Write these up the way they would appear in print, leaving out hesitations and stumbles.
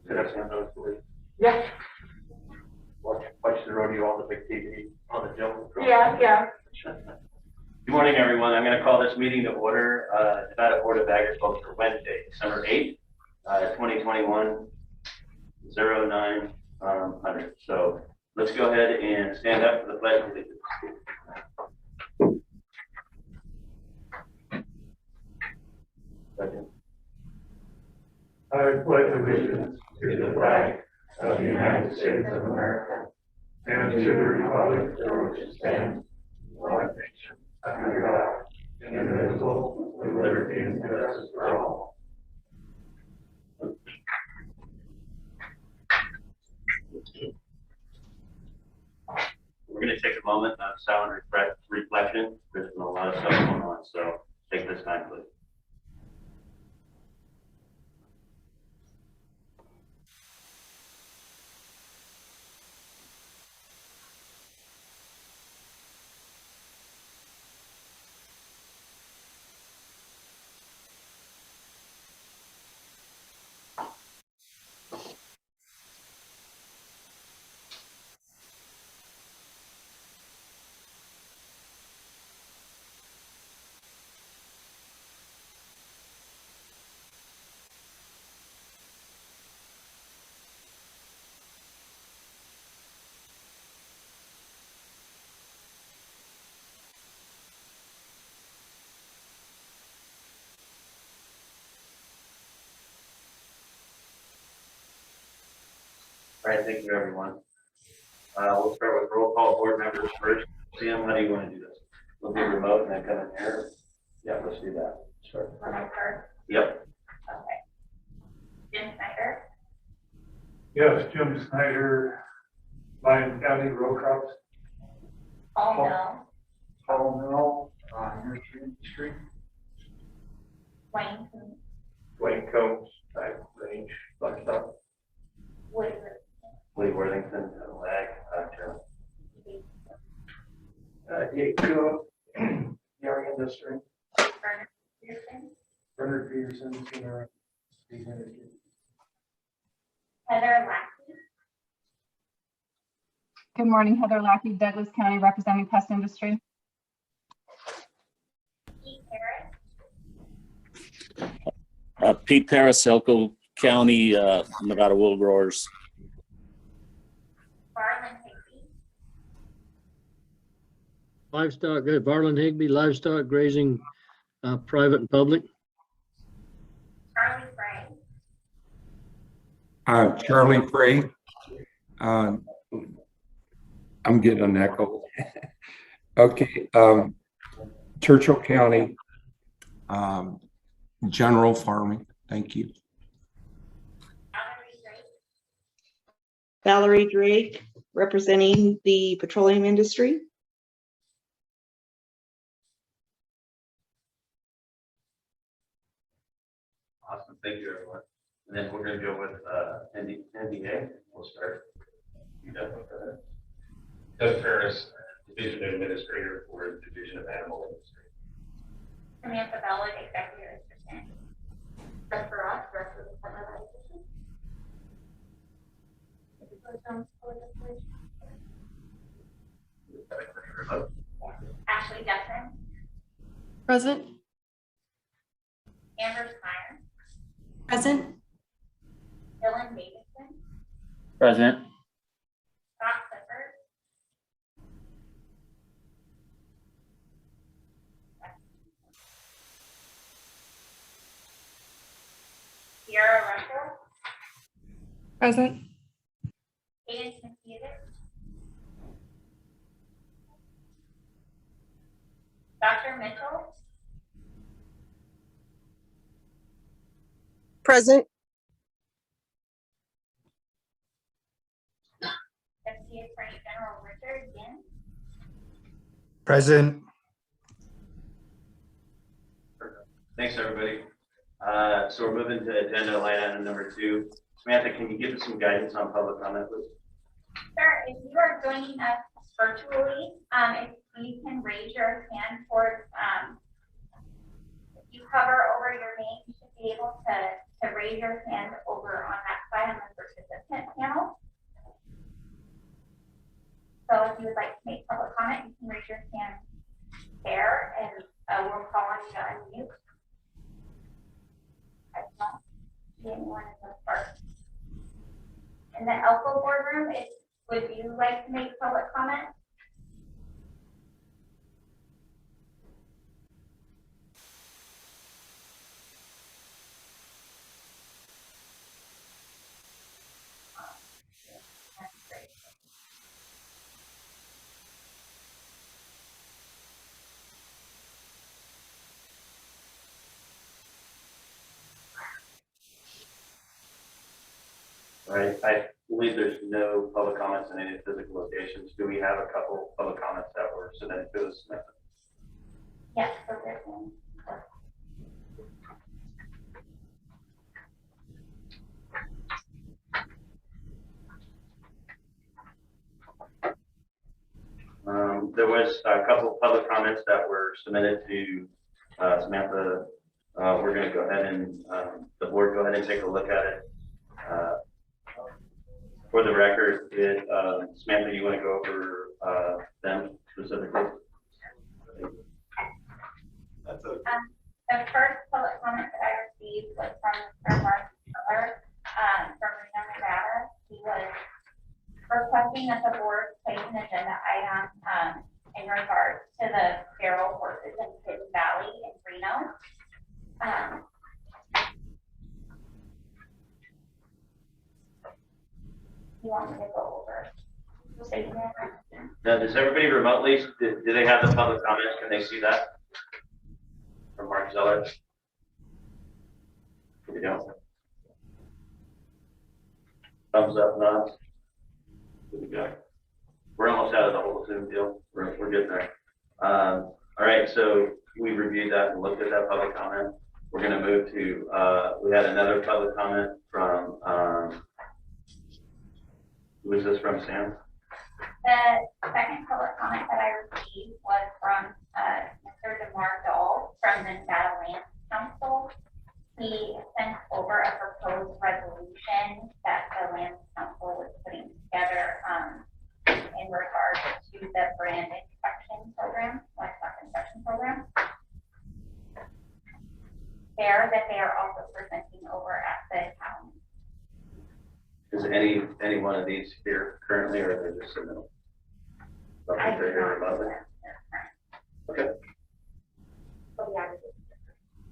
Did I sound those please? Yeah. Watch the rodeo on the big TV on the jungle. Yeah. Good morning, everyone. I'm going to call this meeting to order. Nevada Board of Agriculture, Wednesday, December 8th, 2021, 0900. So let's go ahead and stand up for the pledge of allegiance. I pledge allegiance to the flag of the United States of America and to the republic for which it stands, one nation, under God, indivisible, with liberty and justice for all. We're going to take a moment of silent reflection. There's been a lot of stuff going on, so take this time, please. All right, thank you, everyone. We'll start with roll call board members first. Sam, how do you want to do this? We'll do remote and then come in here. Yeah, let's do that. Sure. When I start. Yep. Okay. Jim Snyder. Yes, Jim Snyder, Lyon County Row Crops. Paul Mill. Paul Mill, Nursery Industry. Wayne Coons. Wayne Combs, Type Range, Livestock. Lee Worthington, Lag, Jake Cook, Young Industry. Bernard Pearson. Bernard Peterson, Senior. Heather Lackey. Good morning, Heather Lackey, Douglas County, representing Pest Industry. Pete Harris. Pete Paris, Elko County, Nevada Wool Growers. Barlin Higby. Livestock, Barlin Higby, livestock grazing, private and public. Charlie Frey. Charlie Frey. I'm getting an echo. Okay. Churchill County, general farming. Thank you. Valerie Drake, representing the petroleum industry. Awesome, thank you, everyone. And then we're going to go with NDA. We'll start. Doug Ferris, Division Administrator for the Division of Animal Industry. Samantha Ballard, Executive Assistant. But for us, Director of the Department of Education. Ashley Dustin. Present. Amber Smyer. Present. Dylan Davidson. Present. Scott Clifford. Sierra Russell. Present. Aiden Smith. Dr. Mitchell. Present. Deputy Attorney General Richard Ginn. Present. Thanks, everybody. So we're moving to agenda line item number 2. Samantha, can you give us some guidance on public comment, please? Sure. If you are joining us virtually, if you can raise your hand towards, if you hover over your name, you should be able to raise your hand over on that side on the panel. So if you would like to make public comment, you can raise your hand there, and we'll call on you to unmute. I don't see anyone in the part. In the Elko boardroom, would you like to make public comment? That's great. All right, I believe there's no public comments in any physical locations. Do we have a couple public comments that were submitted to us? Yes, so there's one. There was a couple public comments that were submitted to Samantha. We're going to go ahead and the board go ahead and take a look at it. For the record, Samantha, you want to go over them specifically? The first public comment that I received was from Mark Miller from Reno, Nevada. He was requesting that the board place an agenda item in regards to the feral horses in Hidden Valley in Reno. You want me to go over? Now, does everybody remotely, do they have the public comments? Can they see that? From Mark Zeller? We don't. Thumbs up, nods. Good to go. We're almost out of the whole Zoom deal. We're getting there. All right, so we reviewed that and looked at that public comment. We're going to move to, we had another public comment from, who is this from, Sam? The second public comment that I received was from Mr. DeMar Dahl from the Nevada Land Council. He sent over a proposed resolution that the Land Council was putting together in regards to the brand inspection program, livestock inspection program. There that they are also presenting over at the town. Is any one of these here currently, or are they just in the middle? Okay, they're here remotely. Okay.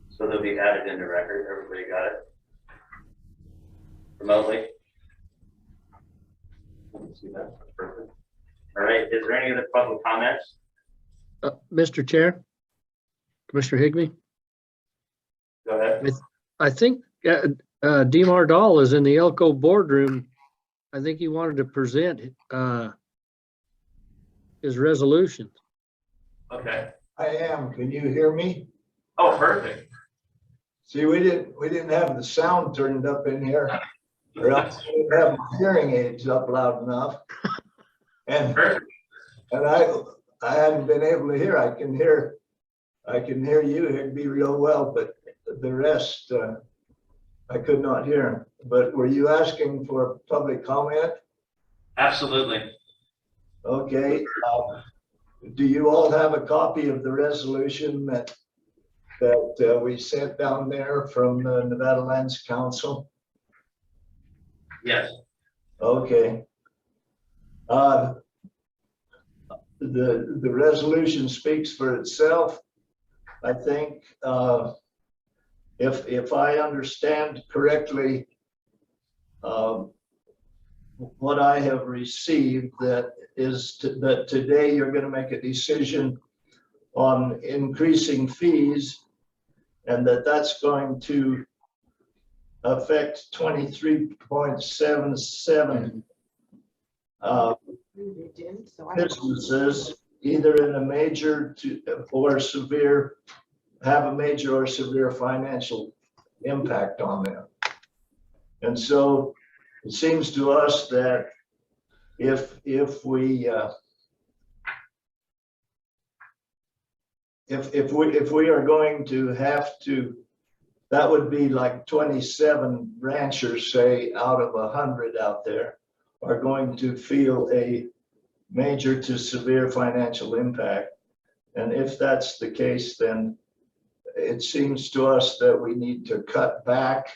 So they'll be added into record. Everybody got it? Remotely? Let me see that. That's perfect. All right. Is there any other public comments? Mr. Chair, Commissioner Higbee, Go ahead. I think DeMar Dahl is in the Elko boardroom. I think he wanted to present his resolution. Okay. I am. Can you hear me? Oh, perfect. See, we didn't have the sound turned up in here, or else I didn't have my hearing aids up loud enough. And Perfect. I hadn't been able to hear. I can hear you, Higbee, real well, but the rest I could not hear. But were you asking for public comment? Absolutely. Okay. Do you all have a copy of the resolution that we sent down there from the Nevada Lands Council? Yes. Okay. The resolution speaks for itself. I think if I understand correctly, what I have received that today you're going to make a decision on increasing fees, and that's going to affect 23.77 businesses, either in a major or severe, have a major or severe financial impact on them. And so it seems to us that if we are going to have to that would be like 27 ranchers, say, out of 100 out there are going to feel a major to severe financial impact. And if that's the case, then it seems to us that we need to cut back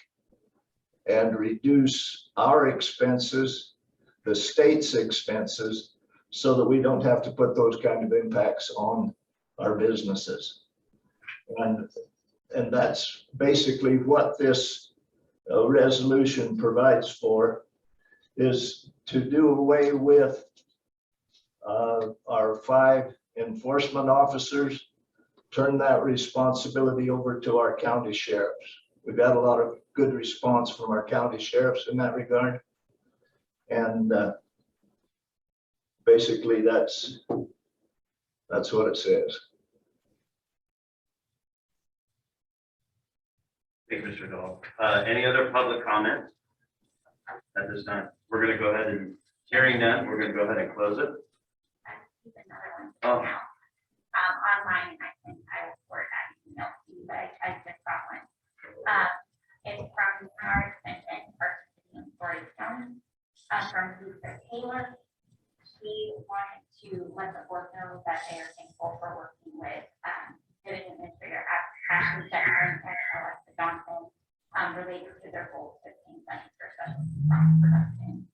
and reduce our expenses, the state's expenses, so that we don't have to put those kind of impacts on our businesses. And that's basically what this resolution provides for, is to do away with our 5 enforcement officers, turn that responsibility over to our county sheriffs. We've got a lot of good response from our county sheriffs in that regard. And basically that's what it says. Thank you, Mr. Dahl. Any other public comments at this time? We're going to go ahead and, hearing none, we're going to go ahead and close it. Another one. Oh. Online, I will forward that email to you, but I just got one. It's from our extension person in Florida County, from Lisa Taylor. She wanted to let the board know that they are thankful for working with Division Administrator Ashley Shepherd and Alexa Johnson related to their goals of money for crop production.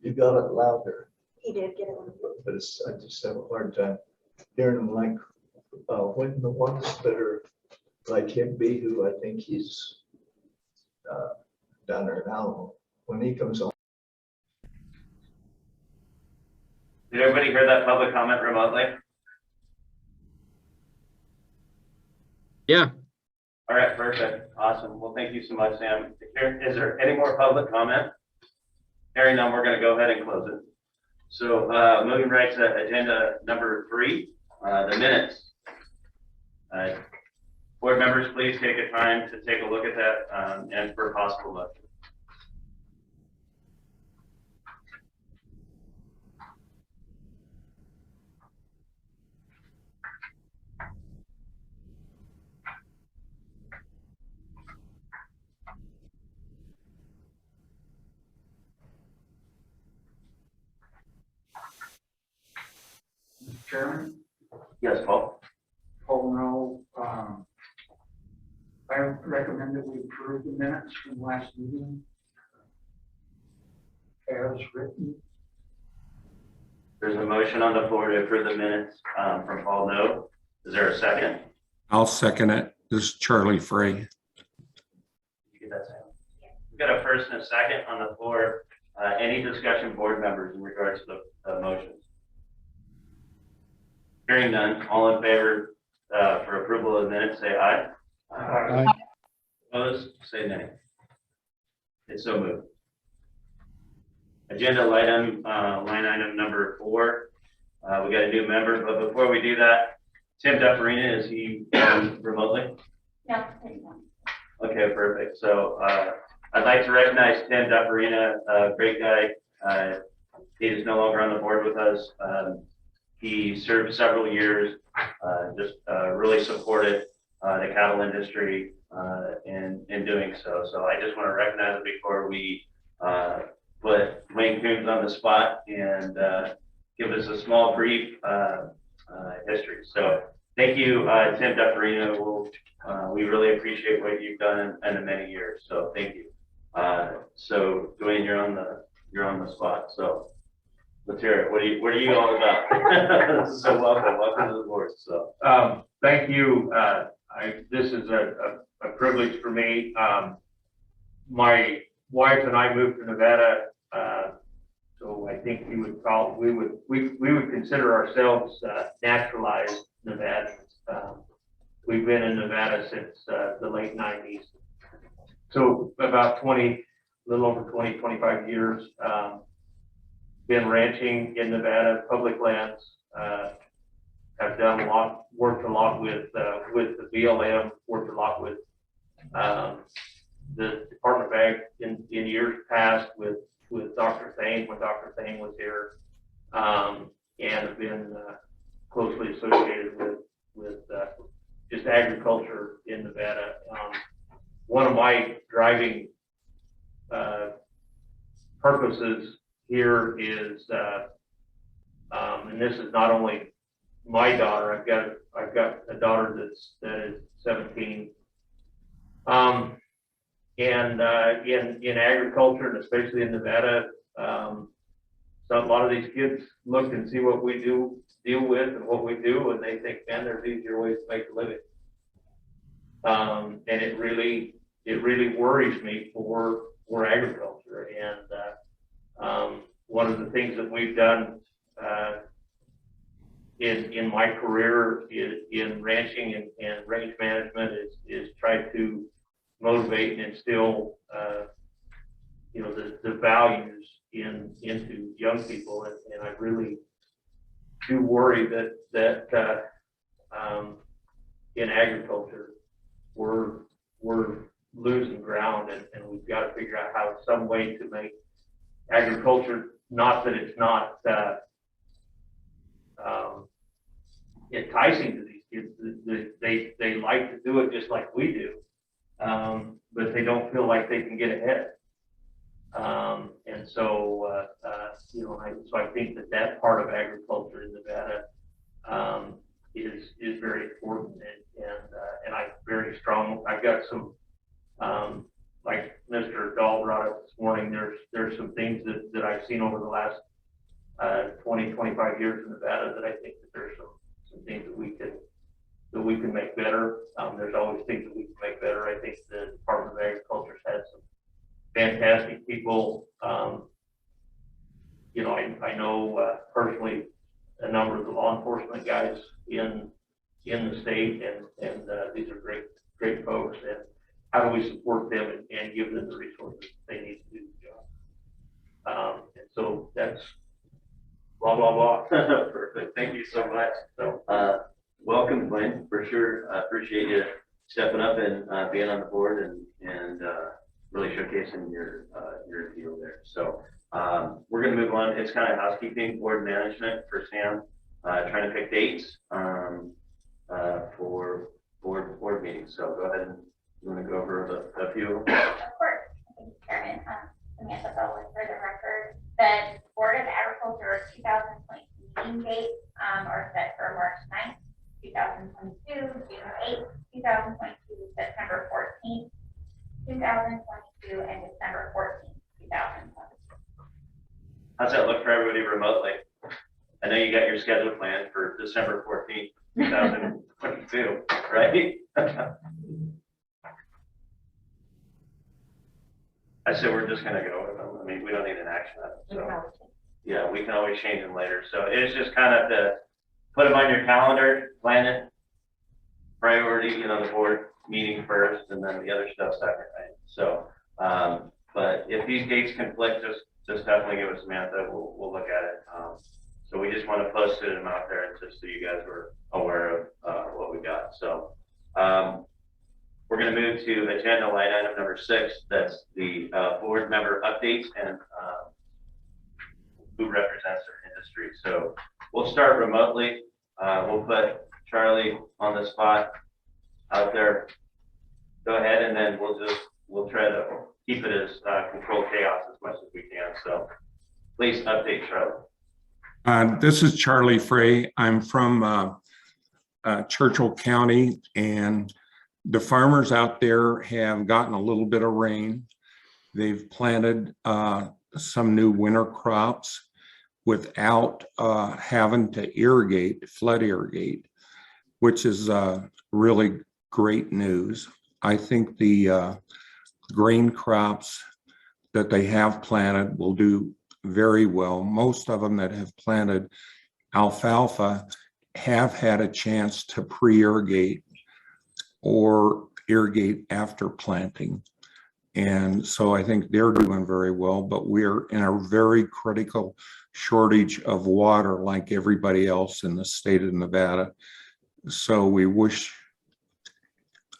You got it louder, He did get it. but I just have a hard time hearing them, like when the ones that are like him be, who I think he's down there now, when he comes on. Did everybody hear that public comment remotely? Yeah. All right, perfect. Awesome. Well, thank you so much, Sam. Is there any more public comment? Hearing none, we're going to go ahead and close it. So moving right to agenda number 3, the minutes. Board members, please take a time to take a look at that and for possible motion. Chairman, Yes, Paul. no, I recommend that we approve the minutes from last meeting as written. There's a motion on the floor to approve the minutes from Paul No. Is there a second? I'll second it. This is Charlie Frey. You get that, Sam? We've got a first and a second on the floor. Any discussion, board members, in regards to the motions? Hearing none, all in favor for approval of the minutes, say aye. Aye. Opposed, say nay. It's so moved. Agenda item, line item number 4. We got a new member, but before we do that, Tim Dufarina, is he remotely? No. Okay, perfect. So I'd like to recognize Tim Dufarina, a great guy. He is no longer on the board with us. He served several years, just really supported the cattle industry in doing so. So I just want to recognize it before we put Wayne Coombs on the spot and give us a small brief history. So thank you, Tim Dufarina. We really appreciate what you've done in the many years. So thank you. So Dwayne, you're on the spot. So let's hear it. What are you all about? So welcome to the board. So Thank you. This is a privilege for me. My wife and I moved to Nevada, so I think we would consider ourselves naturalized Nevadans. We've been in Nevada since the late 90s, so about 25 years. Been ranching in Nevada, public lands. I've done worked a lot with the BLM, worked a lot with the Department of Ag in years past with Dr. Thane when Dr. Thane was here, and have been closely associated with just agriculture in Nevada. one of my driving purposes here is, and this is not only my daughter. I've got a daughter that is 17. And in agriculture, and especially in Nevada, so a lot of these kids look and see what we deal with and what we do, and they think, man, there's easier ways to make a living. And it really worries me for agriculture. And one of the things that we've done in my career in ranching and range management is try to motivate and instill the values into young people, and I really do worry that in agriculture we're losing ground, and we've got to figure out how some way to make agriculture, not that it's not enticing to these kids. They like to do it just like we do, but they don't feel like they can get ahead. And so, so I think that part of agriculture in Nevada is very important, and I'm very strong. I've got some, like Mr. Dahl brought up this morning, there's some things that I've seen over the last 20, 25 years in Nevada that I think that there's some things that we can make better. There's always things that we can make better. I think the Department of Agriculture's had some fantastic people. I know personally a number of the law enforcement guys in the state, and these are great folks. And how do we support them and give them the resources they need to do the job? And so that's blah blah blah. Perfect. Thank you so much. So, welcome, Glenn. For sure, I appreciate you stepping up and being on the board and really showcasing your deal there. So we're going to move on. It's kind of housekeeping, board management for Sam, trying to pick dates for board meetings. So go ahead and you want to go over a few of them? Of course. Thank you, Chairman. Samantha Bowen for the record. The Board of Agriculture 2020 meeting dates are set for March 9th, 2022, June 8th, 2022, September 14th, 2022, and December 14th, 2022. How's that look for everybody remotely? I know you got your schedule planned for December 14th, 2022, right? I said we're just gonna go with them. I mean, we don't need an action on it, so. Yeah, we can always change them later. So it's just kind of to put them on your calendar, plan it, priority, the board meeting first, and then the other stuff second, right? So, but if these dates conflict, just definitely give us Samantha. We'll look at it. So we just want to post them out there just so you guys were aware of what we got. So we're going to move to agenda line item number 6. That's the board member updates and who represents their industry. So we'll start remotely. We'll put Charlie on the spot out there. Go ahead, and then we'll try to keep it as controlled chaos as much as we can. So please update Charlie. This is Charlie Frey. I'm from Churchill County, and the farmers out there have gotten a little bit of rain. They've planted some new winter crops without having to flood irrigate, which is really great news. I think the grain crops that they have planted will do very well. Most of them that have planted alfalfa have had a chance to pre-irrigate or irrigate after planting. And so I think they're doing very well, but we're in a very critical shortage of water like everybody else in the state of Nevada. So we wish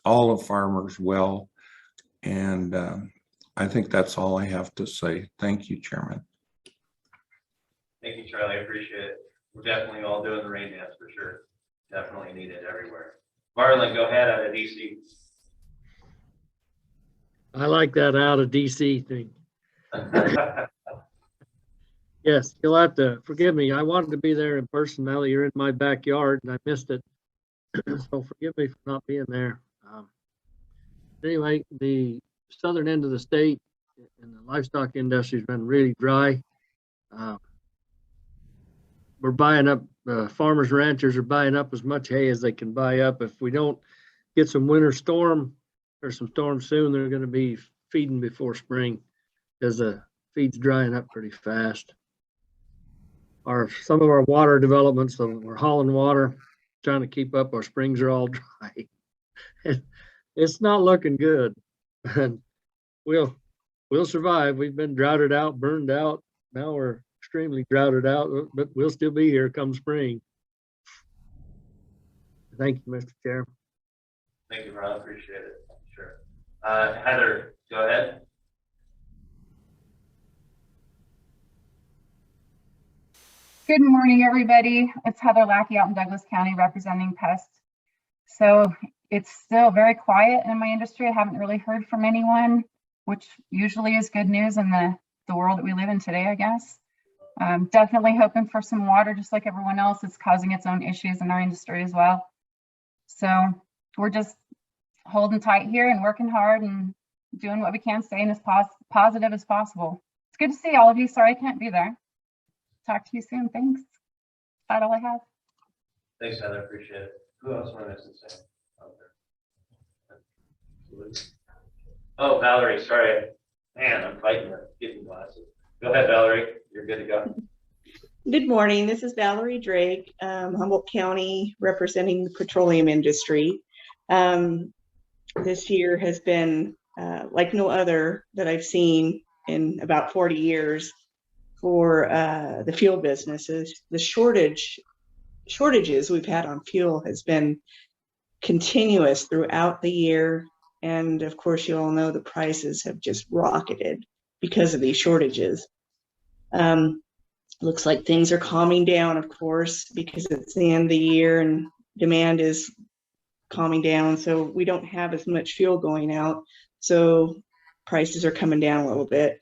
all the farmers well. And I think that's all I have to say. Thank you, Chairman. Thank you, Charlie. I appreciate it. We're definitely all doing the rain dance for sure. Definitely needed everywhere. Marlon, go ahead out of DC. I like that out of DC thing. Yes, you'll have to forgive me. I wanted to be there in person. Now that you're in my backyard and I missed it. So forgive me for not being there. Anyway, the southern end of the state and the livestock industry has been really dry. We're buying up, farmers, ranchers are buying up as much hay as they can buy up. If we don't get some winter storm or some storm soon, they're going to be feeding before spring because the feed's drying up pretty fast. Some of our water developments, so we're hauling water, trying to keep up. Our springs are all dry. It's not looking good. And we'll survive. We've been droughted out, burned out. Now we're extremely droughted out, but we'll still be here come spring. Thank you, Mr. Chair. Thank you, Ron. Appreciate it. Sure. Heather, go ahead. Good morning, everybody. It's Heather Lackey out in Douglas County representing Pest. So it's still very quiet in my industry. I haven't really heard from anyone, which usually is good news in the world that we live in today, I guess. Definitely hoping for some water, just like everyone else. It's causing its own issues in our industry as well. So we're just holding tight here and working hard and doing what we can, staying as positive as possible. It's good to see all of you. Sorry I can't be there. Talk to you soon. Thanks. That's all I have. Thanks, Heather. Appreciate it. Who else am I missing? Out there? Oh, Valerie, sorry. Man, I'm fighting with getting glasses. Go ahead, Valerie. You're good to go. Good morning. This is Valerie Drake, Humboldt County, representing the petroleum industry. This year has been like no other that I've seen in about 40 years for the fuel businesses. The shortages we've had on fuel has been continuous throughout the year. And of course, you all know the prices have just rocketed because of these shortages. Looks like things are calming down, of course, because it's the end of the year and demand is calming down. So we don't have as much fuel going out. So prices are coming down a little bit.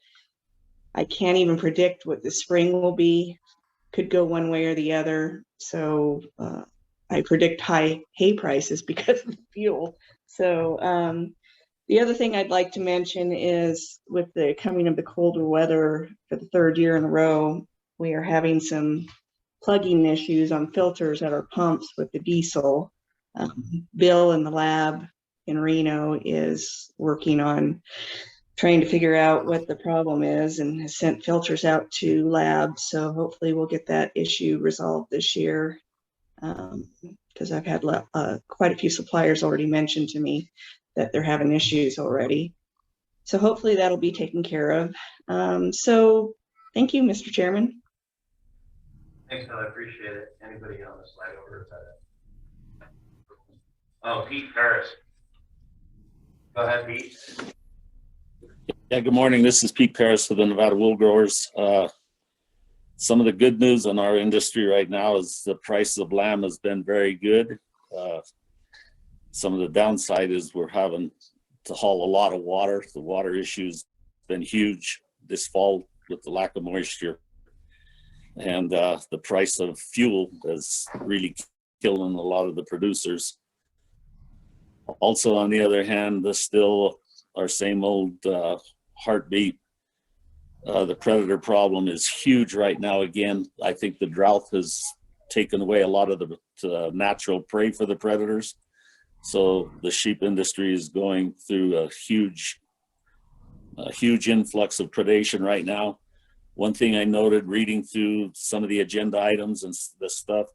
I can't even predict what the spring will be. Could go one way or the other. So I predict high hay prices because of the fuel. So the other thing I'd like to mention is with the coming of the colder weather for the third year in a row, we are having some plugging issues on filters at our pumps with the diesel. Bill in the lab in Reno is working on trying to figure out what the problem is and has sent filters out to labs. So hopefully we'll get that issue resolved this year. Because I've had quite a few suppliers already mention to me that they're having issues already. So hopefully that'll be taken care of. So thank you, Mr. Chairman. Thanks, Heather. I appreciate it. Anybody on the slide over that? Oh, Pete Paris. Go ahead, Pete. Yeah, good morning. This is Pete Paris of the Nevada Wool Growers. Some of the good news in our industry right now is the price of lamb has been very good. Some of the downside is we're having to haul a lot of water. The water issue's been huge this fall with the lack of moisture. And the price of fuel is really killing a lot of the producers. Also, on the other hand, there's still our same old heartbeat. The predator problem is huge right now. Again, I think the drought has taken away a lot of the natural prey for the predators. So the sheep industry is going through a huge influx of predation right now. One thing I noted reading through some of the agenda items and the stuff,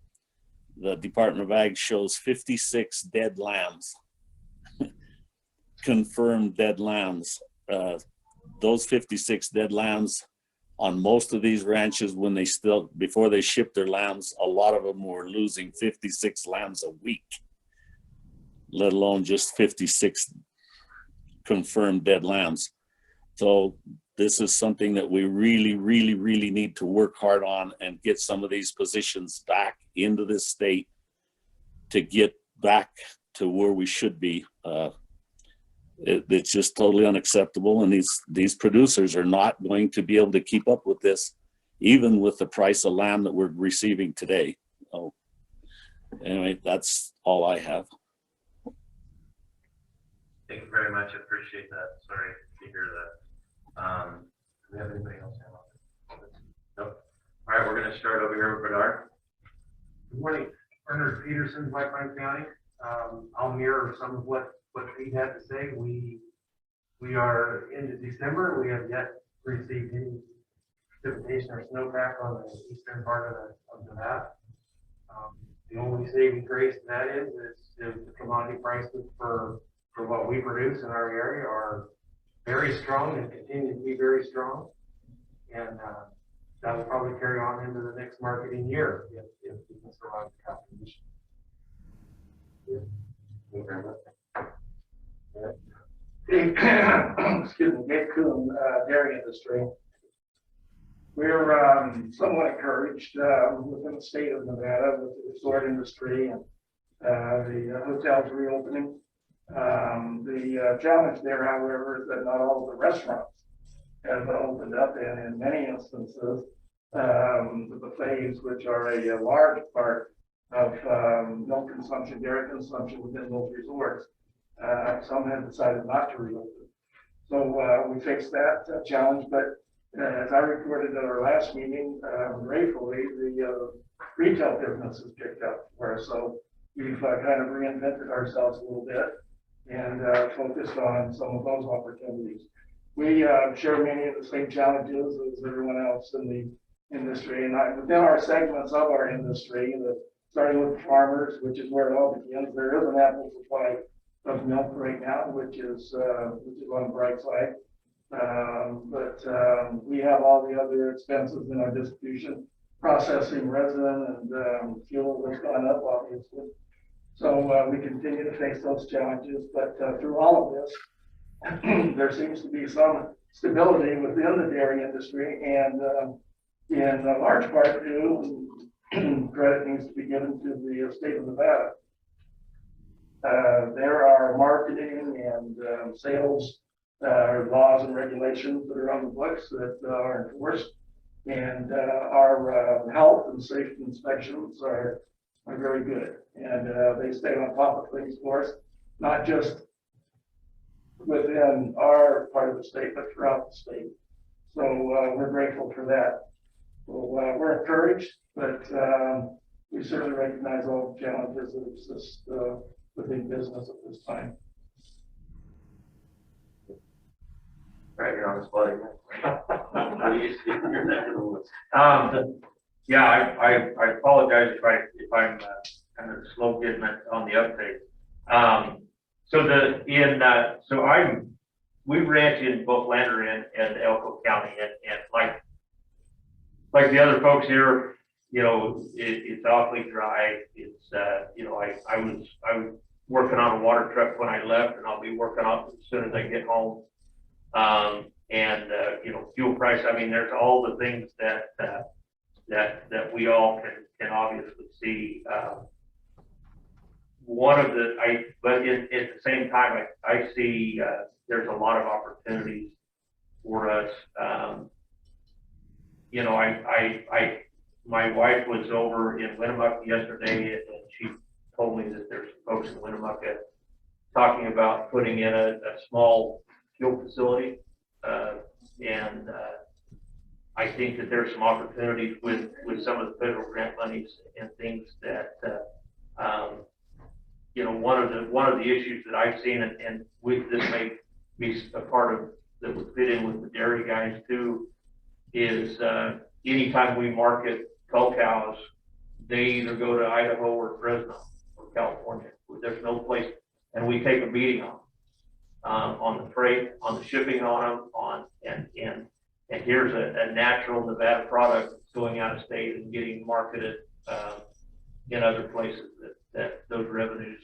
the Department of Ag shows 56 dead lambs, confirmed dead lambs. Those 56 dead lambs on most of these ranches, before they ship their lambs, a lot of them were losing 56 lambs a week, let alone just 56 confirmed dead lambs. So this is something that we really, really, really need to work hard on and get some of these positions back into this state to get back to where we should be. It's just totally unacceptable, and these producers are not going to be able to keep up with this, even with the price of lamb that we're receiving today. So anyway, that's all I have. Thank you very much. I appreciate that. Sorry to hear that. Do we have anybody else? Nope. All right, we're going to start over here with Bernard. Good morning, Bernard Peterson, White Pine County. I'll mirror some of what Pete had to say. We are into December. We have yet received any precipitation or snowpack on the eastern part of Nevada. The only saving grace to that is the commodity prices for what we produce in our area are very strong and continue to be very strong. And that will probably carry on into the next marketing year if we can survive the competition. Excuse me, Dave Kuhn, dairy industry. We're somewhat encouraged within the state of Nevada with the resort industry and the hotels reopening. The challenge there, however, is that not all of the restaurants have opened up, and in many instances, the buffets, which are a large part of milk consumption, dairy consumption within those resorts, some have decided not to reopen. So we fixed that challenge, but as I reported at our last meeting, gratefully, the retail business has picked up for us. So we've kind of reinvented ourselves a little bit and focused on some of those opportunities. We share many of the same challenges as everyone else in the industry, and within our segments of our industry, starting with farmers, which is where it all begins. There is an ample supply of milk right now, which is on the bright side. But we have all the other expenses in our distribution, processing, resin, and fuel that's gone up, obviously. So we continue to face those challenges, but through all of this, there seems to be some stability within the dairy industry, and in large part due, credit needs to be given to the state of Nevada. There are marketing and sales laws and regulations that are on the books that are enforced, and our health and safety inspections are very good, and they stay on top of things for us, not just within our part of the state, but throughout the state. So we're grateful for that. So we're encouraged, but we certainly recognize all the challenges that exist within business at this time. Right, you're on the spot again. Yeah, I apologize if I'm kind of slow getting it on the update. We ranch in both Lander and Elko County, and like the other folks here, you know, it's awfully dry. It's I was working on a water truck when I left, and I'll be working on it as soon as I get home. Fuel price. I mean, there's all the things that we all can obviously see. But at the same time, I see there's a lot of opportunities for us. My wife was over in Winnemucca yesterday, and she told me that there's folks in Winnemucca talking about putting in a small fuel facility, and I think that there's some opportunities with some of the federal grant monies and things that one of the issues that I've seen, and this may be a part of that would fit in with the dairy guys too, is anytime we market cull cows, they either go to Idaho or Fresno or California. There's no place, and we take a beating on the freight, on the shipping on them, and here's a natural Nevada product that's going out of state and getting marketed in other places that those revenues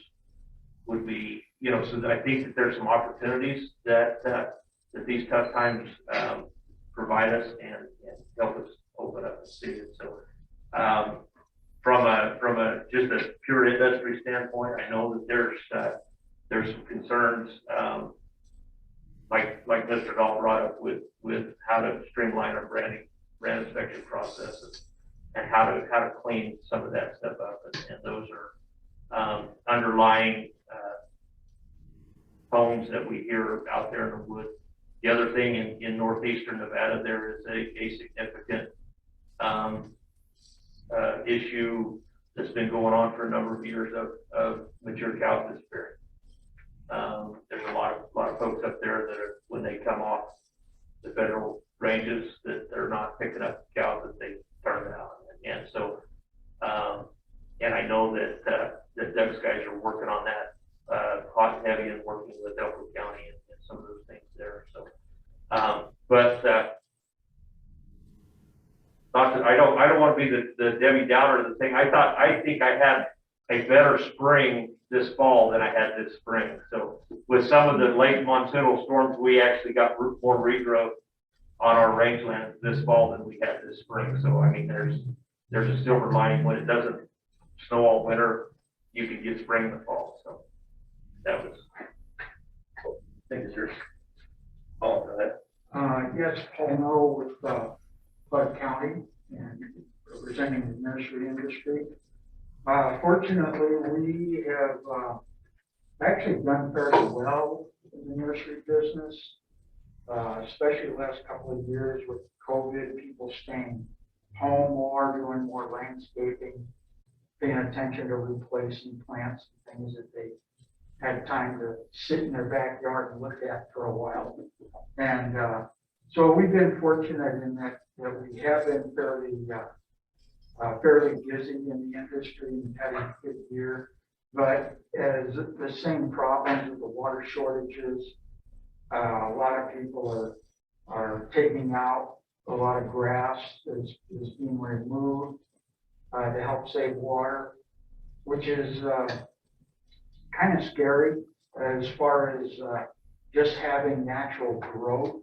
would be, so that I think that there's some opportunities that these tough times provide us and help us open up and see it. So from a just a pure industry standpoint, I know that there's some concerns like Mr. Dahl brought up with how to streamline our brand inspection processes and how to clean some of that stuff up. And those are underlying homes that we hear out there in the woods. The other thing in northeastern Nevada, there is a significant issue that's been going on for a number of years of mature cows disappearing. There's a lot of folks up there that are, when they come off the federal ranges, that they're not picking up cows that they turned out. And so, and I know that Doug's guys are working on that hot and heavy and working with Elko County and some of those things there. So, I don't want to be the Debbie Downer of the thing. I think I had a better spring this fall than I had this spring. So with some of the late monsoonal storms, we actually got more regrowth on our rangelands this fall than we had this spring. So I mean, there's a silver lining. When it doesn't snow all winter, you can get spring in the fall. So that was. Thank you, sir. Paul, go ahead. Yes, Paul Noel with Bud County and representing the nursery industry. Fortunately, we have actually done fairly well in the nursery business, especially the last couple of years with COVID, people staying home more, doing more landscaping, paying attention to replacing plants and things that they had time to sit in their backyard and look at for a while. And so we've been fortunate in that we have been fairly busy in the industry and had a good year. But as the same problems with the water shortages, a lot of people are taking out a lot of grass that is being removed to help save water, which is kind of scary as far as just having natural growth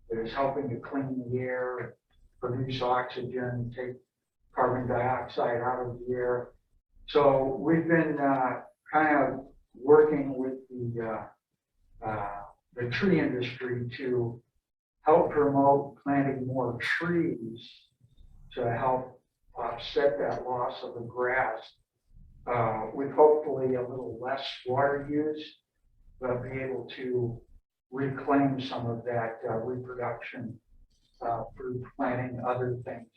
that is helping to clean the air, produce oxygen, take carbon dioxide out of the air. So we've been kind of working with the tree industry to help promote planting more trees to help offset that loss of the grass with hopefully a little less water use, but be able to reclaim some of that reproduction through planting other things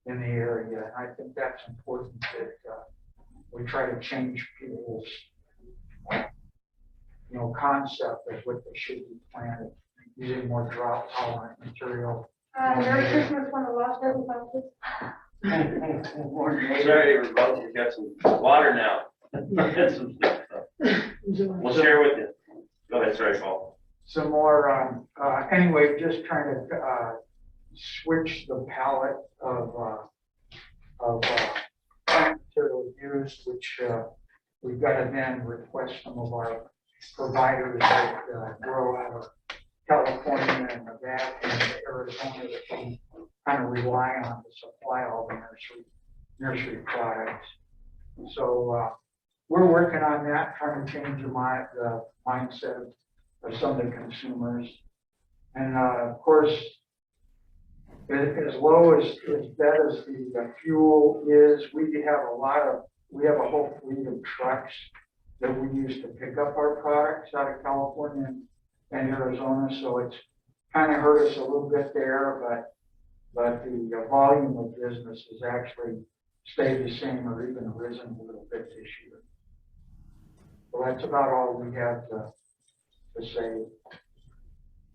in the area. And I think that's important that we try to change people's concept of what they should be planted, using more drought tolerant material. Merry Christmas from the Los Angeles. Sorry, everybody, we've got some water now. Some stuff. We'll share with you. Go ahead, sorry, Paul. Some more, anyway, just trying to switch the palette of plant material used, which we've got to then request some of our providers that grow out of California and Nevada and Arizona that we kind of rely on to supply all the nursery products. So we're working on that, trying to change the mindset of some of the consumers. And of course, as low as that as the fuel is, we have a whole fleet of trucks that we use to pick up our products out of California and Arizona. So it's kind of hurt us a little bit there, but the volume of business has actually stayed the same or even risen a little bit this year. So that's about all we have to say.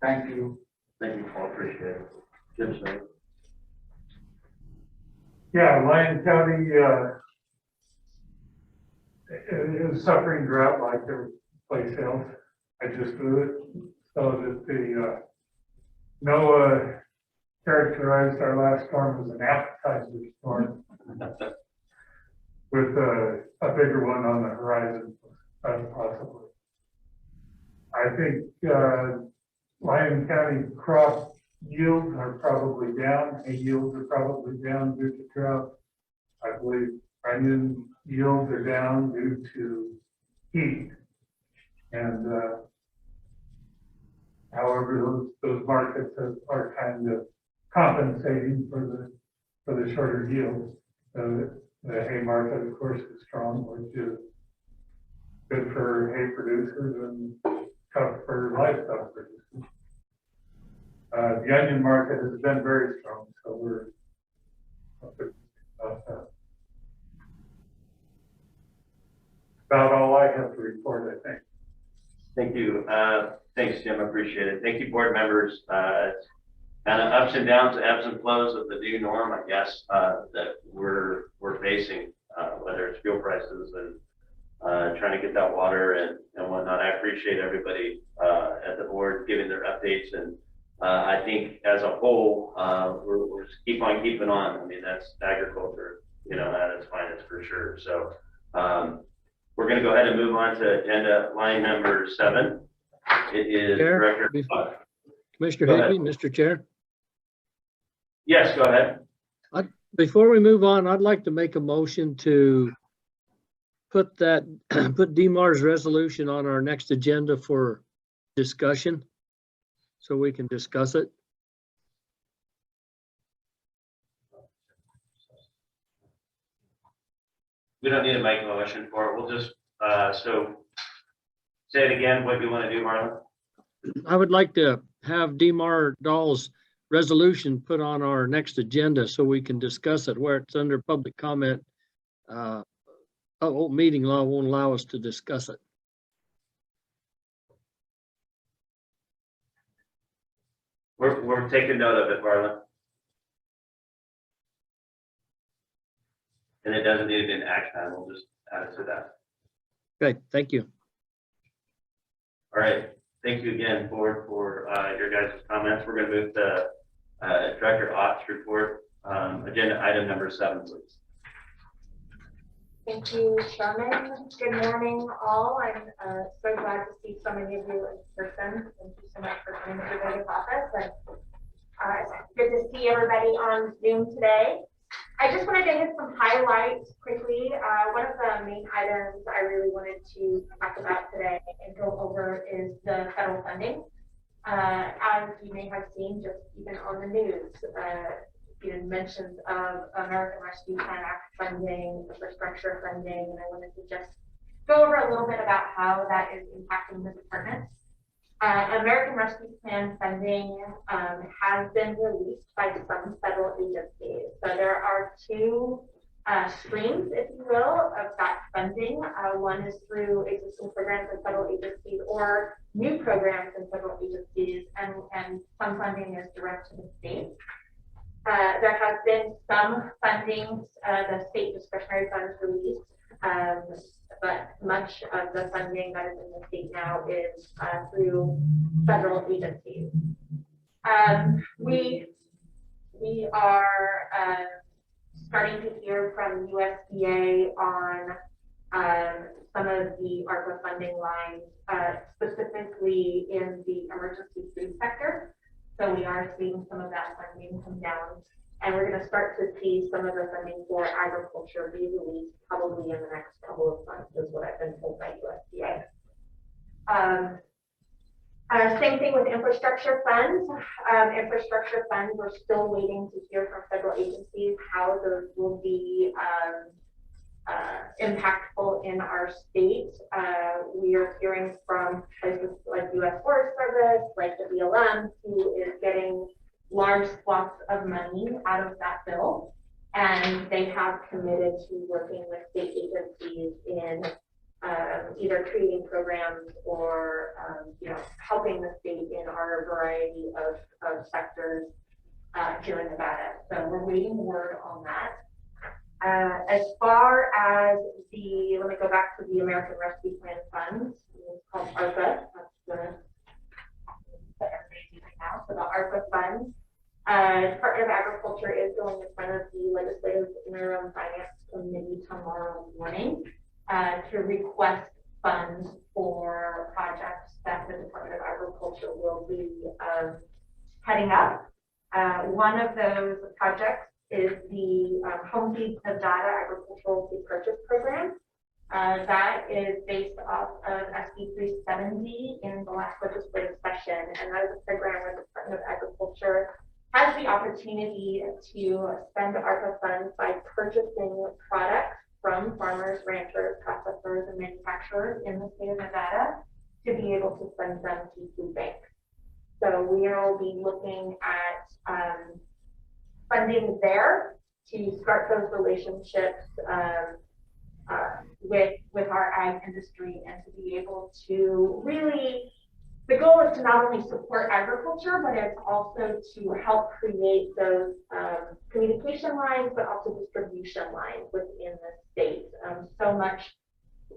Thank you. Thank you, Paul, appreciate it. Jim, sir. Yeah, Lyon County is suffering drought like every place else. I just do it so that the NOAA characterized our last storm as an appetizer storm with a bigger one on the horizon, possibly. I think Lyon County crop yields are probably down. Hay yields are probably down due to drought. I believe onion yields are down due to heat. And However, those markets are kind of compensating for the shorter yields. So the hay market, of course, is strong, which is good for hay producers and tough for livestock producers. The onion market has been very strong, so we're about all I have to report, I think. Thank you. Thanks, Jim. I appreciate it. Thank you, board members. It's kind of ups and downs, ebbs and flows of the new norm, I guess, that we're facing, whether it's fuel prices and trying to get that water and whatnot. I appreciate everybody at the board giving their updates, and I think as a whole, we're just keep on keeping on. I mean, that's agriculture, you know, at its finest for sure. So we're going to go ahead and move on to agenda line number 7. It is Chair, Director. Commissioner Higbee, Mr. Chair. Yes, go ahead. Before we move on, I'd like to make a motion to put DMAR's resolution on our next agenda for discussion, so we can discuss it. We don't need to make a motion for it. We'll just, so say it again, what do you want to do, Marlon? I would like to have DMAR Dahl's resolution put on our next agenda so we can discuss it, where it's under public comment. Meeting law won't allow us to discuss it. We're taking note of it, Marlon. And it doesn't need an action item. We'll just add it to that. Okay, thank you. All right. Thank you again, board, for your guys' comments. We're going to move to Director Ott's report. Agenda item number 7, please. Thank you, Sherman. Good morning, all. I'm so glad to see so many of you in person. Thank you so much for coming to the Vegas office. And it's good to see everybody on Zoom today. I just wanted to hit some highlights quickly. One of the main items I really wanted to talk about today and go over is the federal funding. As you may have seen, just even on the news, mentions of American Rescue Plan Act funding, infrastructure funding, and I wanted to just go over a little bit about how that is impacting the departments. American Rescue Plan funding has been released by some federal agencies. So there are 2 streams, if you will, of that funding. One is through existing programs in federal agencies or new programs in federal agencies, and some funding is direct to the state. There has been some funding, the state discretionary funds released, but much of the funding that is in the state now is through federal agencies. We are starting to hear from USDA on some of the ARPA funding lines, specifically in the emergency food sector. So we are seeing some of that funding come down, and we're going to start to see some of the funding for agriculture be released probably in the next couple of months, is what I've been told by USDA. Same thing with infrastructure funds. Infrastructure funds, we're still waiting to hear from federal agencies how those will be impactful in our state. We are hearing from places like U.S. Forest Service, like the BLM, who is getting large swaths of money out of that bill, and they have committed to working with state agencies in either creating programs or helping the state in our variety of sectors here in Nevada. So we're waiting word on that. As far as let me go back to the American Rescue Plan funds. It's called ARPA. That's the that everybody's using now. So the ARPA funds. Department of Agriculture is going in front of the Legislative Interim Finance Committee tomorrow morning to request funds for projects that the Department of Agriculture will be heading up. One of those projects is the Home Feeds Nevada Agricultural Food Purchase Program. That is based off of SB 370 in the last legislative session, and that is a program where the Department of Agriculture has the opportunity to spend ARPA funds by purchasing products from farmers, ranchers, processors, and manufacturers in the state of Nevada to be able to send them to food banks. So we will be looking at funding there to start those relationships with our ag industry, and to be able to really, the goal is to not only support agriculture, but it's also to help create those communication lines, but also distribution lines within the state. So much,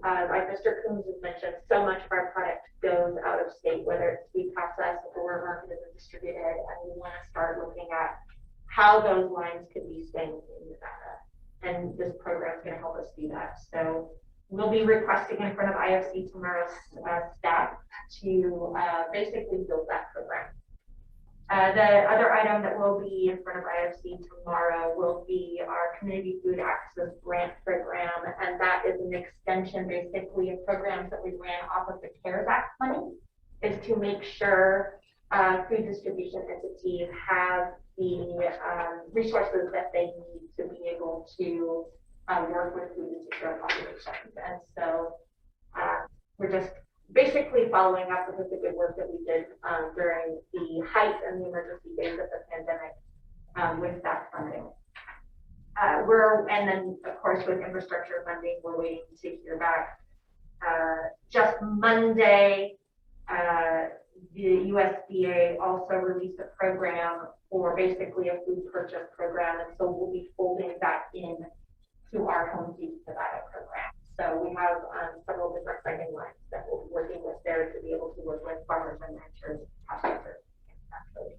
like Mr. Coombs has mentioned, so much of our product goes out of state, whether it's to be processed or marketed and distributed, and we want to start looking at how those lines could be staying in Nevada. And this program is going to help us do that. So we'll be requesting in front of IFC tomorrow's staff to basically build that program. The other item that will be in front of IFC tomorrow will be our Community Food Access Grant Program, and that is an extension basically of programs that we ran off of the CARES Act money, is to make sure food distribution entities have the resources that they need to be able to work with food insecure populations. And so we're just basically following up with the good work that we did during the height and the emergency days of the pandemic with that funding. And then of course with infrastructure funding, we're waiting to hear back. Just Monday, the USDA also released a program for basically a food purchase program, and so we'll be folding that in to our Home Feed Nevada program. So we have several different funding lines that we'll be working with there to be able to work with farmers and ranchers, processors, and manufacturers.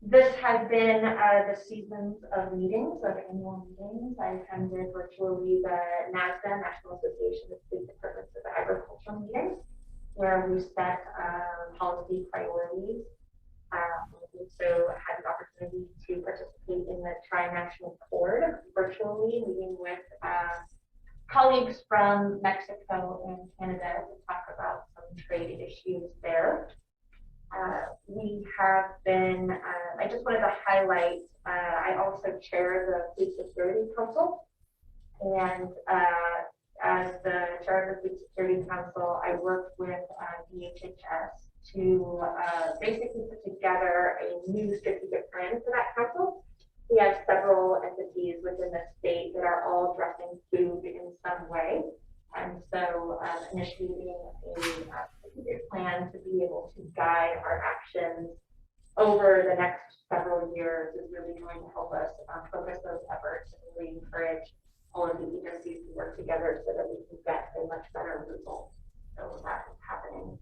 This has been the seasons of meetings, of annual meetings. I attended virtually the NASDA, National Association of State Departments of Agriculture meetings, where we set policy priorities. We also had the opportunity to participate in the Tri-National Board virtually, meeting with colleagues from Mexico and Canada to talk about some trade issues there. We have been, I just wanted to highlight, I also chair the Food Security Council, and as the chair of the Food Security Council, I worked with DHHS to basically put together a new strategic plan for that council. We have several entities within the state that are all addressing food in some way. And so initiating a strategic plan to be able to guide our actions over the next several years is really going to help us focus those efforts and really encourage all of the agencies to work together so that we can get a much better result. So that is happening.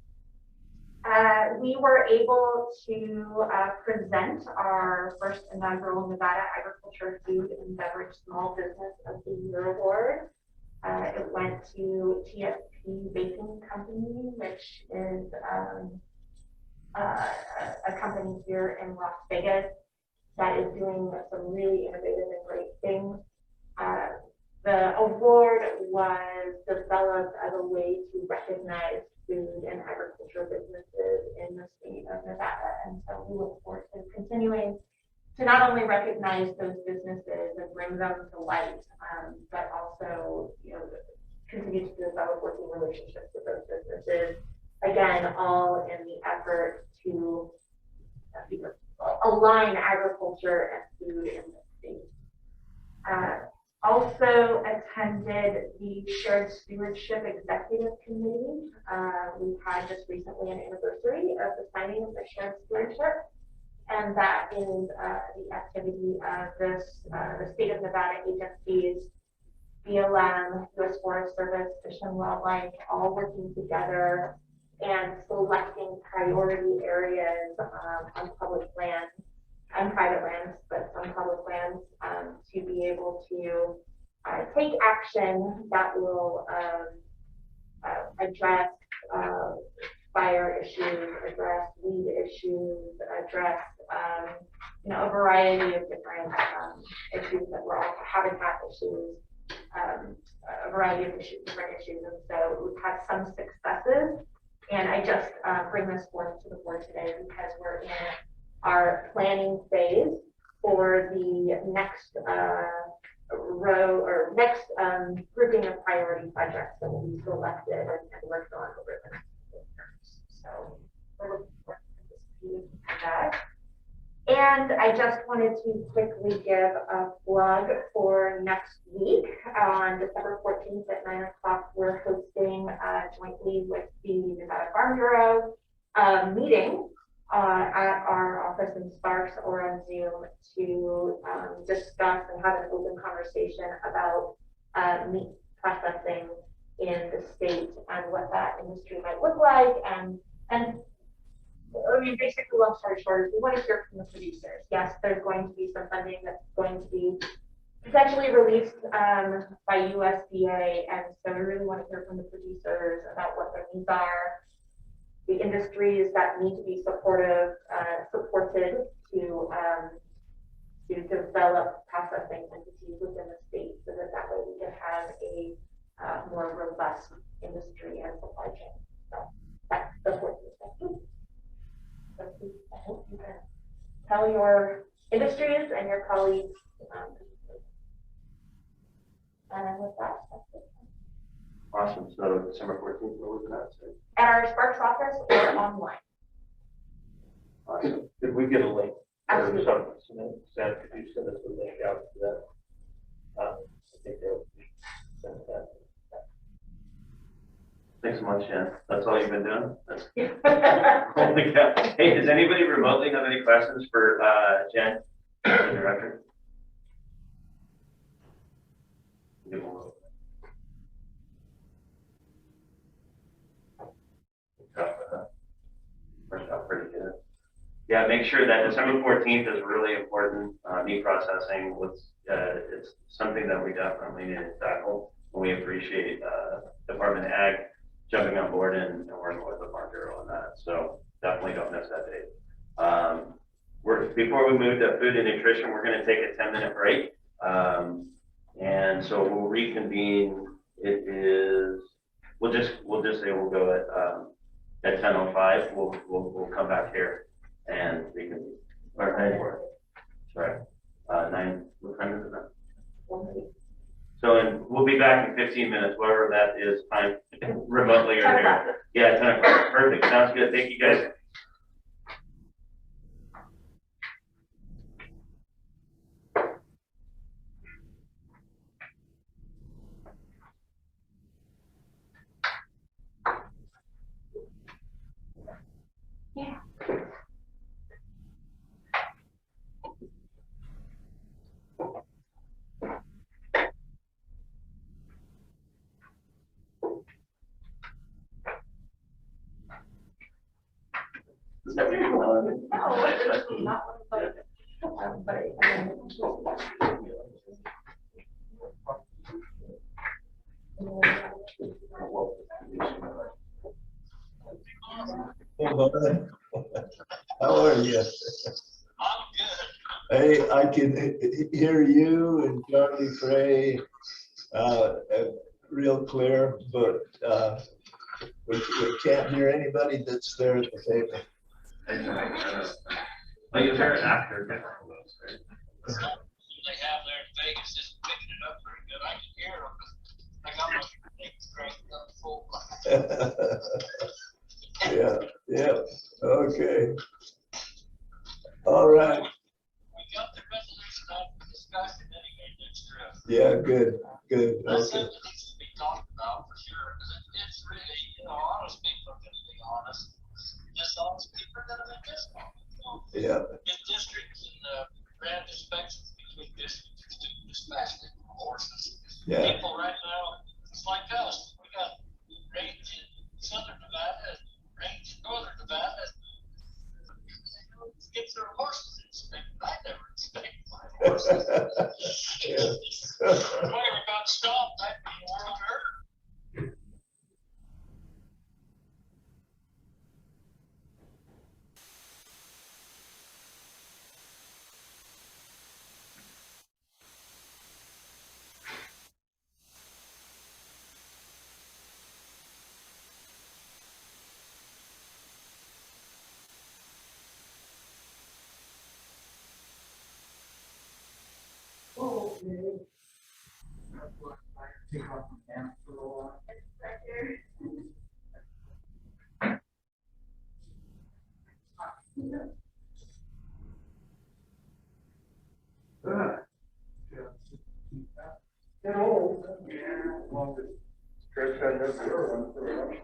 We were able to present our first inaugural Nevada Agriculture, Food, and Beverage Small Business of the Year Award. It went to TSP Baking Company, which is a company here in Las Vegas that is doing some really innovative and great things. The award was developed as a way to recognize food and agriculture businesses in the state of Nevada. And so we look forward to continuing to not only recognize those businesses and bring them to light, but also, continue to develop working relationships with those businesses. Again, all in the effort to align agriculture and food in the state. Also attended the Shared Stewardship Executive Committee. We had just recently an anniversary of the signing of the Shared Stewardship, and that is the activity of the state of Nevada agencies, BLM, U.S. Forest Service, Fish and Wildlife, all working together and selecting priority areas on public lands and private lands, but some public lands, to be able to take action that will address fire issues, address weed issues, address a variety of different issues that we're all habitat issues a variety of issues, different issues. And so we've had some successes. And I just bring this forth to the board today because we're in our planning phase for the next grouping of priority projects that will be selected and worked on over the next few years. So we're looking forward to that. And I just wanted to quickly give a plug for next week. On December 14th at 9 o'clock, we're hosting jointly with the Nevada Farm Bureau meeting at our office in Sparks or on Zoom to discuss and have an open conversation about meat processing in the state and what that industry might look like. And I mean, basically, long story short, we want to hear from the producers. Yes, there's going to be some funding that's going to be potentially released by USDA, and so we really want to hear from the producers about what their needs are, the industries that need to be supported to develop processing entities within the state, so that way we can have a more robust industry and supply chain. So that's the 14th. So I hope you can tell your industries and your colleagues. And with that, that's it. Awesome. So December 14th, what was that? So, At our Sparks office or online. awesome. Did we get a link? Absolutely. Sam, could you send us a link out to that? I think that would be fantastic. Thanks so much, Jen. That's all you've been doing? That's holy cow. Hey, does anybody remotely have any questions for Jen, the director? First off, pretty good. Yeah, make sure that December 14th is really important. Meat processing it's something that we definitely need to tackle. We appreciate Department of Ag jumping on board and working with the Farm Bureau on that. So definitely don't miss that date. Before we move to food and nutrition, we're going to take a 10-minute break. And so we'll reconvene. We'll just say we'll go at 10:05. We'll come back here and reconvene. Or 9:04. Sorry. 9. What time is it now? So, and we'll be back in 15 minutes, whatever that is, time remotely or there. Yeah, 10 o'clock. Perfect. Sounds good. Thank you, guys. Yeah. Is that what you're calling it? No, this is not what it's Hold on. How are you? I'm good. Hey, I can hear you and Charlie Frey real clear, but we can't hear anybody that's there at the table. Like, is there an actor? They have there in Vegas just picking it up pretty good. I can hear them. I got my things cranked up full. Yeah, okay. All right. We got the resolution up for discussion anyway next year. Yeah, good. That's Okay. something that needs to be talked about for sure, because it's really, honest people are gonna be honest. Dishonest people are gonna be dishonest. Yeah. In districts and brand inspections between districts to dispatch horses. Yeah. People right now, it's like us, we got range in southern Nevada and range in northern Nevada. Get their horses inspected. I never inspect my horses. Yeah. If I ever got stopped, I'd be world hurt. Take off my pants for a little while. Get old. Yeah. Well, Chris had that girl one for a while.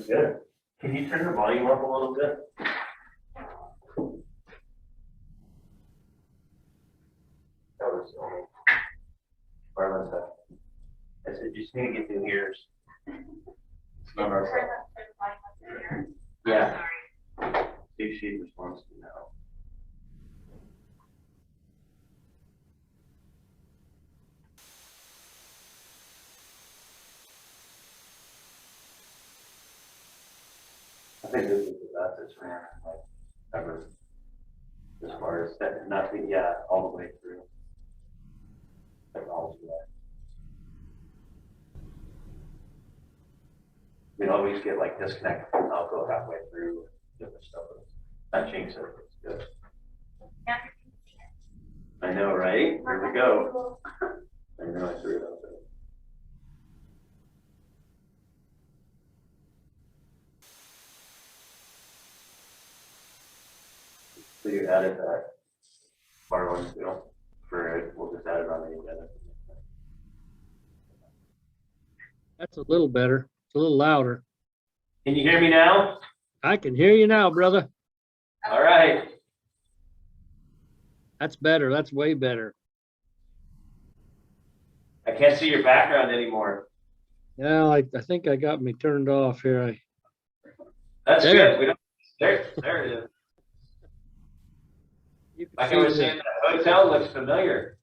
Good. Can you turn the volume up a little bit? That was only Marlon said. I said, you just need to get new ears. It's not our fault. Yeah. See if she responds to now. I think this is the best it's ran like ever. As far as that, nothing, yeah, all the way through. Technology wise. We'd always get like disconnected from telco halfway through different stuff. That changed it. It's good. I know, right? Here we go. I know I threw it up there. So you added that bar one too for it. We'll just add it on the agenda. That's a little better. It's a little louder. Can you hear me now? I can hear you now, brother. All right. That's better. That's way better. I can't see your background anymore. Yeah, I think I got me turned off here. That's There. good. We don't, there it is. You can Like I was see saying, that hotel looks familiar.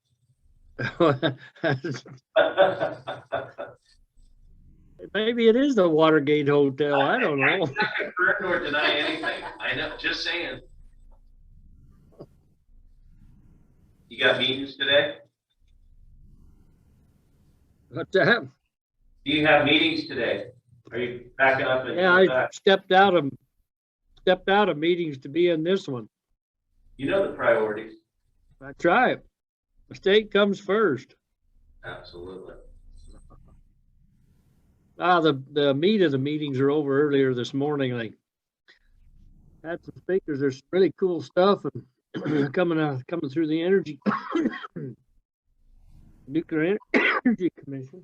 Maybe it is the Watergate Hotel. I don't know. I'm not confirm nor deny anything. I know, just saying. You got meetings today? What's that? Do you have meetings today? Are you backing up and Yeah, I back? stepped out of meetings to be in this one. You know the priorities. That's right. The state comes first. Absolutely. The meat of the meetings are over earlier this morning. I had some speakers. There's really cool stuff and coming through the energy nuclear energy commission.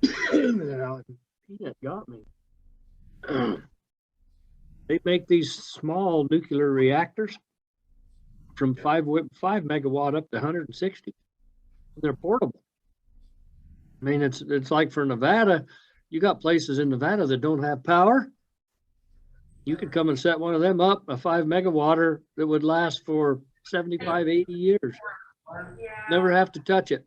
That got me. They make these small nuclear reactors from 5 megawatt up to 160. They're portable. I mean, it's like for Nevada, you got places in Nevada that don't have power. You could come and set one of them up, a 5 megawatt that would last for 75, 80 years. Never have to touch it.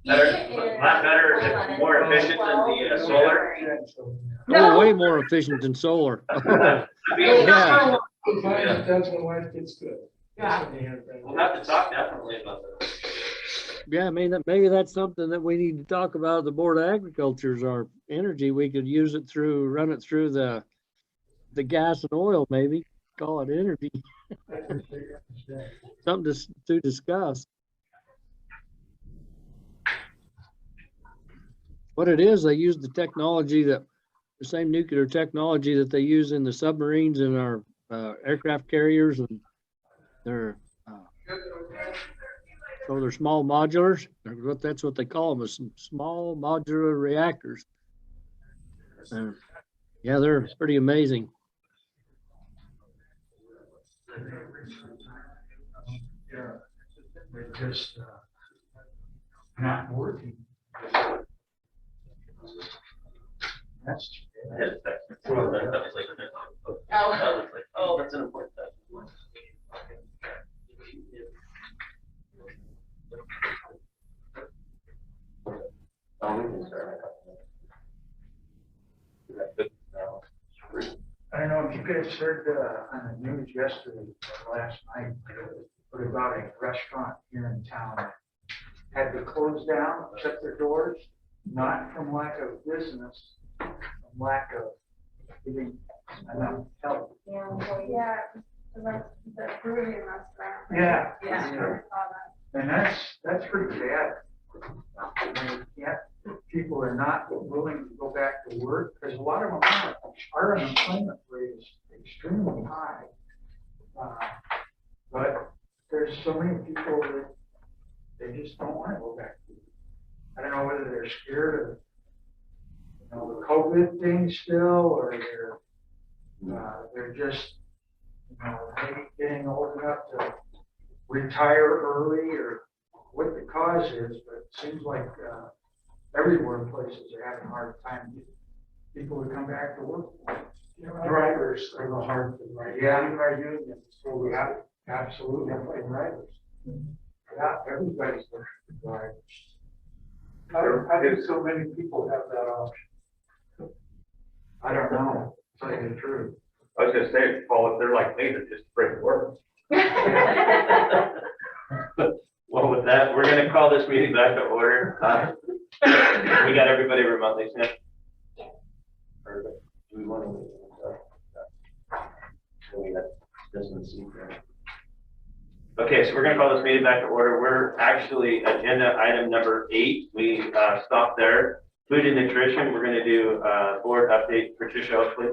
Better, a lot better, more efficient than the solar. Oh, way more efficient than solar. Yeah. That's when life gets good. We'll have to talk definitely about that. Yeah, I mean, maybe that's something that we need to talk about at the Board of Agriculture is our energy. We could use it run it through the gas and oil, maybe, call it energy. Something to discuss. What it is, they use the same nuclear technology that they use in the submarines and our aircraft carriers, and they're small modulars. That's what they call them, is small modular reactors. Yeah, they're pretty amazing. They're just not working. That's Oh, that's an important thing. Oh, we can start. I don't know if you guys heard on the news yesterday or last night, but about a restaurant here in town that had to close down, shut their doors, not from lack of business, from lack of giving enough help. Yeah, like the brewery restaurant. Yeah. Yeah. And that's pretty bad. People are not willing to go back to work because a lot of them our unemployment rate is extremely high. But there's so many people that they just don't want to go back to work. I don't know whether they're scared of the COVID thing still, or they're just, maybe getting old enough to retire early, or what the cause is, but it seems like, everywhere places are having a hard time getting people to come back to work. Drivers are the hard thing, right? Yeah. Our unions, so we have, Absolutely. definitely drivers. Yeah, everybody's looking for drivers. How do so many people have that option? I don't know, to tell you the truth. I was gonna say, Paul, if they're like me, they're just afraid to work. Well, with that, we're gonna call this meeting back to order. We got everybody remotely, Sam? Perfect. Do we want to? Okay, so we're gonna call this meeting back to order. We're actually agenda item number 8. We stopped there. Food and nutrition. We're gonna do board update. Patricia, hopefully.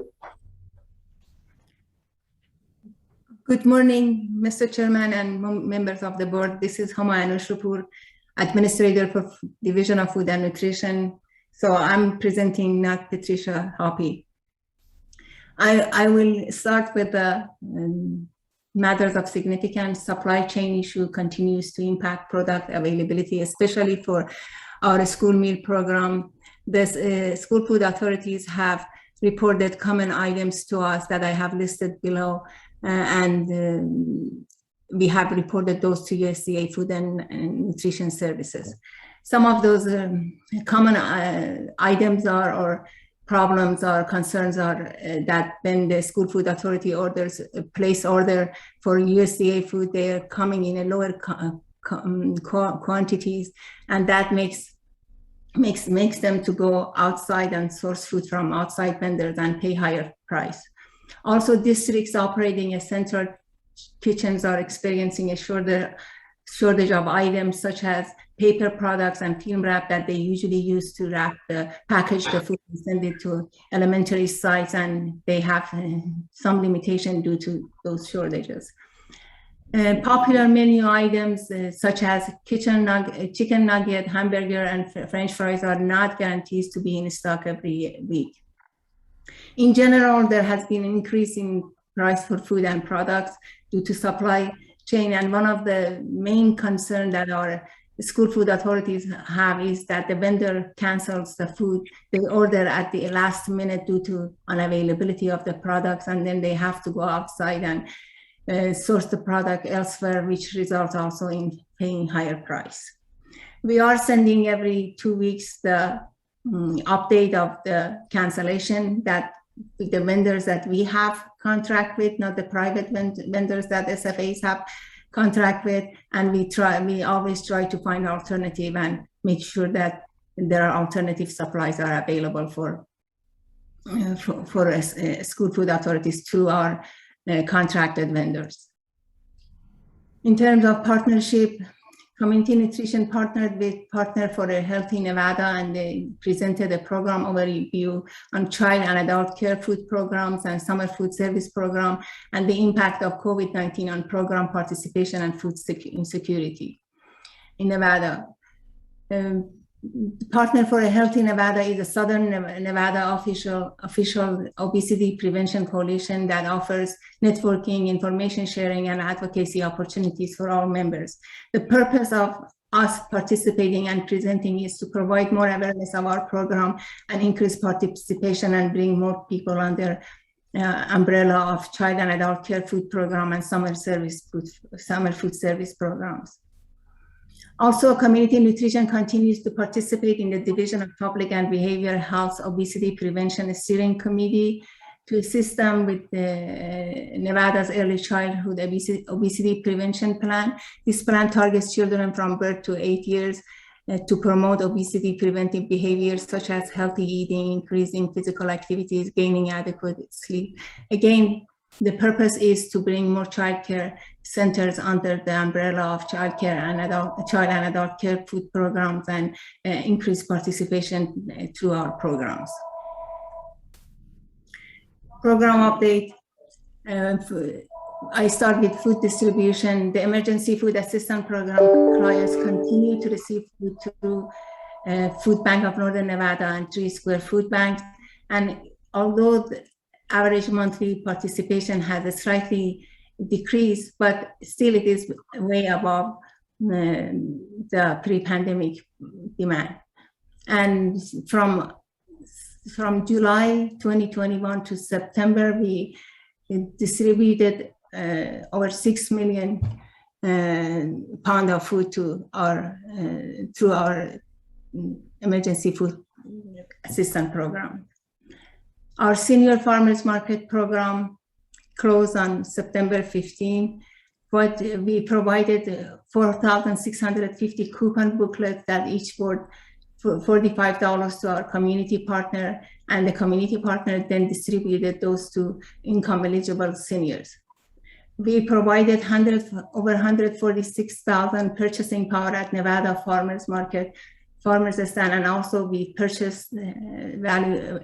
Good morning, Mr. Chairman and members of the board. This is Homa Anushapur, Administrator for Division of Food and Nutrition. So I'm presenting, not Patricia Hoppy. I will start with the matters of significance. Supply chain issue continues to impact product availability, especially for our school meal program. The school food authorities have reported common items to us that I have listed below. And we have reported those to USDA Food and Nutrition Services. Some of those common items or problems or concerns are that when the school food authority orders place order for USDA food, they are coming in a lower quantities, and that makes them to go outside and source food from outside vendors and pay higher price. Also, districts operating as central kitchens are experiencing a shortage of items such as paper products and film wrap that they usually use to package the food and send it to elementary sites, and they have some limitation due to those shortages. Popular menu items such as chicken nugget, hamburger, and French fries are not guaranteed to be in stock every week. In general, there has been an increase in price for food and products due to supply chain, and one of the main concerns that our school food authorities have is that the vendor cancels the food they order at the last minute due to unavailability of the products, and then they have to go outside and source the product elsewhere, which results also in paying higher price. We are sending every 2 weeks the update of the cancellation that the vendors that we have contract with, not the private vendors that SFAs have contract with, and we always try to find alternative and make sure that there are alternative supplies are available for school food authorities through our contracted vendors. In terms of partnership, Community Nutrition partnered with Partner for a Healthy Nevada, and they presented a program overview on child and adult care food programs and summer food service program and the impact of COVID-19 on program participation and food insecurity in Nevada. Partner for a Healthy Nevada is a Southern Nevada official obesity prevention coalition that offers networking, information sharing, and advocacy opportunities for all members. The purpose of us participating and presenting is to provide more awareness of our program and increase participation and bring more people under umbrella of child and adult care food program and summer food service programs. Also, Community Nutrition continues to participate in the Division of Public and Behavioral Health Obesity Prevention Steering Committee to assist them with Nevada's Early Childhood Obesity Prevention Plan. This plan targets children from birth to 8 years to promote obesity preventive behaviors such as healthy eating, increasing physical activities, gaining adequate sleep. Again, the purpose is to bring more child care centers under the umbrella of child and adult care food programs and increase participation through our programs. Program update. I start with food distribution. The Emergency Food Assistance Program clients continue to receive food through Food Bank of Northern Nevada and 3 Square Food Banks. And although the average monthly participation has slightly decreased, but still it is way above the pre-pandemic demand. And from July 2021 to September, we distributed over 6 million pound of food to our through our emergency food assistance program. Our senior farmers market program closed on September 15, but we provided 4,650 coupon booklets that each worth $45 to our community partner, and the community partner then distributed those to income eligible seniors. We provided over 146,000 purchasing power at Nevada Farmers Market, Farmers Stand, and also we purchased value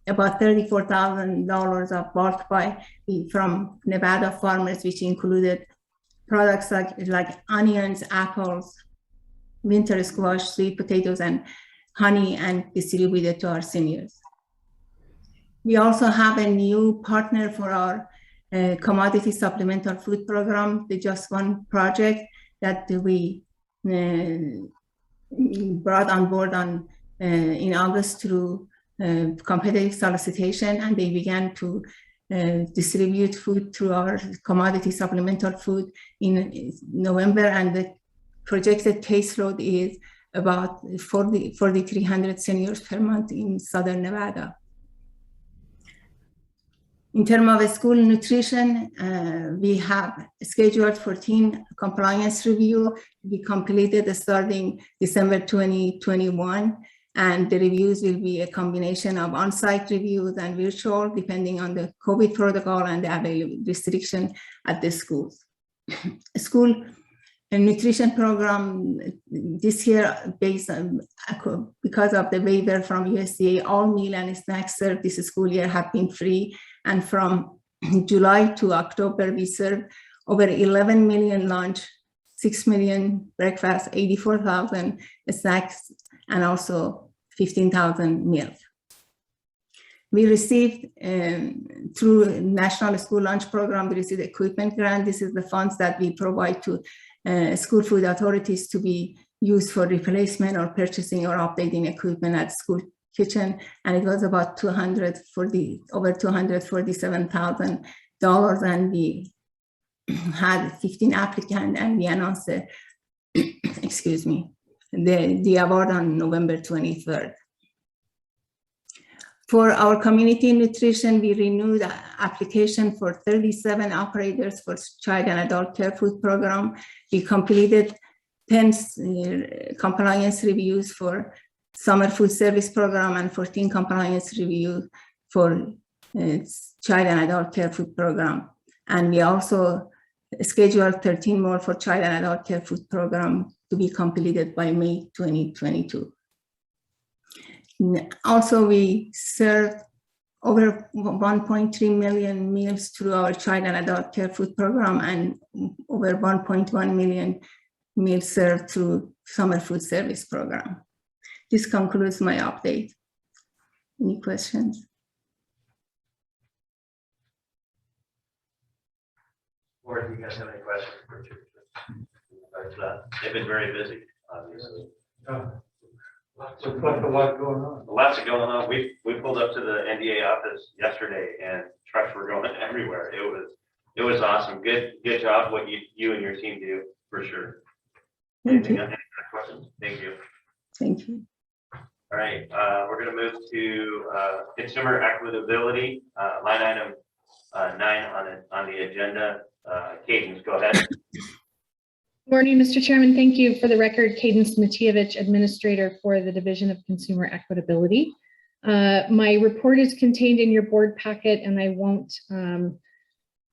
about $34,000 of bulk buy from Nevada farmers, which included products like onions, apples, winter squash, sweet potatoes, and honey, and distributed to our seniors. We also have a new partner for our commodity supplemental food program, the Just One project that we brought on board in August through competitive solicitation, and they began to distribute food through our commodity supplemental food in November, and the projected caseload is about 4,300 seniors per month in Southern Nevada. In terms of school nutrition, we have scheduled 14 compliance review. We completed starting December 2021, and the reviews will be a combination of on-site reviews and virtual, depending on the COVID protocol and the available restriction at the schools. School nutrition program this year, based on because of the waiver from USDA, all meal and snacks served this school year have been free. And from July to October, we served over 11 million lunch, 6 million breakfast, 84,000 snacks, and also 15,000 meals. We received, through National School Lunch Program, we received equipment grant. This is the funds that we provide to school food authorities to be used for replacement or purchasing or updating equipment at school kitchen, and it was about over $247,000, and we had 15 applicants, and we announced the award on November 23rd. For our community nutrition, we renewed the application for 37 operators for child and adult care food program. We completed 10 compliance reviews for summer food service program and 14 compliance reviews for child and adult care food program. And we also scheduled 13 more for child and adult care food program to be completed by May 2022. Also, we served over 1.3 million meals through our child and adult care food program, and over 1.1 million meals served through summer food service program. This concludes my update. Any questions? Or if you guys have any questions for Richard? They've been very busy, obviously. Lots of lot going on. Lots of going on. We pulled up to the NDA office yesterday, and trucks were going everywhere. It was awesome. Good job what you and your team do, for sure. Thank you. Any questions? Thank you. Thank you. All right, we're going to move to consumer equitability, line item 9 on the agenda. Cadence, go ahead. Morning, Mr. Chairman. Thank you. For the record, Cadence Matievich, Administrator for the Division of Consumer Equitability. My report is contained in your board packet, and I won't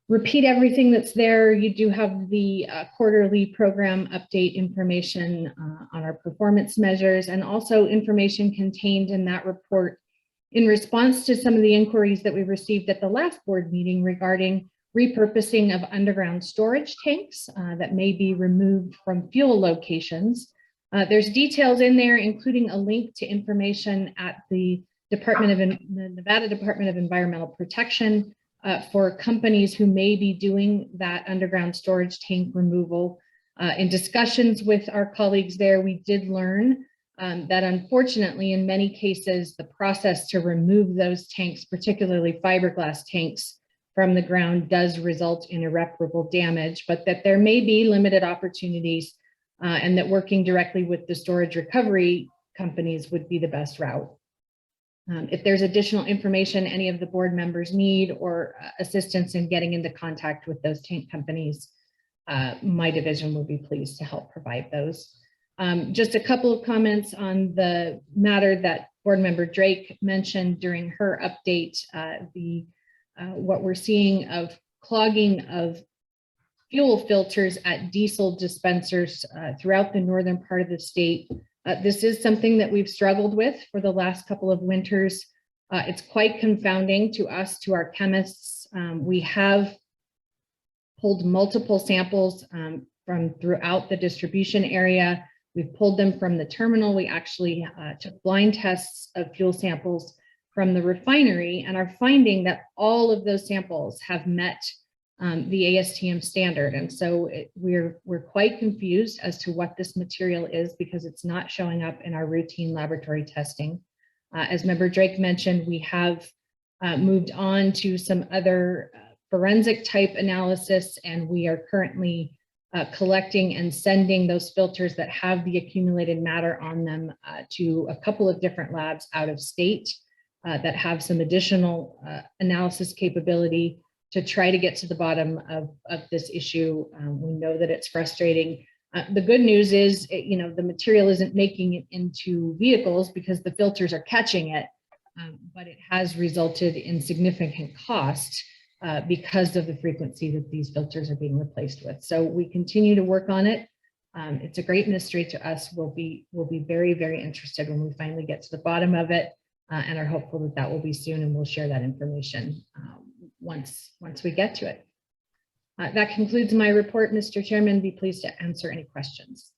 repeat everything that's there. You do have the quarterly program update information on our performance measures, and also information contained in that report in response to some of the inquiries that we received at the last board meeting regarding repurposing of underground storage tanks that may be removed from fuel locations There's details in there, including a link to information at the Nevada Department of Environmental Protection for companies who may be doing that underground storage tank removal. In discussions with our colleagues there, we did learn that unfortunately, in many cases, the process to remove those tanks, particularly fiberglass tanks, from the ground does result in irreparable damage, but that there may be limited opportunities and that working directly with the storage recovery companies would be the best route. If there's additional information any of the board members need or assistance in getting into contact with those tank companies, my division will be pleased to help provide those. Just a couple of comments on the matter that board member Drake mentioned during her update, what we're seeing of clogging of fuel filters at diesel dispensers throughout the northern part of the state. This is something that we've struggled with for the last couple of winters. It's quite confounding to us, to our chemists. We have pulled multiple samples from throughout the distribution area. We've pulled them from the terminal. We actually took blind tests of fuel samples from the refinery and are finding that all of those samples have met the ASTM standard. And so we're quite confused as to what this material is because it's not showing up in our routine laboratory testing. As member Drake mentioned, we have moved on to some other forensic type analysis, and we are currently collecting and sending those filters that have the accumulated matter on them to a couple of different labs out of state that have some additional analysis capability to try to get to the bottom of this issue. We know that it's frustrating. The good news is, the material isn't making it into vehicles because the filters are catching it, but it has resulted in significant cost because of the frequency that these filters are being replaced with. So we continue to work on it. It's a great mystery to us. We'll be very, very interested when we finally get to the bottom of it, and are hopeful that that will be soon, and we'll share that information once we get to it. That concludes my report, Mr. Chairman. Be pleased to answer any questions.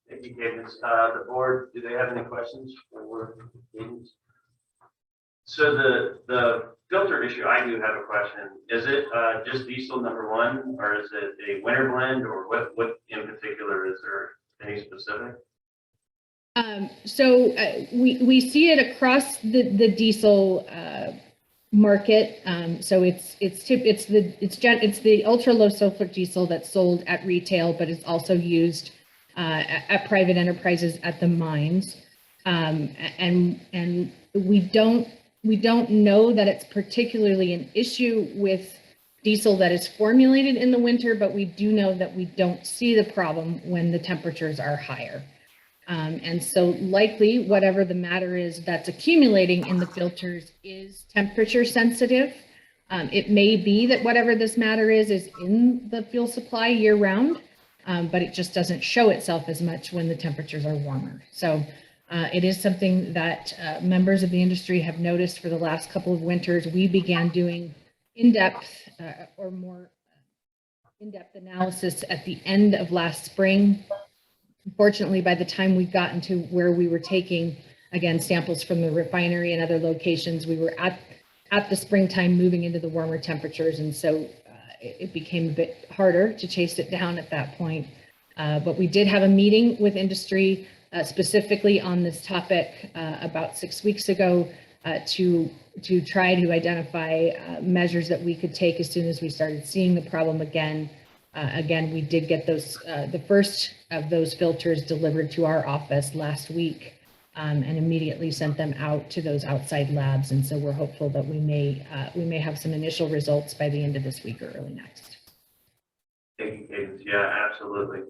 Thank you, Cadence. The board, do they have any questions for Cadence? So the filter issue, I do have a question. Is it just diesel number one, or is it a winter blend, or what in particular? Is there any specific? We see it across the diesel market. So it's the ultra low sulfur diesel that's sold at retail, but it's also used at private enterprises at the mines. And we don't know that it's particularly an issue with diesel that is formulated in the winter, but we do know that we don't see the problem when the temperatures are higher. And so likely whatever the matter is that's accumulating in the filters is temperature sensitive. It may be that whatever this matter is in the fuel supply year round, but it just doesn't show itself as much when the temperatures are warmer. So it is something that members of the industry have noticed for the last couple of winters. We began doing in-depth or more in-depth analysis at the end of last spring. Unfortunately, by the time we got into where we were taking, again, samples from the refinery and other locations, we were at the springtime moving into the warmer temperatures. And so it became a bit harder to chase it down at that point. But we did have a meeting with industry specifically on this topic about 6 weeks ago to try to identify measures that we could take as soon as we started seeing the problem again. Again, we did get those the first of those filters delivered to our office last week and immediately sent them out to those outside labs. And so we're hopeful that we may have some initial results by the end of this week or early next. Thank you, Cadence. Yeah, absolutely.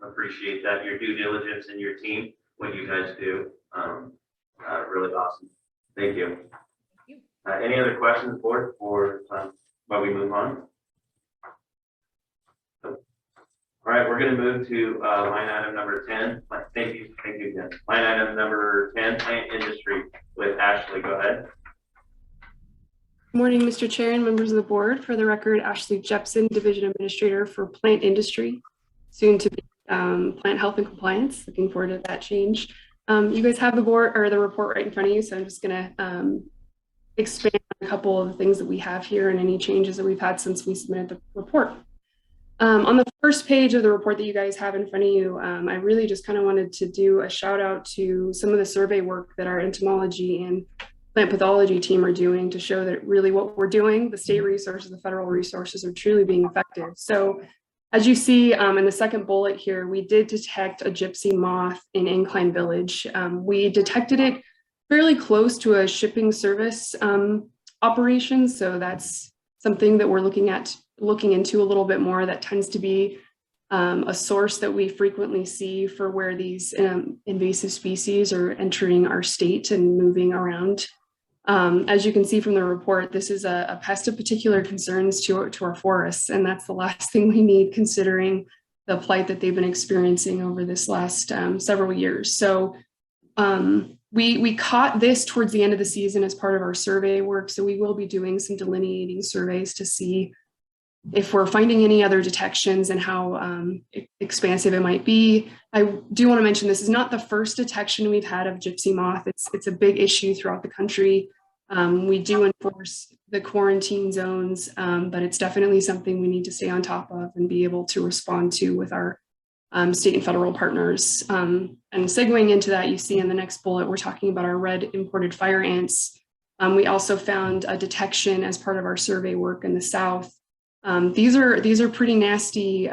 Appreciate that. Your due diligence and your team, what you guys do. Really awesome. Thank you. Thank you. Any other questions, board, or while we move on? All right, we're going to move to line item number 10. Thank you again. Line item number 10, plant industry with Ashley. Go ahead. Good morning, Mr. Chair and members of the board. For the record, Ashley Jepson, Division Administrator for Plant Industry, soon to be plant health and compliance. Looking forward to that change. You guys have the report right in front of you, so I'm just going to expand on a couple of the things that we have here and any changes that we've had since we submitted the report. On the first page of the report that you guys have in front of you, I really just kind of wanted to do a shout out to some of the survey work that our entomology and plant pathology team are doing to show that really what we're doing, the state resources, the federal resources, are truly being effective. So as you see in the second bullet here, we did detect a gypsy moth in Incline Village. We detected it fairly close to a shipping service operation. So that's something that we're looking into a little bit more. That tends to be a source that we frequently see for where these invasive species are entering our state and moving around. As you can see from the report, this is a pest of particular concerns to our forests, and that's the last thing we need considering the plight that they've been experiencing over this last several years. So we caught this towards the end of the season as part of our survey work, so we will be doing some delineating surveys to see if we're finding any other detections and how expansive it might be. I do want to mention this is not the first detection we've had of gypsy moth. It's a big issue throughout the country. We do enforce the quarantine zones, but it's definitely something we need to stay on top of and be able to respond to with our state and federal partners. And segueing into that, you see in the next bullet, we're talking about our red imported fire ants. We also found a detection as part of our survey work in the South. These are pretty nasty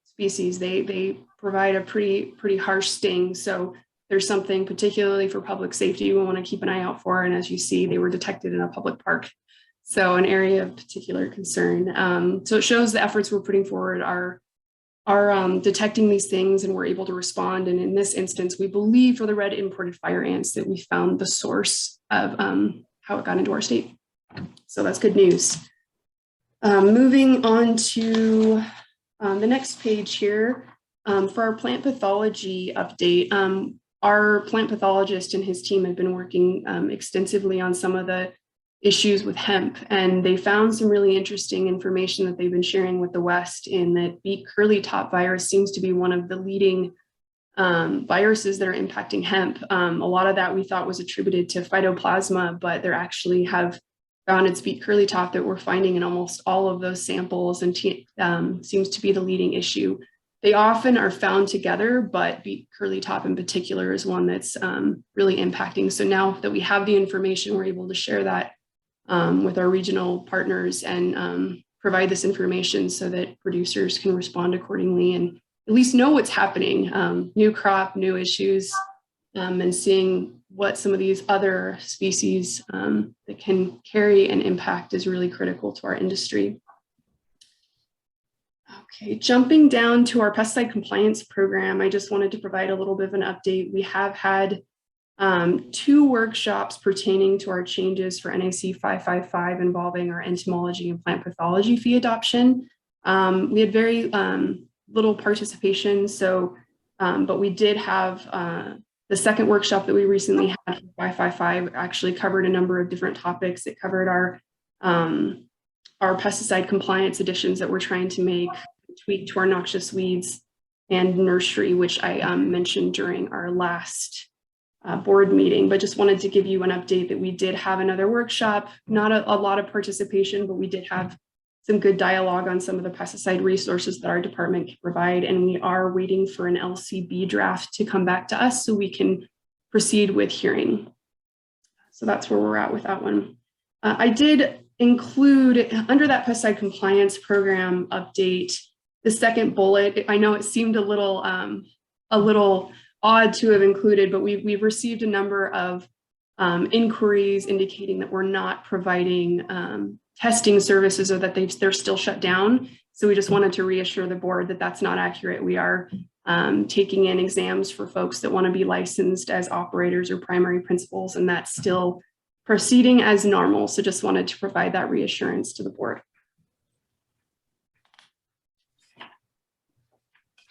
species. They provide a pretty harsh sting. So there's something particularly for public safety we want to keep an eye out for. And as you see, they were detected in a public park. So an area of particular concern. So it shows the efforts we're putting forward are detecting these things, and we're able to respond. And in this instance, we believe for the red imported fire ants that we found the source of how it got into our state. So that's good news. Moving on to the next page here, for our plant pathology update, our plant pathologist and his team have been working extensively on some of the issues with hemp, and they found some really interesting information that they've been sharing with the West in that beet curly top virus seems to be one of the leading viruses that are impacting hemp. A lot of that we thought was attributed to phytoplasma, but there actually have found it's beet curly top that we're finding in almost all of those samples, and seems to be the leading issue. They often are found together, but beet curly top in particular is one that's really impacting. So now that we have the information, we're able to share that with our regional partners and provide this information so that producers can respond accordingly and at least know what's happening. New crop, new issues, and seeing what some of these other species that can carry an impact is really critical to our industry. Okay, jumping down to our pesticide compliance program, I just wanted to provide a little bit of an update. We have had 2 workshops pertaining to our changes for NAC 555 involving our entomology and plant pathology fee adoption. We had very little participation, so but we did have the second workshop that we recently had for 555 actually covered a number of different topics. It covered our pesticide compliance additions that we're trying to make, tweak to our noxious weeds, and nursery, which I mentioned during our last board meeting, but just wanted to give you an update that we did have another workshop, not a lot of participation, but we did have some good dialogue on some of the pesticide resources that our department can provide. And we are waiting for an LCB draft to come back to us so we can proceed with hearing. So that's where we're at with that one. I did include under that pesticide compliance program update, the second bullet. I know it seemed a little odd to have included, but we've received a number of inquiries indicating that we're not providing testing services or that they're still shut down. So we just wanted to reassure the board that that's not accurate. We are taking in exams for folks that want to be licensed as operators or primary principals, and that's still proceeding as normal. So just wanted to provide that reassurance to the board.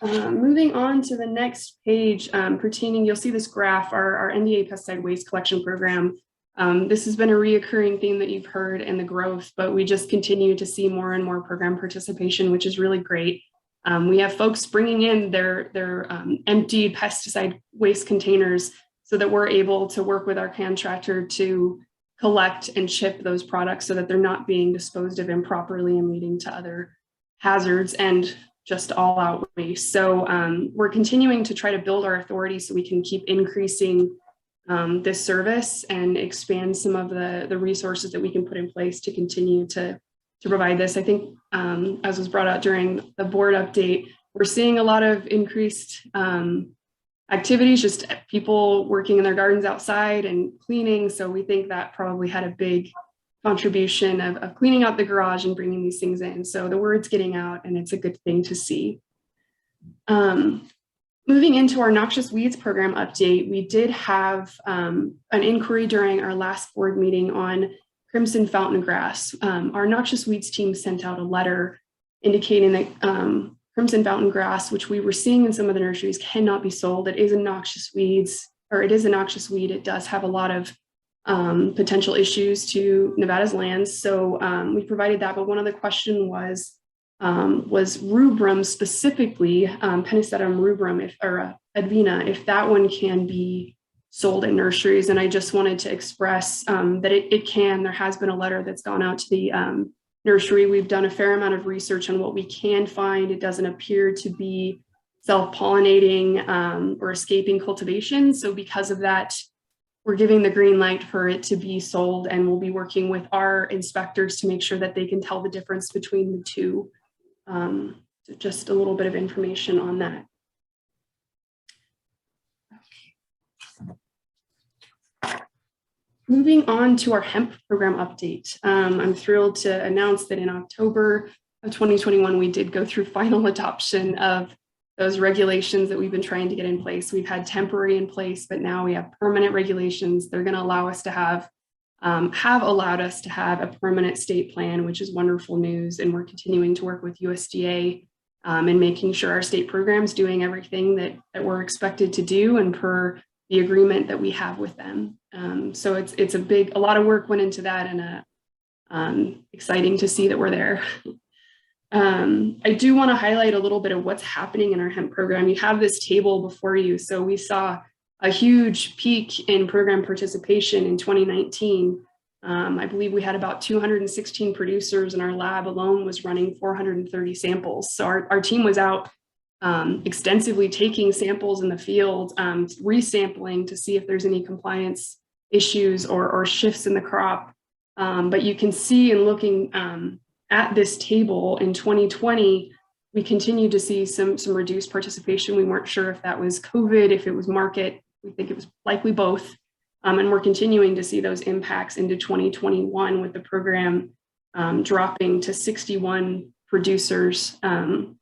Moving on to the next page, you'll see this graph, our NDA pesticide waste collection program. This has been a reoccurring theme that you've heard in the growth, but we just continue to see more and more program participation, which is really great. We have folks bringing in their emptied pesticide waste containers so that we're able to work with our contractor to collect and ship those products so that they're not being disposed of improperly and leading to other hazards and just all out waste. So we're continuing to try to build our authority so we can keep increasing this service and expand some of the resources that we can put in place to continue to provide this. I think as was brought out during the board update, we're seeing a lot of increased activities, just people working in their gardens outside and cleaning. So we think that probably had a big contribution of cleaning out the garage and bringing these things in. So the word's getting out and it's a good thing to see. Moving into our Noxious Weeds program update, we did have an inquiry during our last board meeting on crimson fountain grass. Our Noxious Weeds team sent out a letter indicating that crimson fountain grass, which we were seeing in some of the nurseries, cannot be sold. It is a noxious weeds, or it is a noxious weed. It does have a lot of potential issues to Nevada's lands. So we provided that, but one of the questions was rubrum, specifically Pennisetum rubrum, or advena, if that one can be sold in nurseries. And I just wanted to express that it can. There has been a letter that's gone out to the nursery. We've done a fair amount of research on what we can find. It doesn't appear to be self-pollinating or escaping cultivation. So because of that, we're giving the green light for it to be sold, and we'll be working with our inspectors to make sure that they can tell the difference between the two. So just a little bit of information on that. Moving on to our hemp program update. I'm thrilled to announce that in October of 2021, we did go through final adoption of those regulations that we've been trying to get in place. We've had temporary in place, but now we have permanent regulations. They're going to allow us to have allowed us to have a permanent state plan, which is wonderful news. And we're continuing to work with USDA and making sure our state program's doing everything that we're expected to do and per the agreement that we have with them. So it's a lot of work went into that, and exciting to see that we're there. I do want to highlight a little bit of what's happening in our hemp program. You have this table before you. So we saw a huge peak in program participation in 2019. I believe we had about 216 producers, and our lab alone was running 430 samples. So our team was out extensively taking samples in the field, resampling to see if there's any compliance issues or shifts in the crop. But you can see in looking at this table in 2020, we continued to see some reduced participation. We weren't sure if that was COVID, if it was market. We think it was likely both. And we're continuing to see those impacts into 2021 with the program dropping to 61 producers and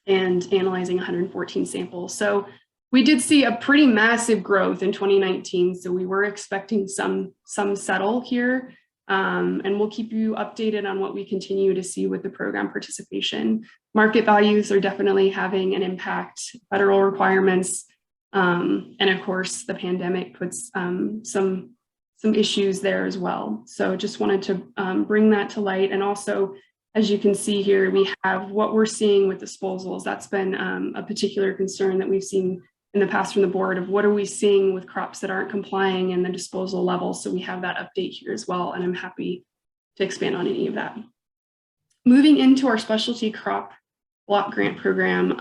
analyzing 114 samples. So we did see a pretty massive growth in 2019. So we were expecting some settle here. And we'll keep you updated on what we continue to see with the program participation. Market values are definitely having an impact, federal requirements, and of course the pandemic puts some issues there as well. So just wanted to bring that to light. And also, as you can see here, we have what we're seeing with disposals. That's been a particular concern that we've seen in the past from the board of what are we seeing with crops that aren't complying in the disposal level. So we have that update here as well, and I'm happy to expand on any of that. Moving into our specialty crop block grant program,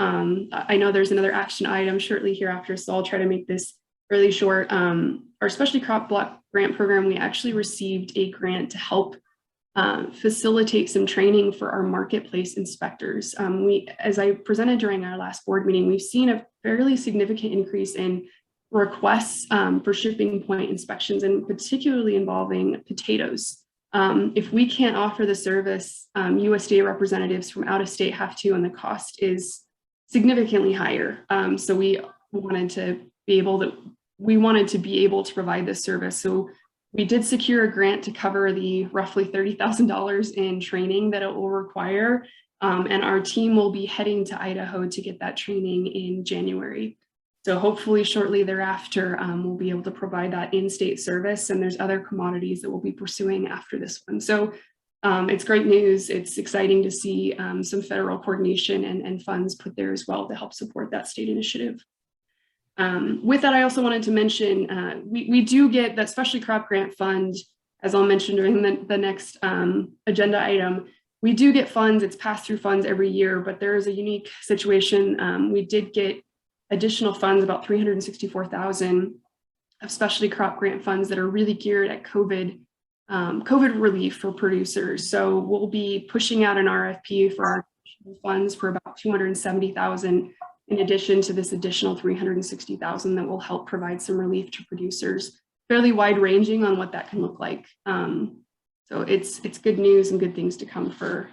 I know there's another action item shortly hereafter, so I'll try to make this really short. Our specialty crop block grant program, we actually received a grant to help facilitate some training for our marketplace inspectors. As I presented during our last board meeting, we've seen a fairly significant increase in requests for shipping point inspections, and particularly involving potatoes. If we can't offer the service, USDA representatives from out of state have to, and the cost is significantly higher. So we wanted to be able to provide this service. So we did secure a grant to cover the roughly $30,000 in training that it will require. And our team will be heading to Idaho to get that training in January. So hopefully shortly thereafter, we'll be able to provide that in-state service. And there's other commodities that we'll be pursuing after this one. So it's great news. It's exciting to see some federal coordination and funds put there as well to help support that state initiative. With that, I also wanted to mention, we do get that specialty crop grant fund, as I'll mention during the next agenda item. We do get funds, it's pass-through funds every year, but there is a unique situation. We did get additional funds, about $364,000 of specialty crop grant funds that are really geared at COVID relief for producers. So we'll be pushing out an RFP for our funds for about $270,000 in addition to this additional $360,000 that will help provide some relief to producers, fairly wide ranging on what that can look like. So it's good news and good things to come for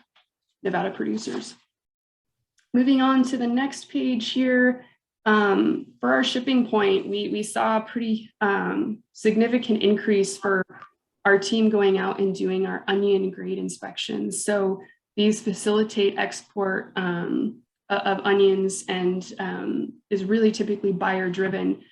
Nevada producers. Moving on to the next page here, for our shipping point, we saw a pretty significant increase for our team going out and doing our onion grade inspections. So these facilitate export of onions and is really typically buyer driven.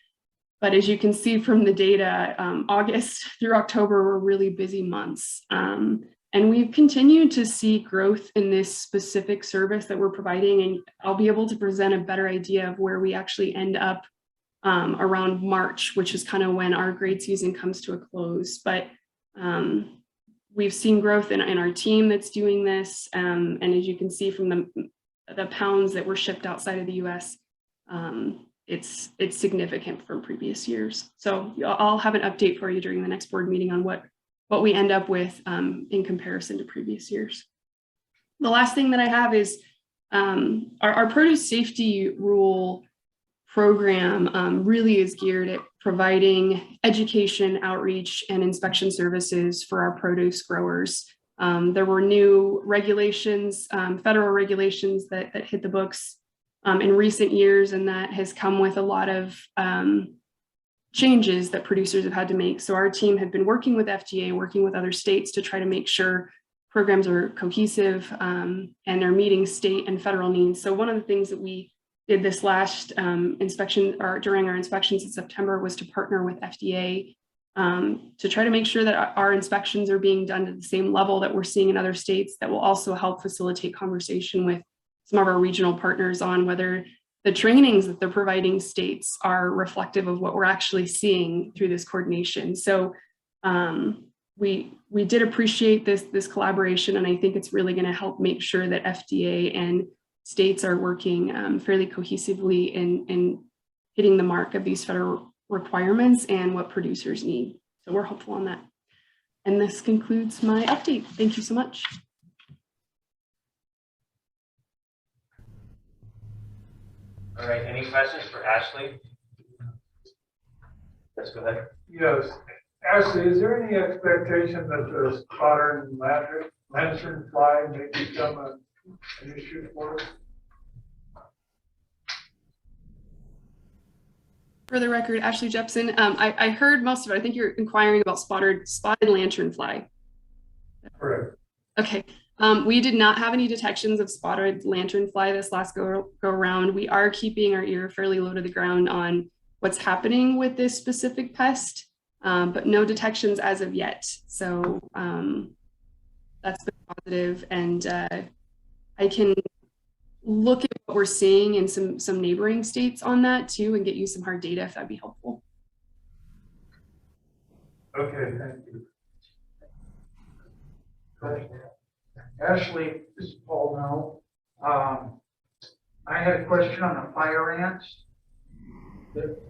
But as you can see from the data, August through October were really busy months. And we've continued to see growth in this specific service that we're providing. And I'll be able to present a better idea of where we actually end up around March, which is kind of when our grade season comes to a close. But we've seen growth in our team that's doing this. And as you can see from the pounds that were shipped outside of the US, it's significant from previous years. So I'll have an update for you during the next board meeting on what we end up with in comparison to previous years. The last thing that I have is our produce safety rule program really is geared at providing education, outreach, and inspection services for our produce growers. There were new regulations, federal regulations that hit the books in recent years, and that has come with a lot of changes that producers have had to make. So our team had been working with FDA, working with other states to try to make sure programs are cohesive and are meeting state and federal needs. So one of the things that we did this last inspection, or during our inspections in September, was to partner with FDA to try to make sure that our inspections are being done to the same level that we're seeing in other states. That will also help facilitate conversation with some of our regional partners on whether the trainings that they're providing states are reflective of what we're actually seeing through this coordination. So we did appreciate this collaboration, and I think it's really going to help make sure that FDA and states are working fairly cohesively in hitting the mark of these federal requirements and what producers need. So we're hopeful on that. And this concludes my update. Thank you so much. All right, any questions for Ashley? Let's go ahead. Yes. Ashley, is there any expectation that the spotter and lantern fly may become an issue for us? For the record, Ashley Jepson, I heard most of it. I think you're inquiring about spotted lanternfly. Correct. Okay. We did not have any detections of spotted lanternfly this last go around. We are keeping our ear fairly low to the ground on what's happening with this specific pest, but no detections as of yet. So that's been positive, and I can look at what we're seeing in some neighboring states on that too, and get you some hard data if that'd be helpful. Okay, thank you. Ashley, this is Paul now. I had a question on the fire ants.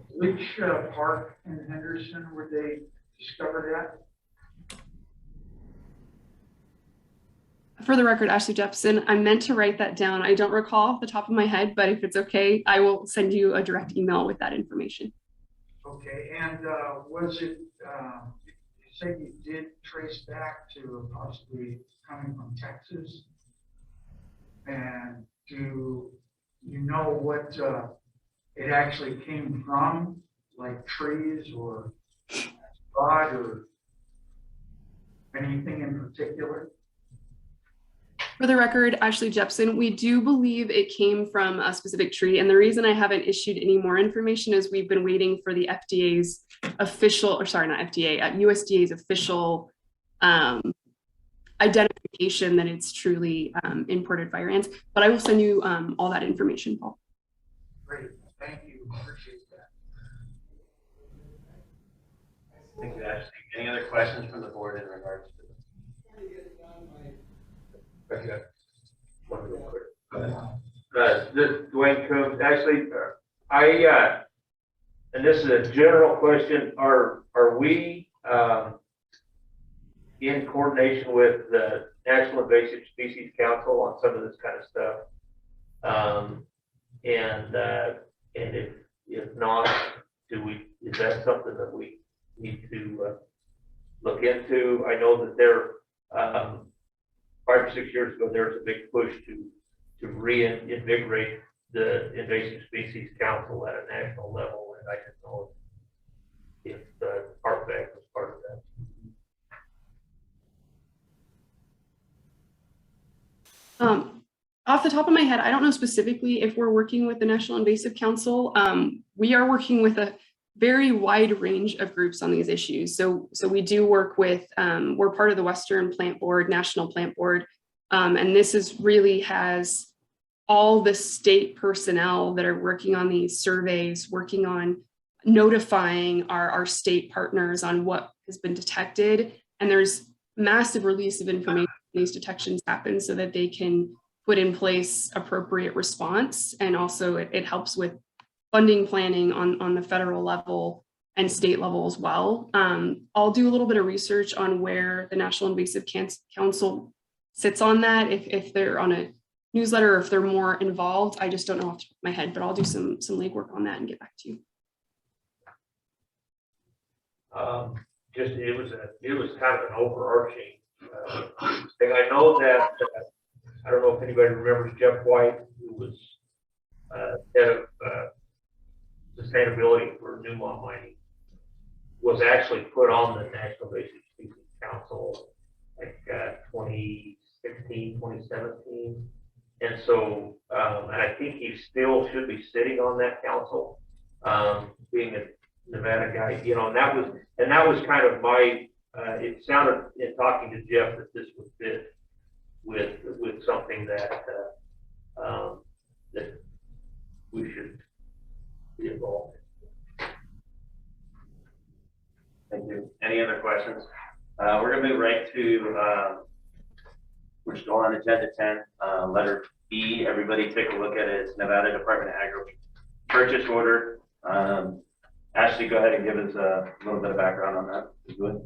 Which park in Henderson were they discovered at? For the record, Ashley Jepson, I meant to write that down. I don't recall off the top of my head, but if it's okay, I will send you a direct email with that information. Okay, and was it, you said you did trace back to possibly coming from Texas? And do you know what it actually came from, like trees or rod or anything in particular? For the record, Ashley Jepson, we do believe it came from a specific tree. And the reason I haven't issued any more information is we've been waiting for the FDA's official, or sorry, not FDA, USDA's official identification that it's truly imported fire ants. But I will send you all that information, Paul. Great, thank you, appreciate that. Thank you, Ashley. Any other questions from the board in regards to this? Okay. One real quick. This Dwayne Coombs, actually, and this is a general question, are we in coordination with the National Invasive Species Council on some of this kind of stuff? And if not, is that something that we need to look into? I know that there, 5 or 6 years ago, there was a big push to reinvigorate the Invasive Species Council at a national level, and I didn't know if the ARPAC was part of that. Off the top of my head, I don't know specifically if we're working with the National Invasive Council. We are working with a very wide range of groups on these issues. So we do work with, we're part of the Western Plant Board, National Plant Board, and this is really has all the state personnel that are working on these surveys, working on notifying our state partners on what has been detected. And there's massive release of information when these detections happen so that they can put in place appropriate response. And also it helps with funding planning on the federal level and state level as well. I'll do a little bit of research on where the National Invasive Council sits on that, if they're on a newsletter or if they're more involved. I just don't know off the top of my head, but I'll do some legwork on that and get back to you. It was kind of an overarching thing. I know that, I don't know if anybody remembers Jeff White, who was head of sustainability for Newmont Mining, was actually put on the National Invasive Species Council like 2016, 2017. And so, and I think he still should be sitting on that council, being a Nevada guy, you know, and that was kind of my, it sounded in talking to Jeff that this would fit with something that, that we should be involved in. Thank you. Any other questions? We're gonna move right to, we're still on agenda 10, letter B. Everybody take a look at it. It's Nevada Department of Agriculture purchase order. Ashley, go ahead and give us a little bit of background on that. Good.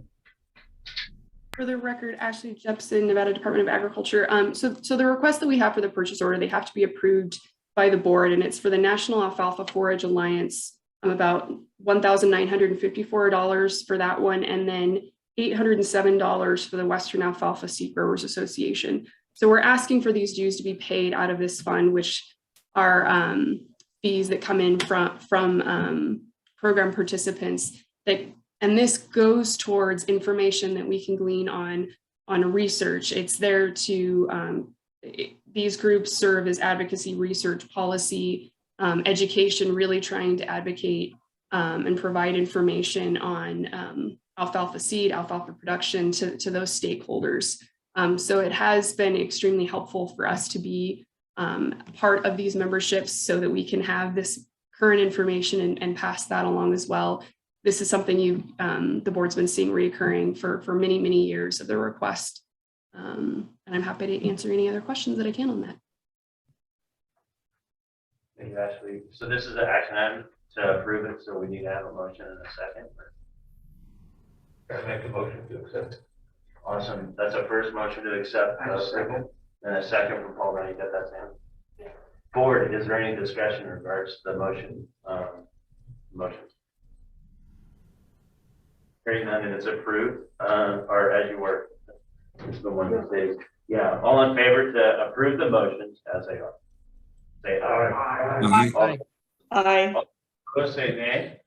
For the record, Ashley Jepson, Nevada Department of Agriculture. So the request that we have for the purchase order, they have to be approved by the board, and it's for the National Alfalfa Forage Alliance. About $1,954 for that one, and then $807 for the Western Alfalfa Seed Growers Association. So we're asking for these dues to be paid out of this fund, which are fees that come in from program participants. And this goes towards information that we can glean on research. It's there to, these groups serve as advocacy, research, policy, education, really trying to advocate and provide information on alfalfa seed, alfalfa production to those stakeholders. So it has been extremely helpful for us to be part of these memberships so that we can have this current information and pass that along as well. This is something the board's been seeing reoccurring for many, many years of the request. And I'm happy to answer any other questions that I can on that. Thank you, Ashley. So this is an action item to approve it, so we need to have a motion in a second. Can I make a motion to accept? Awesome. That's a first motion to accept. Second. And a second from Paul. Rennie, get that, Sam? Yeah. Board, is there any discussion in regards to the motion? Hearing none, and it's approved, or as you were. It's the one that says, yeah. All in favor to approve the motions as they are? Say aye. Aye. Aye. Let's say nay.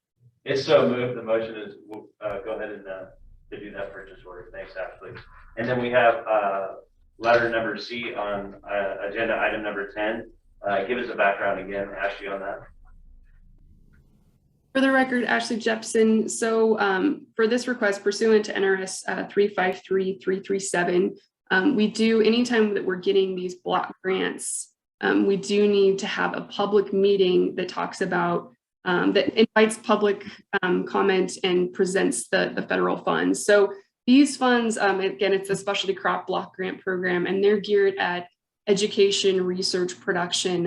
It's so moved. The motion is, go ahead and to do that purchase order. Thanks, Ashley. And then we have letter number C on agenda item number 10. Give us a background again, Ashley, on that. For the record, Ashley Jepson. So for this request, pursuant to NRS 353337, We do, anytime that we're getting these block grants, we do need to have a public meeting that talks about, that invites public comment and presents the federal funds. So these funds, again, it's a specialty crop block grant program, and they're geared at education, research, production,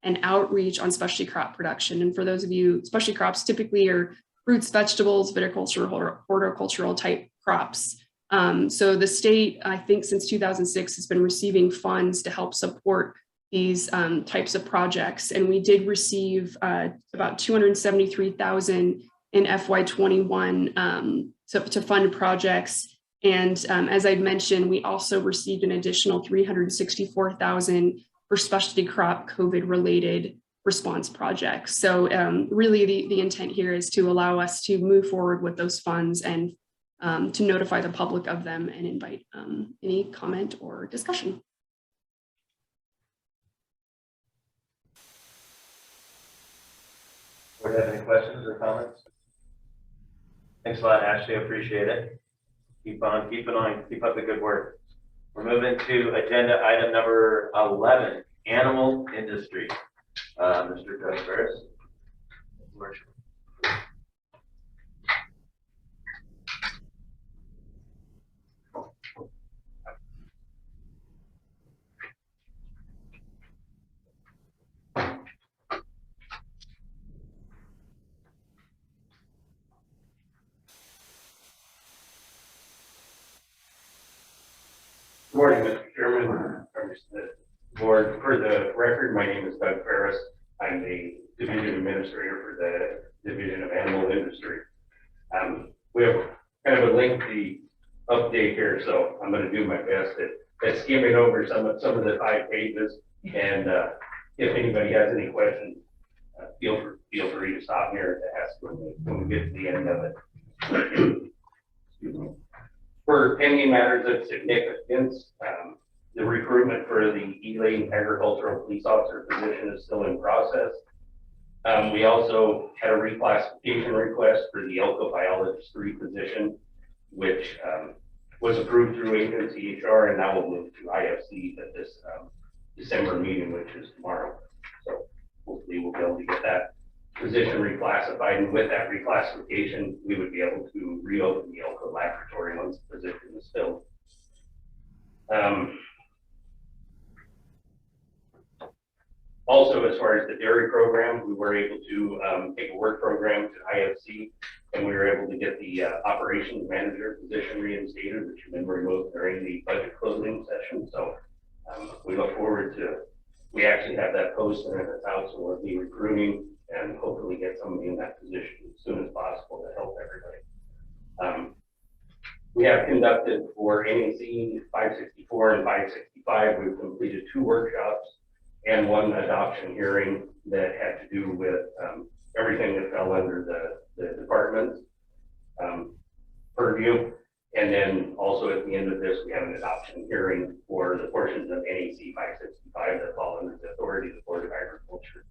and outreach on specialty crop production. And for those of you, specialty crops typically are fruits, vegetables, viticultural, or horticultural type crops. So the state, I think since 2006, has been receiving funds to help support these types of projects. And we did receive about $273,000 in FY21 to fund projects. And as I'd mentioned, we also received an additional $364,000 for specialty crop COVID-related response projects. So really the intent here is to allow us to move forward with those funds and to notify the public of them and invite any comment or discussion. Do you have any questions or comments? Thanks a lot, Ashley. Appreciate it. Keep on keeping on. Keep up the good work. We're moving to agenda item number 11, animal industry. Mr. Doug Ferris. Good morning, Mr. Chairman, members of the board. For the record, my name is Doug Ferris. I'm the Division Administrator for the Division of Animal Industry. We have kind of a lengthy update here, so I'm going to do my best at skimming over some of the 5 pages. And if anybody has any questions, feel free to stop here to ask when we get to the end of it. Excuse me. For pending matters of significance, the recruitment for the Elaine Agricultural Police Officer position is still in process. We also had a reclassification request for the Elko Biologist 3 position, which was approved through agency HR, and now will move to IFC at this December meeting, which is tomorrow. So hopefully we'll be able to get that position reclassified, and with that reclassification, we would be able to reopen the Elko laboratory once the position is filled. Also, as far as the dairy program, we were able to take a work program to IFC, and we were able to get the operations manager position reinstated, which had been removed during the budget closing session. So we look forward to, we actually have that posted and it's out, so we'll be recruiting and hopefully get somebody in that position as soon as possible to help everybody. We have conducted for NAC 564 and 565, we've completed 2 workshops and 1 adoption hearing that had to do with everything that fell under the department's purview. And then also at the end of this, we have an adoption hearing for the portions of NAC 565 that fall under the authority of the Board of Agriculture.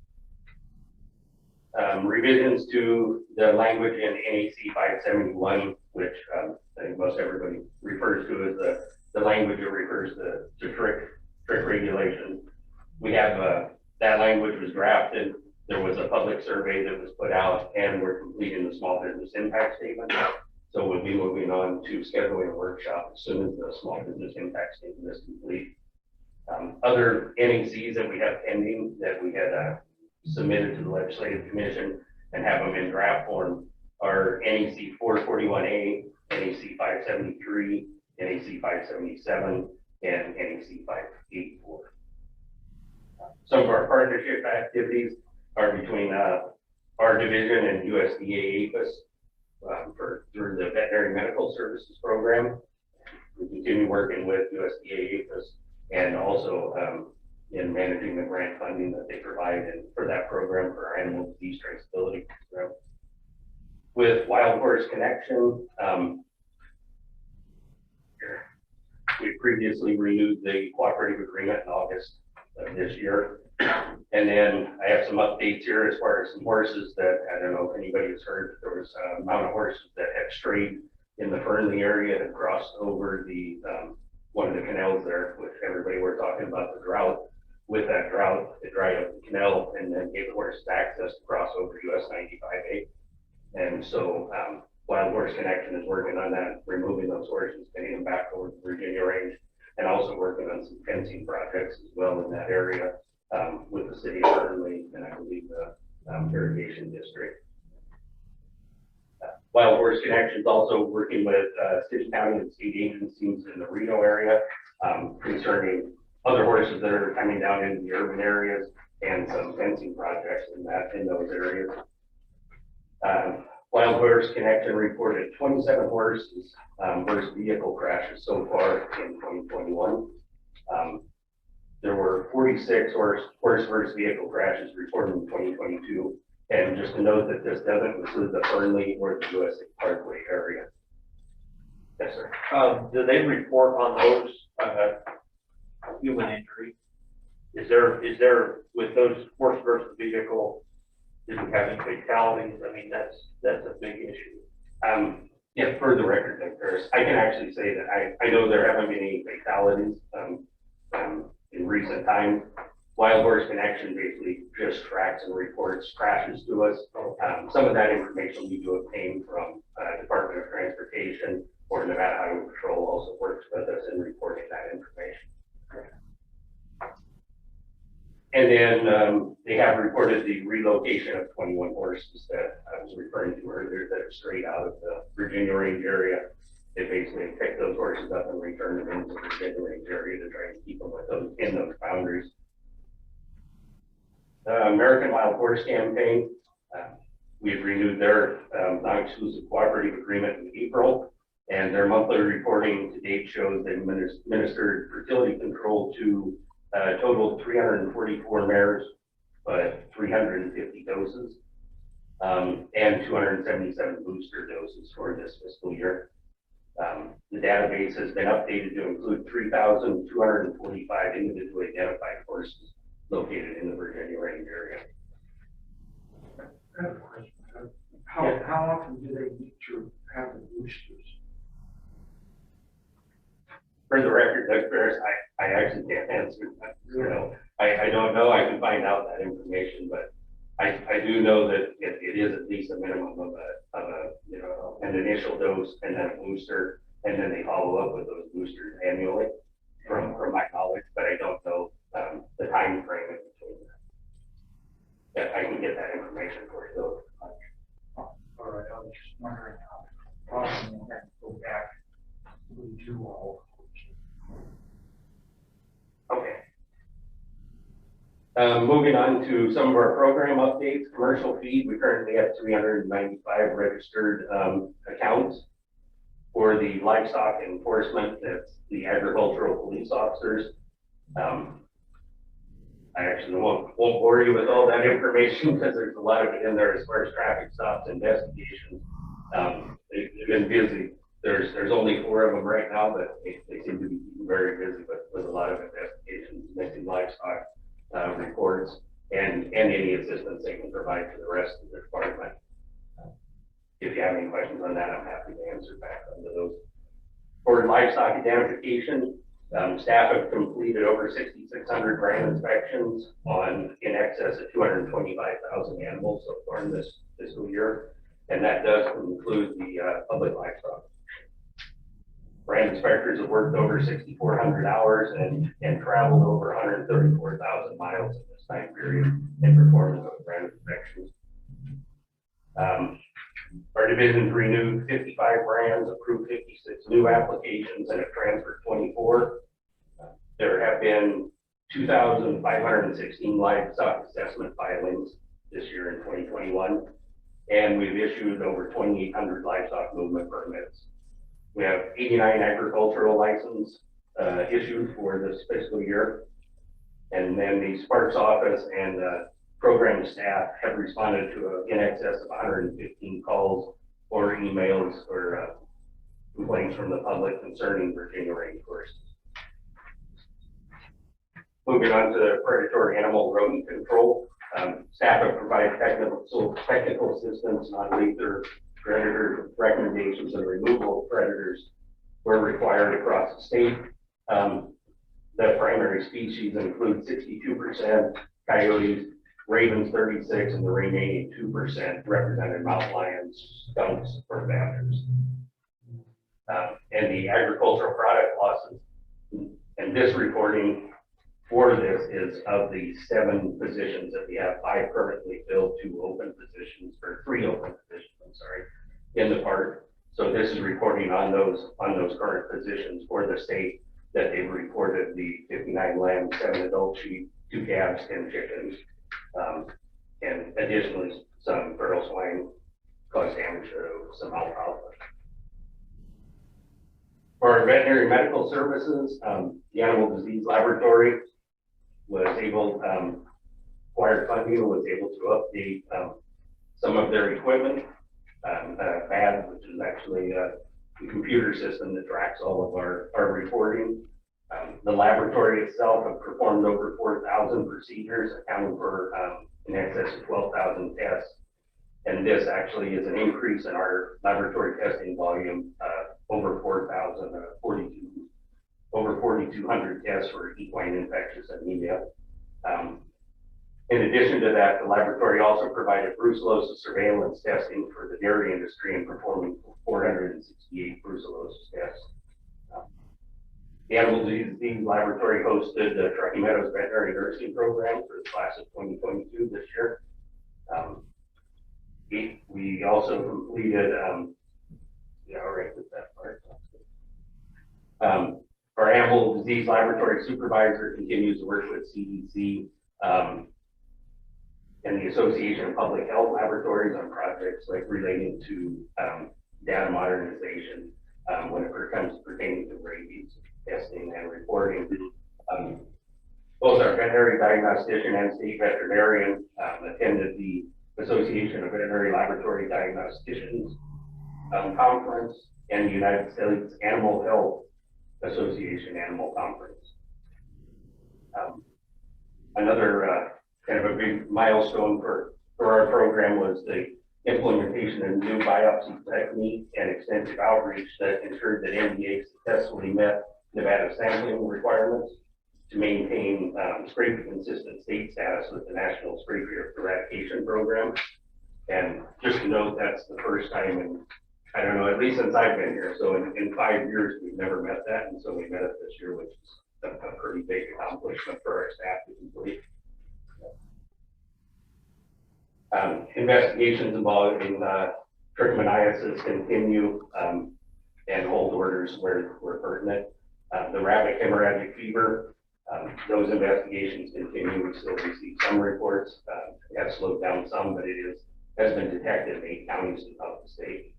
Revisions to the language in NAC 571, which I think most everybody refers to as the language that refers to trick regulation. We have that language was drafted. There was a public survey that was put out, and we're completing the small business impact statement. So we'll be moving on to scheduling a workshop as soon as the small business impact statement is complete. Other NACs that we have pending that we had submitted to the Legislative Commission and have them in draft form are NAC 441A, NAC 573, NAC 577, and NAC 584. Some of our partnership activities are between our division and USDA APHIS through the Veterinary Medical Services Program. We continue working with USDA APHIS and also in managing the grant funding that they provide and for that program for our animal disease traceability program. With Wild Horse Connection, we previously renewed the cooperative agreement in August of this year. And then I have some updates here as far as some horses that, I don't know if anybody has heard, there was a amount of horses that had strayed in the Fernley area and crossed over the one of the canals there, which everybody were talking about the drought. With that drought, it dried up the canal and then gave horses access to cross over US 95A. And so Wild Horse Connection is working on that, removing those horses, getting them back over the Virginia range, and also working on some fencing projects as well in that area with the city of Burnley and I believe the irrigation district. Wild Horse Connection is also working with city, county, and state agencies in the Reno area concerning other horses that are coming down into the urban areas and some fencing projects in those areas. Wild Horse Connection reported 27 horses versus vehicle crashes so far in 2021. There were 46 horse versus vehicle crashes reported in 2022. And just to note that this doesn't include the Burnley or the US Parkway area. Yes, sir. Do they report on those human injury? Is there with those horse versus vehicle, did we have any fatalities? I mean, that's a big issue. Yeah, for the record, Paris, I can actually say that I know there haven't been any fatalities in recent times. Wild Horse Connection basically just tracks and reports crashes to us. Some of that information we do obtain from Department of Transportation or Nevada Highway Patrol also works with us in reporting that information. And then they have reported the relocation of 21 horses that I was referring to earlier that are straight out of the Virginia range area. They basically pick those horses up and return them into the Virginia range area to try and keep them with those in those boundaries. American Wild Horse Campaign, we've renewed their non-exclusive cooperative agreement in April, and their monthly reporting to date shows they administered fertility control to a total of 344 mares, but 350 doses, and 277 booster doses for this fiscal year. The database has been updated to include 3,245 individually identified horses located in the Virginia range area. How often do they need to have the boosters? For the record, Doug Ferris, I actually can't answer that. You know, I don't know. I can find out that information, but I do know that it is at least a minimum of a you know, an initial dose and then a booster, and then they follow up with those boosters annually from my knowledge, but I don't know the time frame in between that. Yeah, I can get that information for you though. All right, I was just wondering how often you have to go back to do all. Okay. Moving on to some of our program updates, commercial feed, we currently have 395 registered accounts. For the livestock enforcement, that's the agricultural police officers. I actually won't bore you with all that information because there's a lot of it in there as far as traffic stops, investigations. They've been busy. There's only 4 of them right now, but they seem to be very busy with a lot of investigations, missing livestock reports, and any assistance they can provide to the rest of the department. If you have any questions on that, I'm happy to answer back under those. For livestock identification, staff have completed over 6,600 brand inspections on in excess of 225,000 animals so far in this fiscal year, and that does include the public livestock. Brand inspectors have worked over 6,400 hours and traveled over 134,000 miles in this time period in performing those brand inspections. Our divisions renewed 55 brands, approved 56 new applications, and have transferred 24. There have been 2,516 livestock assessment filings this year in 2021, and we've issued over 2,800 livestock movement permits. We have 89 agricultural licenses issued for this fiscal year, and then the Sparks office and program staff have responded to in excess of 115 calls or emails or complaints from the public concerning Virginia range horses. Moving on to the predatory animal rodent control, staff have provided technical assistance on lethal predator recommendations and removal of predators where required across the state. The primary species include 62% coyotes, ravens 36, and the remaining 2% represented mountain lions, skunks, or badgers. And the agricultural product losses, and this reporting for this is of the 7 positions that we have, 5 currently filled, 2 open positions, or 3 open positions, I'm sorry, in the park. So this is reporting on those current positions for the state, that they've reported the 59 lambs, 7 adult sheep, 2 calves, 10 chickens, and additionally some feral swine caused damage to some alfalfa. For our veterinary medical services, the Animal Disease Laboratory was able, acquired funding, was able to update some of their equipment. BAD, which is actually the computer system that tracks all of our reporting. The laboratory itself have performed over 4,000 procedures, accounting for in excess of 12,000 tests. And this actually is an increase in our laboratory testing volume, over 4,000, over 4,200 tests for equine infectious anemia. In addition to that, the laboratory also provided brucellosis surveillance testing for the dairy industry and performing 468 brucellosis tests. The Animal Disease Laboratory hosted the Truckee Meadows Veterinary Nursing Program for the class of 2022 this year. We also completed, yeah, all right with that part. Our Animal Disease Laboratory supervisor continues to work with CDC and the Association of Public Health Laboratories on projects like relating to data modernization when it comes pertaining to rabies testing and reporting. Both our veterinary diagnostician and state veterinarian attended the Association of Veterinary Laboratory Diagnosticians conference and the United States Animal Health Association Animal Conference. Another kind of a big milestone for our program was the implementation of new biopsy technique and extensive outreach that ensured that NDA successfully met Nevada sampling requirements to maintain scrape consistent state status with the National Scrape Eradication Program. And just to note, that's the first time in, I don't know, at least since I've been here. So in 5 years, we've never met that. And so we met it this year, which is a pretty big accomplishment for our staff to complete. Investigations involving trichomoniasis continue and hold orders where pertinent. The rabbit hemorrhagic fever, those investigations continue. We still receive some reports. It has slowed down some, but it has been detected in 8 counties throughout the state.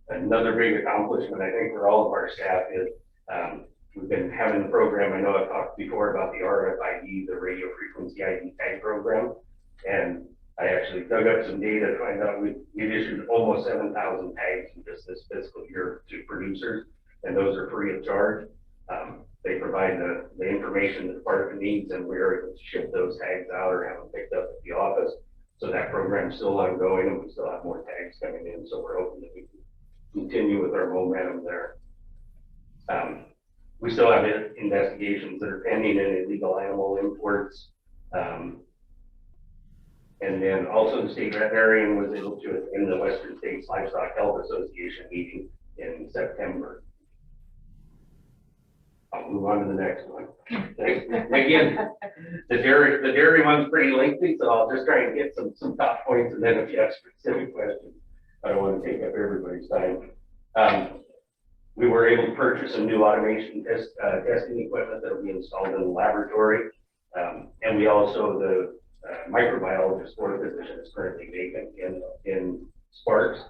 Another big accomplishment, I think, for all of our staff is we've been having the program. I know I've talked before about the RFID, the radio frequency ID tag program, and I actually dug up some data to find out we've issued almost 7,000 tags in just this fiscal year to producers, and those are free of charge. They provide the information the department needs, and we're able to ship those tags out or have them picked up at the office. So that program's still ongoing, and we still have more tags coming in. So we're hoping that we can continue with our momentum there. We still have investigations that are pending in illegal animal imports. And then also the state veterinarian was able to attend the Western States Livestock Health Association meeting in September. I'll move on to the next one. Again, the dairy one's pretty lengthy, so I'll just try and get some top points, and then if you have specific questions, I don't want to take up everybody's time. We were able to purchase some new automation testing equipment that will be installed in the laboratory. And we also, the microbiologist board position is currently vacant in Sparks.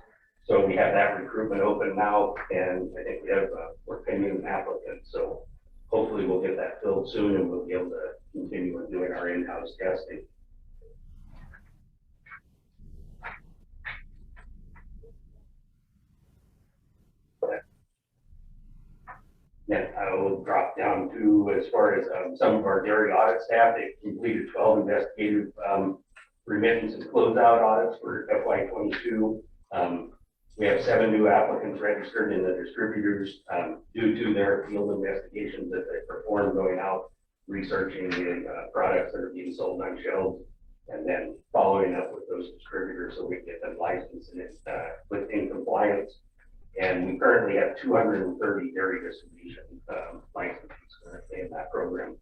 So we have that recruitment open now, and I think we have, we're pending an applicant. So hopefully we'll get that filled soon, and we'll be able to continue with doing our in-house testing. Then I will drop down to, as far as some of our dairy audit staff, they've completed 12 investigative remittance and closeout audits for FY22. We have 7 new applicants registered in the distributors due to their field investigations that they performed going out, researching the products that are being sold on shelves, and then following up with those distributors so we can get them licensed and within compliance. And we currently have 230 dairy distribution licenses currently in that program.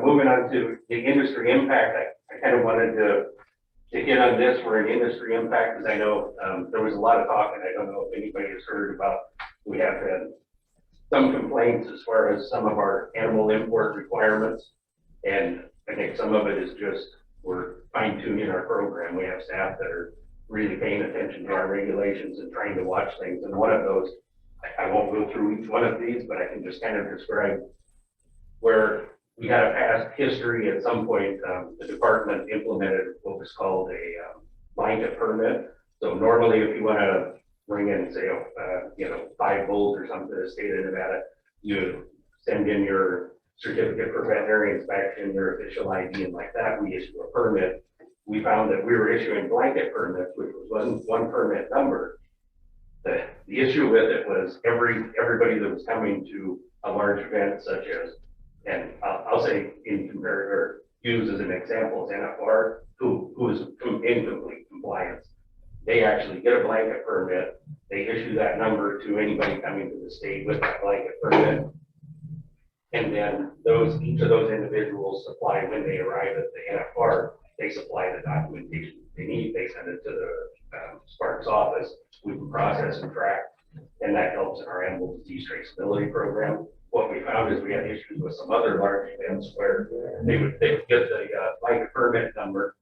Moving on to the industry impact, I kind of wanted to hit on this for an industry impact, because I know there was a lot of talk, and I don't know if anybody has heard about, we have had some complaints as far as some of our animal import requirements. And I think some of it is just, we're fine tuning our program. We have staff that are really paying attention to our regulations and trying to watch things. And one of those, I won't go through each one of these, but I can just kind of describe where we had a past history. At some point, the department implemented what was called a blanket permit. So normally, if you want to bring in, say, 5 bulls or something to the state of Nevada, you send in your certificate for veterinary inspection, your official ID, and like that, we issue a permit. We found that we were issuing blanket permits, which wasn't one permit number. The issue with it was everybody that was coming to a large event such as, and I'll say in compare or use as an example as NFR, who is in complete compliance. They actually get a blanket permit. They issue that number to anybody coming to the state with that blanket permit. And then each of those individuals supply, when they arrive at the NFR, they supply the documentation they need. They send it to the Sparks office. We can process and track, and that helps in our animal disease traceability program. What we found is we had issues with some other large events where they would get the blanket permit number,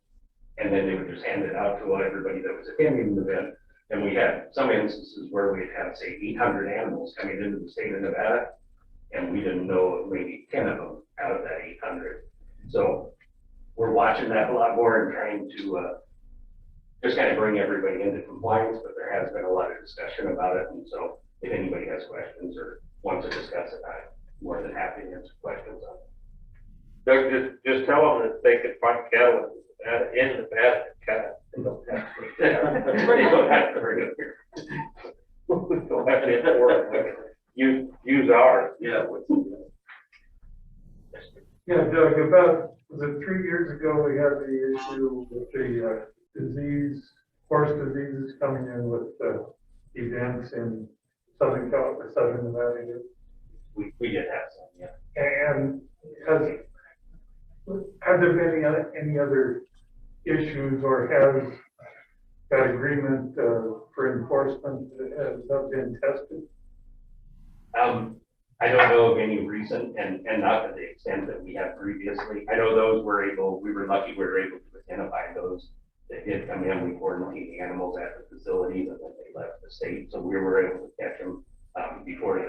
and then they would just hand it out to everybody that was attending the event. And we had some instances where we'd have, say, 800 animals coming into the state of Nevada, and we didn't know maybe 10 of them out of that 800. So we're watching that a lot more and trying to just kind of bring everybody into compliance, but there has been a lot of discussion about it. And so if anybody has questions or wants to discuss it, I'm more than happy to answer questions on it. Doug, just tell them that they can find cattle in Nevada, they don't have to bring it here. Don't have to import it. Use ours. Yeah. Yeah, Doug, about, was it 3 years ago, we had the issue with the horse diseases coming in with events in Southern California, Southern Nevada. We did have some, yeah. And have there been any other issues, or has that agreement for enforcement has been tested? I don't know of any recent, and not to the extent that we had previously. I know those we were lucky we were able to identify those that did come in. We quarantined the animals at the facilities, and then they left the state. So we were able to catch them before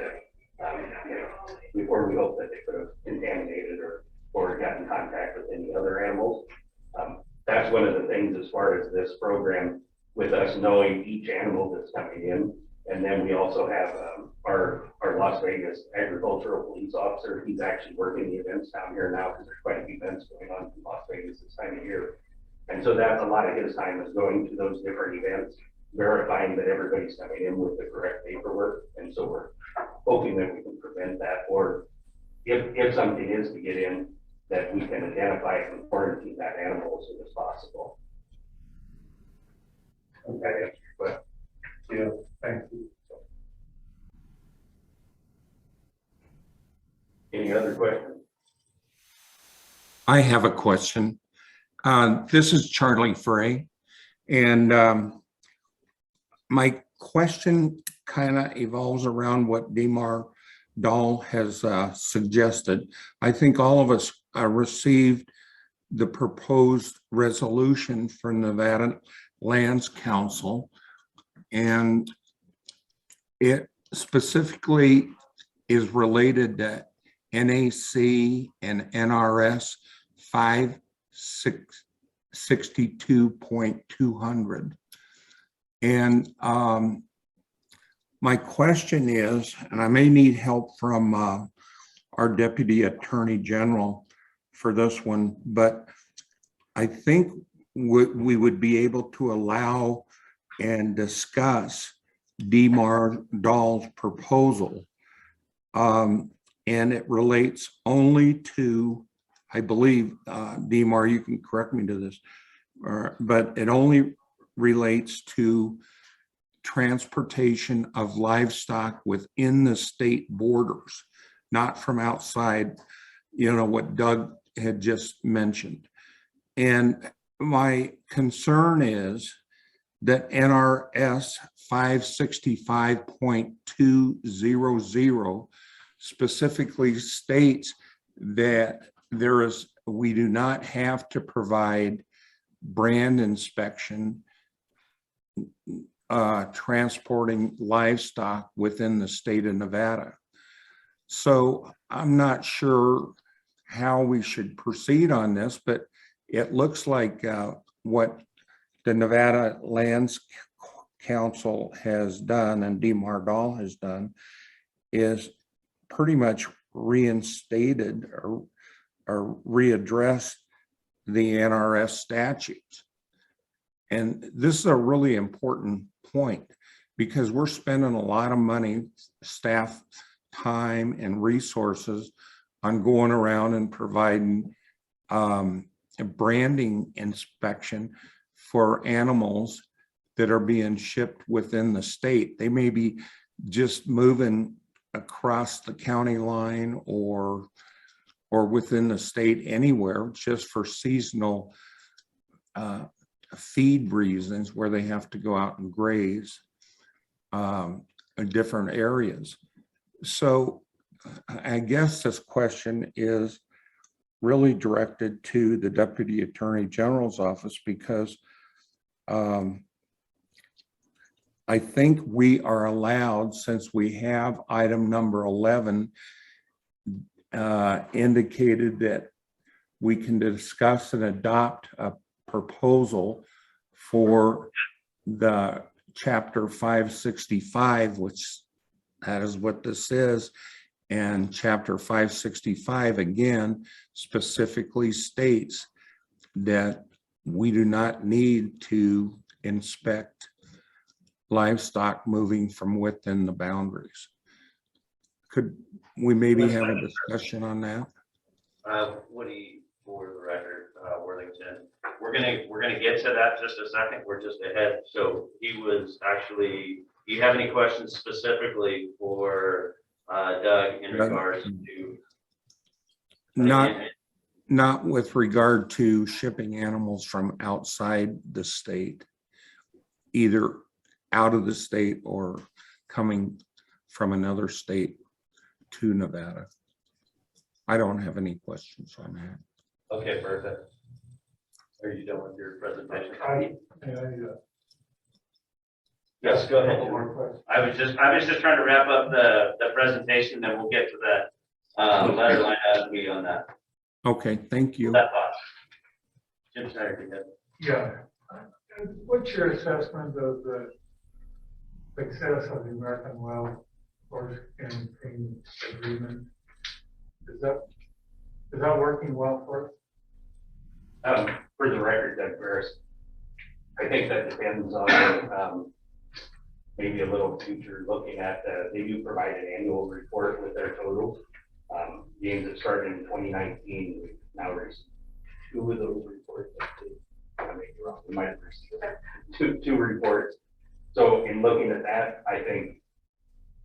we hoped that they could have contaminated or got in contact with any other animals. That's one of the things as far as this program, with us knowing each animal that's coming in. And then we also have our Las Vegas agricultural police officer. He's actually working the events down here now because there's quite a few events going on in Las Vegas this time of year. And so that's a lot of his time is going to those different events, verifying that everybody's coming in with the correct paperwork. And so we're hoping that we can prevent that, or if something is to get in, that we can identify and quarantine that animal as soon as possible. Okay, but yeah, thank you. Any other questions? I have a question. This is Charlie Frey, and my question kind of evolves around what Demar Dahl has suggested. I think all of us received the proposed resolution from Nevada Lands Council, and it specifically is related to NAC and NRS 562.200. And my question is, and I may need help from our Deputy Attorney General for this one, but I think we would be able to allow and discuss DMAR Dahl's proposal. And it relates only to, I believe, DMAR, you can correct me to this, but it only relates to transportation of livestock within the state borders, not from outside, you know, what Doug had just mentioned. And my concern is that NRS 565.200 specifically states that we do not have to provide brand inspection transporting livestock within the state of Nevada. So I'm not sure how we should proceed on this, but it looks like what the Nevada Lands Council has done and DMAR Dahl has done is pretty much reinstated or readdressed the NRS statutes. And this is a really important point because we're spending a lot of money, staff time and resources on going around and providing a branding inspection for animals that are being shipped within the state. They may be just moving across the county line or within the state anywhere just for seasonal feed reasons where they have to go out and graze in different areas. So I guess this question is really directed to the Deputy Attorney General's office because I think we are allowed, since we have item number 11 indicated that we can discuss and adopt a proposal for the chapter 565, which that is what this is. And chapter 565 again specifically states that we do not need to inspect livestock moving from within the boundaries. Could we maybe have a discussion on that? Woody, for the record, Worthington, we're gonna get to that just a second. We're just ahead. So he was actually, do you have any questions specifically for Doug in regards to? Not with regard to shipping animals from outside the state, either out of the state or coming from another state to Nevada. I don't have any questions on that. Okay, perfect. Are you done with your presentation? Yes, go ahead. I was just trying to wrap up the presentation, then we'll get to that letter line as we on that. Okay, thank you. Jim Snyder, go ahead. Yeah. What's your assessment of the success of the American Wild Horse Campaign agreement? Is that working well for us? For the record, Doug Ferris, I think that depends on maybe a little future looking at, they do provide an annual report with their totals. Games that started in 2019, we've now received 2 of those reports. I may be wrong, we might have received two reports. So in looking at that, I think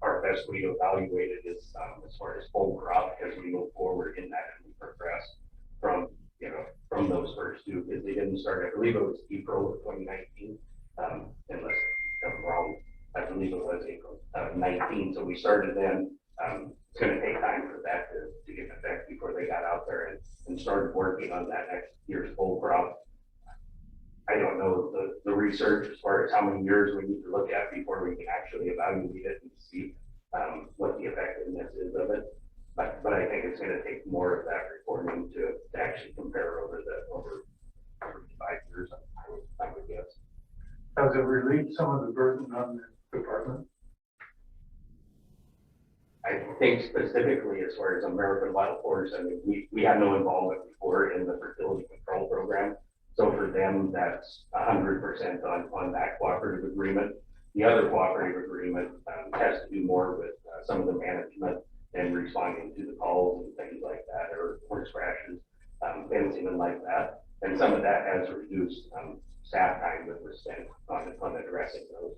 our best way to evaluate it is as far as full crop as we move forward in that and we progress from those first 2, because they didn't start, I believe it was April of 2019, unless I'm wrong, I believe it was April 19. So we started then. It's going to take time for that to get effect before they got out there and started working on that next year's full crop. I don't know the research as far as how many years we need to look at before we can actually evaluate it and see what the effectiveness is of it. But I think it's going to take more of that reporting to actually compare over 5 years, I would guess. Does it relieve some of the burden on the department? I think specifically as far as American Wild Horse, I mean, we had no involvement before in the fertility control program. So for them, them, that's 100% on that cooperative agreement. The other cooperative agreement has to do more with some of the management and responding to the calls and things like that, or horse crashes, fencing and like that. And some of that has reduced staff time that was spent on addressing those.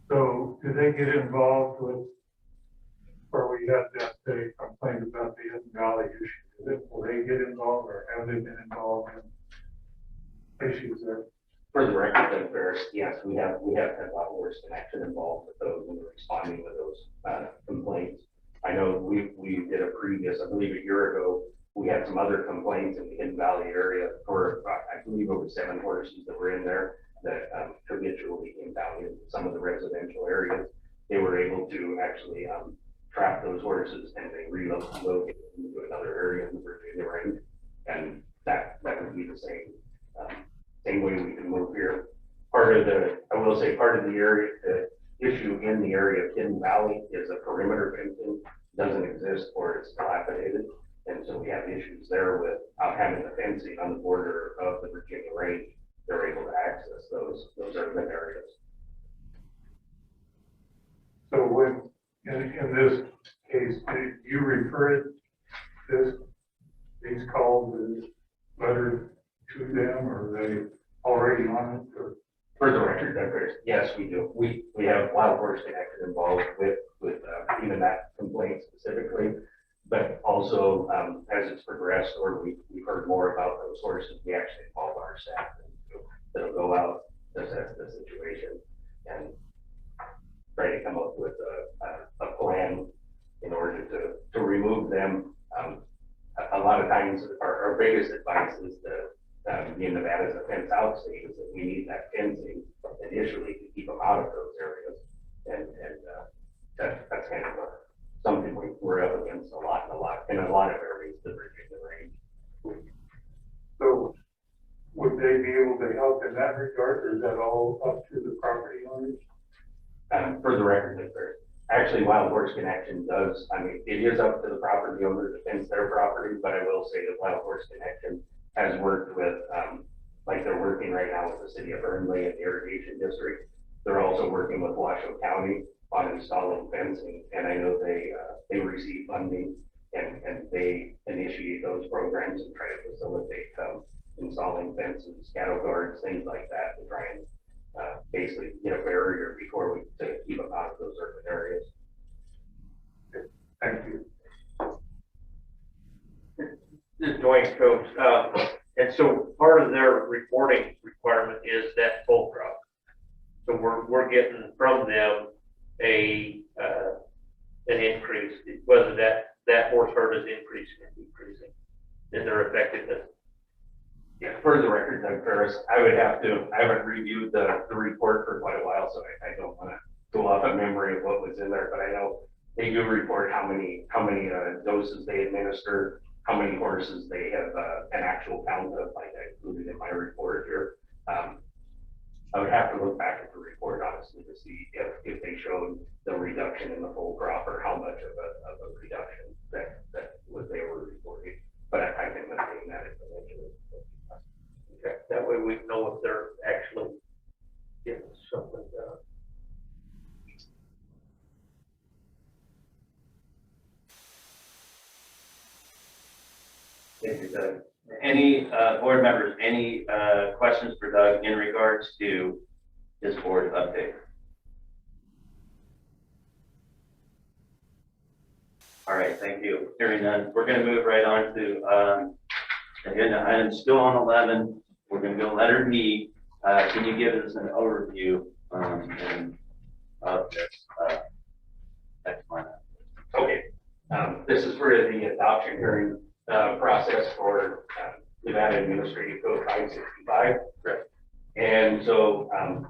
So do they get involved with, or we had that they complained about the Hidden Valley issue? Will they get involved, or have they been involved in issues there? For the record, then first, yes, we have had Horse Connection involved with those and responding to those complaints. I know we did a previous, I believe a year ago, we had some other complaints in the Hidden Valley area for, I believe, over 7 horses that were in there that habitually came down in some of the residential areas. They were able to actually trap those horses and they relocated them into another area in the Virginia range, and that would be the same way we can move here. Part of the area, the issue in the area of Hidden Valley is a perimeter fencing doesn't exist or it's dilapidated. And so we have issues there with having the fencing on the border of the Virginia range. They're able to access those urban areas. So when, in this case, do you refer these calls, the letter to them, or are they already on it? Or? For the record, yes, we do. We have Wild Horse Connection involved with even that complaint specifically, but also as it's progressed or we've heard more about those horses, we actually involve our staff that'll go out, assess the situation, and try to come up with a plan in order to remove them. A lot of times our biggest advice is being Nevada as a fence out state is that we need that fencing initially to keep them out of those areas. And that's kind of something we're up against in a lot of areas, the Virginia range. So would they be able to help in that regard, or is that all up to the property owners? For the record, actually Wild Horse Connection does, I mean, it is up to the property owner to fence their property, but I will say that Wild Horse Connection has worked with, like they're working right now with the city of Burnley and the irrigation district. They're also working with Washoe County on installing fencing, and I know they receive funding and they initiate those programs and try to facilitate installing fences, cattle guards, things like that to try and basically get a barrier before we to keep them out of those urban areas. Thank you. This is Joint Coach, and so part of their reporting requirement is that full crop. So we're getting from them an increase, whether that horse herd is increasing or decreasing in their effectiveness. Yeah, for the record, Doug Ferris, I haven't reviewed the report for quite a while, so I don't want to go off of memory of what was in there, but I know they do report how many doses they administer, how many horses they have an actual count of, like I included in my report here. I would have to look back at the report honestly to see if they showed the reduction in the full crop or how much of a reduction that was they were reporting. But I can maintain that information. Okay, that way we know if they're actually getting something done. Thank you, Doug. Any board members, any questions for Doug in regards to his board update? All right, thank you. Hearing none, we're going to move right on to agenda item still on 11. We're going to go letter B. Can you give us an overview of this next one? Okay, this is for the adoption hearing process for Nevada Administrative Code 565. Right. And so I'm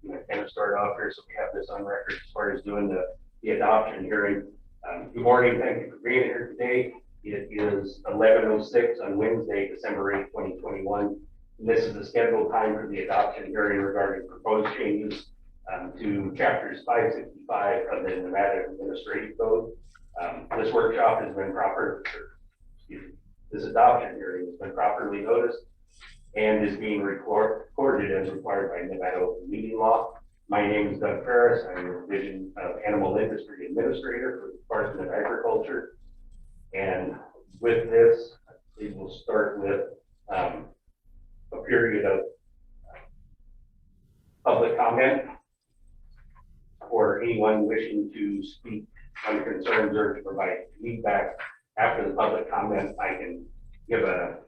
going to kind of start off here so we have this on record as far as doing the adoption hearing. Good morning, thank you for being here today. It is 11:06 on Wednesday, December 8, 2021. And this is the scheduled time for the adoption hearing regarding proposed changes to chapters 565 of the Nevada Administrative Code. This workshop has been this adoption hearing has been properly noticed and is being recorded as required by Nevada Open Meeting Law. My name is Doug Ferris. I'm the Division of Animal Industry Administrator for the Department of Agriculture. And with this, we will start with a period of public comment for anyone wishing to speak on concerns or to provide feedback. After the public comment, I can give a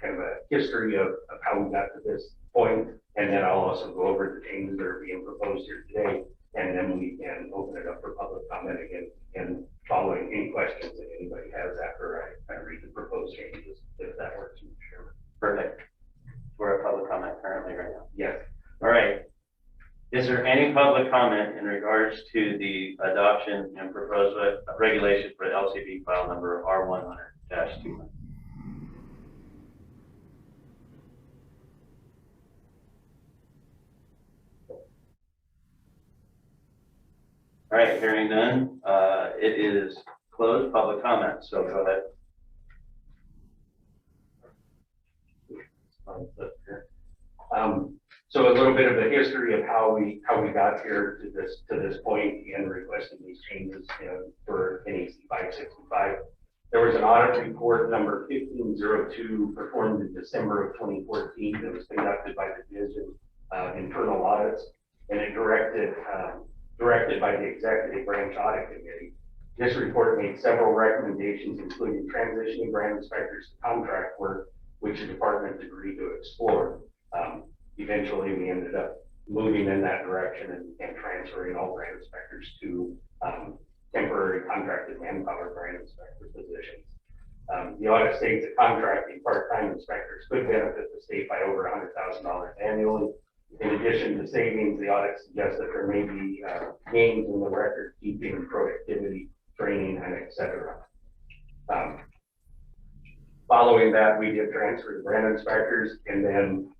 kind of a history of how we got to this point, and then I'll also go over the changes that are being proposed here today, and then we can open it up for public comment again, and following any questions that anybody has after I read the proposed changes, if that works, Mr. Chairman. Perfect. We're at public comment currently right now. Yes. All right. Is there any public comment in regards to the adoption and proposed regulation for LCB file number R100-200? All right, hearing none, it is closed public comment, so go ahead. So a little bit of the history of how we got here to this point in requesting these changes for NEC 565. There was an audit report number 1502 performed in December of 2014 that was conducted by the Division of Internal Audits, and it directed by the Executive Branch Audit Committee. This report made several recommendations, including transitioning brand inspectors to contract work, which the department agreed to explore. Eventually, we ended up moving in that direction and transferring all brand inspectors to temporary contracted manpower brand inspector positions. The audit states that contracting part-time inspectors could benefit the state by over $100,000 annually. In addition to savings, the audit suggests that there may be gains in the record keeping, productivity, training, and et cetera. Following that, we did transfer to brand inspectors, and then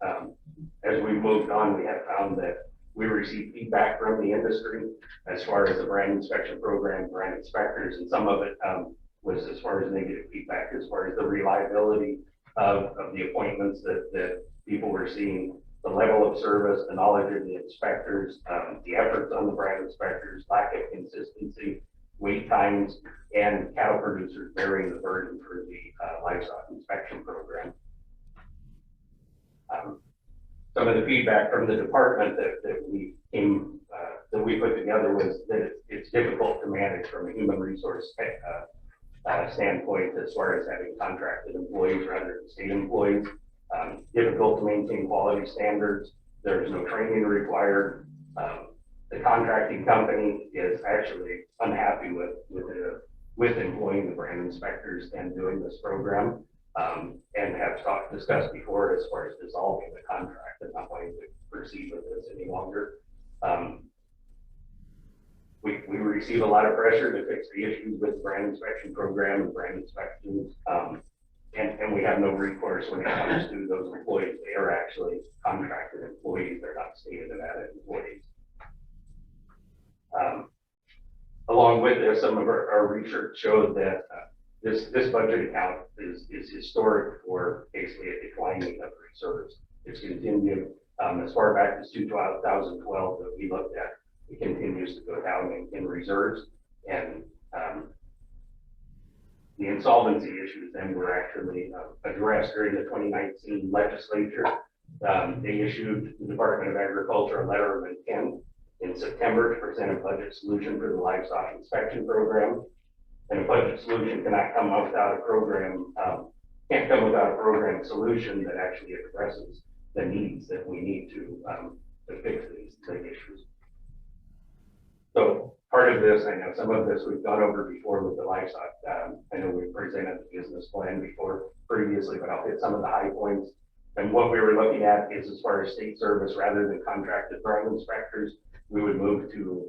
as we moved on, we have found that we received feedback from the industry as far as the brand inspection program, brand inspectors, and some of it was as far as negative feedback, as far as the reliability of the appointments that people were seeing, the level of service, the knowledge of the inspectors, the efforts on the brand inspectors, lack of consistency, wait times, and cattle producers bearing the burden for the livestock inspection program. Some of the feedback from the department that we put together was that it's difficult to manage from a human resource standpoint as far as having contracted employees rather than state employees. Difficult to maintain quality standards. There's no training required. The contracting company is actually unhappy with employing the brand inspectors and doing this program, and have discussed before as far as dissolving the contract and not wanting to proceed with this any longer. We receive a lot of pressure to fix the issues with the brand inspection program and brand inspections, and we have no recourse when it comes to those employees. They are actually contracted employees. They're not state of Nevada employees. Along with this, some of our research showed that this budget account is historic for basically a declining of reserves. It's continued as far back as 2012 that we looked at. It continues to go down in reserves, and the insolvency issues then were actually addressed during the 2019 legislature. They issued the Department of Agriculture a letter of intent in September to present a budget solution for the livestock inspection program. And a budget solution cannot come without a program, can't come without a program solution that actually addresses the needs that we need to fix these issues. So part of this, I know some of this we've gone over before with the livestock. I know we presented the business plan before previously, but I'll hit some of the high points. And what we were looking at is as far as state service rather than contracted brand inspectors, we would move to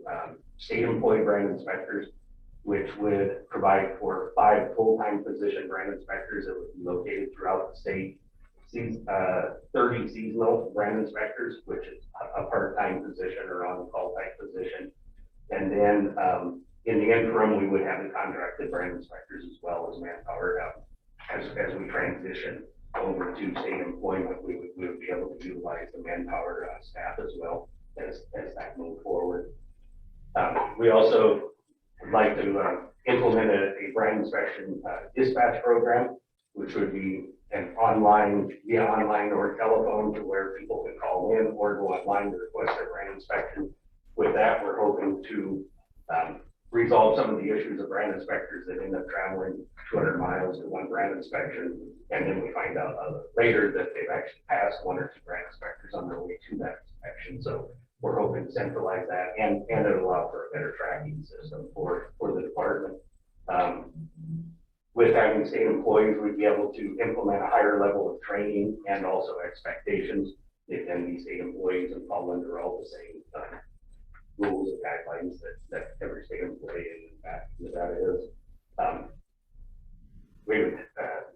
state employee brand inspectors, which would provide for 5 full-time position brand inspectors that would be located throughout the state. 30 seasonal brand inspectors, which is a part-time position or on-call type position. And then in the interim, we would have the contracted brand inspectors as well as manpower as we transition over to state employment, we would be able to utilize the manpower staff as well as that move forward. We also would like to implement a brand inspection dispatch program, which would be an via online or telephone, to where people can call in or go online to request their brand inspection. With that, we're hoping to resolve some of the issues of brand inspectors that end up traveling 200 miles to one brand inspection, and then we find out later that they've actually passed one or two brand inspectors on their way to that inspection. So we're hoping to centralize that, and it'll allow for a better tracking system for the department. With having state employees, we'd be able to implement a higher level of training and also expectations. They can be state employees and fall under all the same rules and guidelines that every state employee in Nevada is.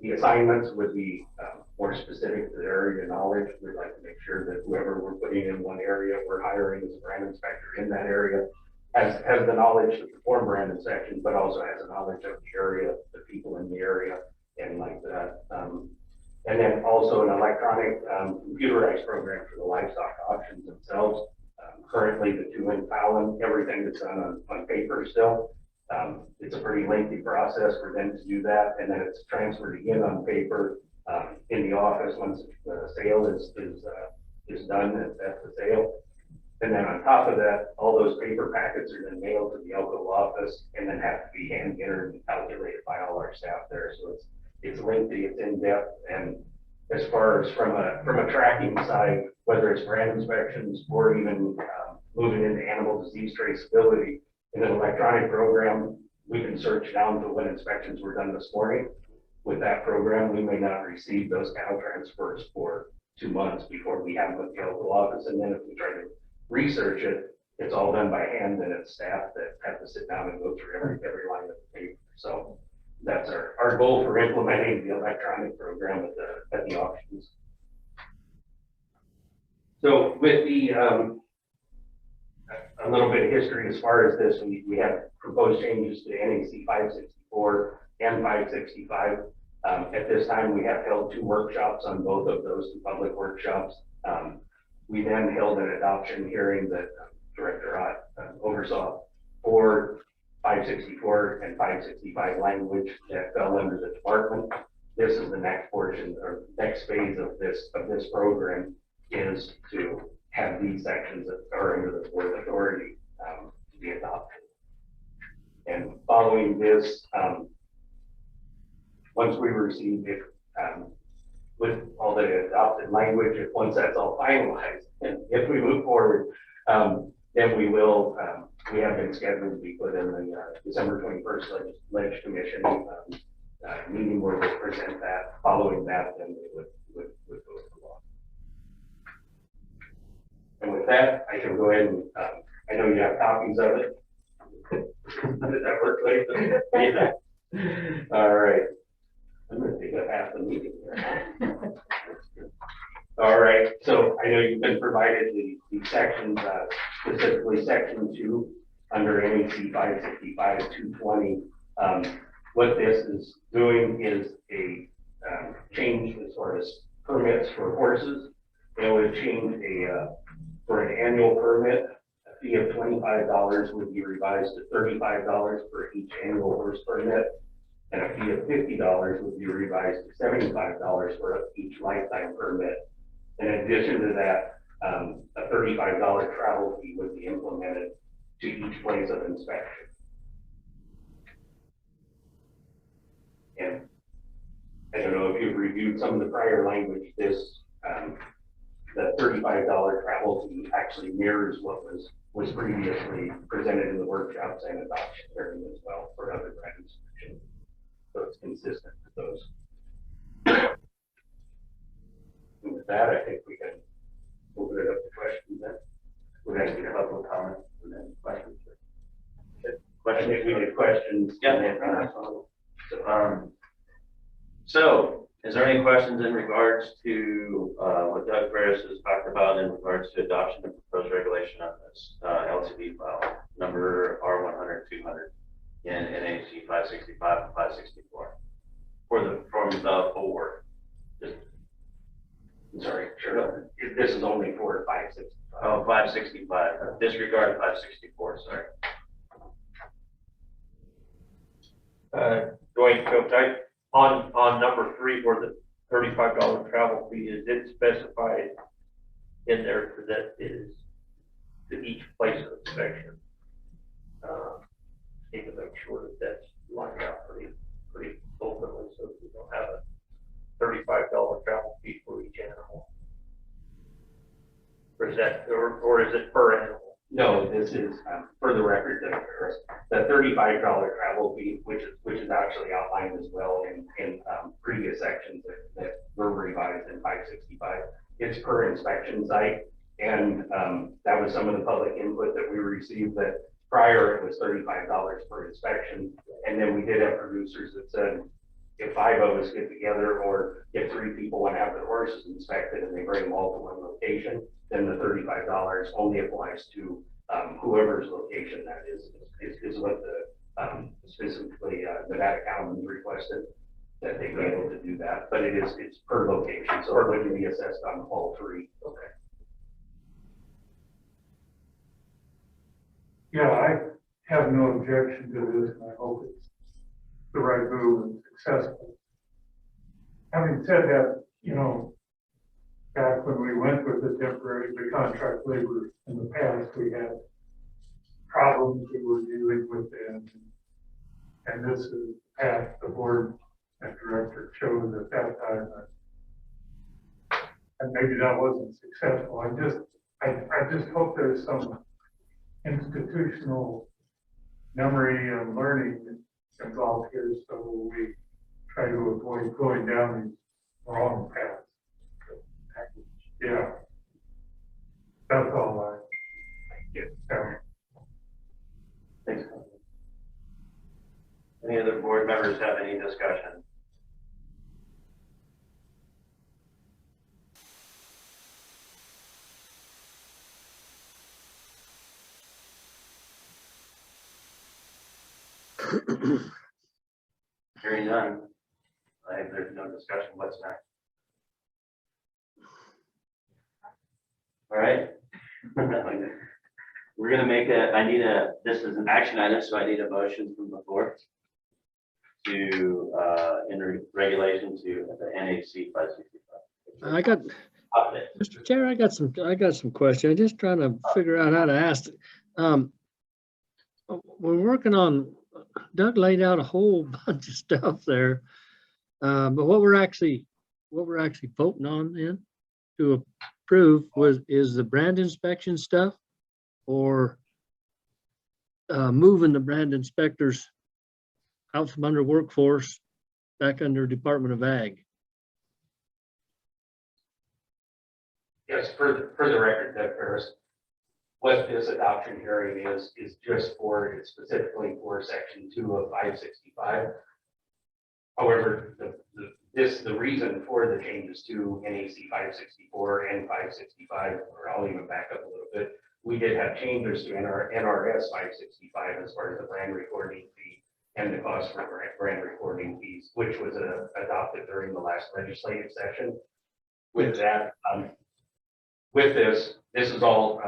The assignments would be more specific to their area of knowledge. We'd like to make sure that whoever we're putting in one area, we're hiring as a brand inspector in that area, has the knowledge to perform brand inspections, but also has a knowledge of the area, the people in the area, and like that. And then also an electronic computerized program for the livestock auctions themselves. Currently, the two in Fallon, everything that's done on paper still. It's a pretty lengthy process for them to do that, and then it's transferred again on paper in the office once the sale is done at the sale. And then on top of that, all those paper packets are then mailed to the Elko office and then have to be hand entered and calculated by all our staff there. So it's lengthy, it's in depth, and as far as from a tracking side, whether it's brand inspections or even moving into animal disease traceability, in an electronic program, we can search down to when inspections were done this morning. With that program, we may not receive those cattle transfers for 2 months before we have them at the Elko office. And then if we try to research it, it's all done by hand, and it's staff that have to sit down and go through every line of the paper. So that's our goal for implementing the electronic program at the auctions. So with the a little bit of history as far as this, we have proposed changes to NAC 564 and 565. At this time, we have held 2 workshops on both of those, 2 public workshops. We then held an adoption hearing that Director Ott oversaw for 564 and 565 language that fell under the department. This is the next portion or next phase of this program, is to have these sections that are under the board authority to be adopted. And following this, once we receive it with all the adopted language, once that's all finalized, and if we move forward, then we will, we have been scheduled to be put in the December 21st Ledge Commission meeting where we'll present that. Following that, then we would go to law. And with that, I can go ahead and, I know you have copies of it. Did that work later? Yeah. All right. I'm going to take up half the meeting here. All right. So I know you've been provided the sections, specifically section 2 under NAC 565-220. What this is doing is a change as far as permits for horses. It would change for an annual permit, a fee of $25 would be revised to $35 for each annual horse permit, and a fee of $50 would be revised to $75 for each lifetime permit. In addition to that, a $35 travel fee would be implemented to each place of inspection. And I don't know if you've reviewed some of the prior language. This the $35 travel fee actually mirrors what was previously presented in the workshops and adoption hearing as well for other brand inspections. So it's consistent with those. And with that, I think we can open it up to questions then. We're going to get a couple of comments and then questions. Question, if we had questions. Yeah. So is there any questions in regards to what Doug Ferris has talked about in regards to adoption of proposed regulation on this LCD file number R100-200 in NAC 565 and 564 from the board? Just This is only for 565. Oh, 565, disregard 564, sorry. Dwayne, Coach, on number 3, where the $35 travel fee is, it specified in there for that is to each place of inspection. Need to make sure that that's lined out pretty openly, so we don't have a $35 travel fee for each animal. Or is that, or is it per animal? No, this is, for the record, the $35 travel fee, which is actually outlined as well in previous sections that were revised in 565. It's per inspection site, and that was some of the public input that we received, that prior it was $35 per inspection, and then we did have producers that said, if 5 of us get together, or if 3 people want to have their horses inspected and they bring them all to one location, then the $35 only applies to whoever's location that is what the specifically Nevada County requested, that they be able to do that. But it's per location, so it wouldn't be assessed on all 3. Okay. Yeah, I have no objection to this, and I hope it's the right move and successful. Having said that, back when we went with the contract labor in the past, we had problems we were dealing with then. And this is the path the board and director chose at that time. And maybe that wasn't successful. I just hope there's some institutional memory and learning involved here, so we try to avoid going down these wrong paths. Yeah. That's all I get. Thanks. Any other board members have any discussion? Hearing none, there's no discussion. What's next? All right. We're gonna make this is an action item, so I need a motion from the floor to enter regulation to the NHC 565. Mr. Chair, I got some questions. I'm just trying to figure out how to ask. We're working on, Doug laid out a whole bunch of stuff there. But what we're actually voting on then to approve is the brand inspection stuff, or moving the brand inspectors out from under workforce back under Department of Ag. Yes, for the record, Doug Ferris, what this adoption hearing is just it's specifically for section 2 of 565. However, the reason for the changes to NAC 564 and 565, or I'll even back up a little bit, we did have changes to NRS 565 as far as the brand recording fee and the cost for brand recording fees, which was adopted during the last legislative session. With that, with this is all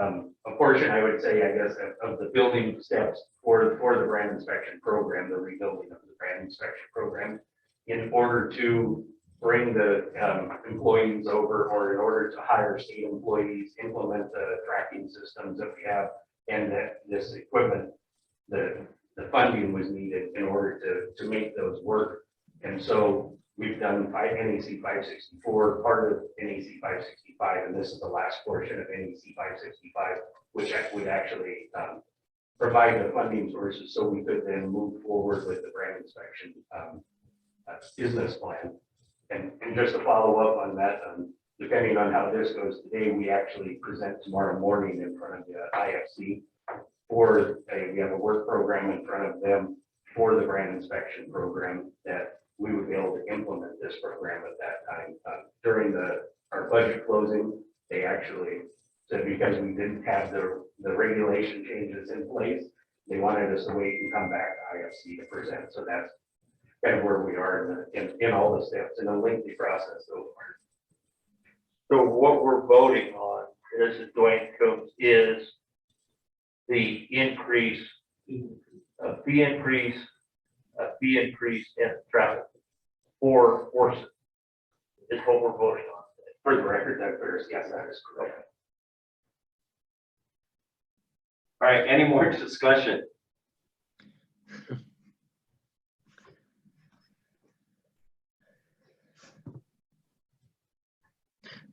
a portion, I would say, I guess, of the building steps for the brand inspection program, the rebuilding of the brand inspection program, in order to bring the employees over, or in order to hire state employees, implement the tracking systems that we have, and that this equipment, the funding was needed in order to make those work. And so we've done NAC 564, part of NAC 565, and this is the last portion of NAC 565, which would actually provide the funding sources so we could then move forward with the brand inspection business plan. And just to follow up on that, depending on how this goes today, we actually present tomorrow morning in front of the IFC we have a work program in front of them for the brand inspection program, that we would be able to implement this program at that time. During our budget closing, they actually said, because we didn't have the regulation changes in place, they wanted us to wait and come back to IFC to present. So that's kind of where we are in all the steps, in a lengthy process so far. So what we're voting on, this is Dwayne Coates, is the increase, a fee increase in travel for horses is what we're voting on. For the record, that first, yes, that is correct. All right, any more discussion?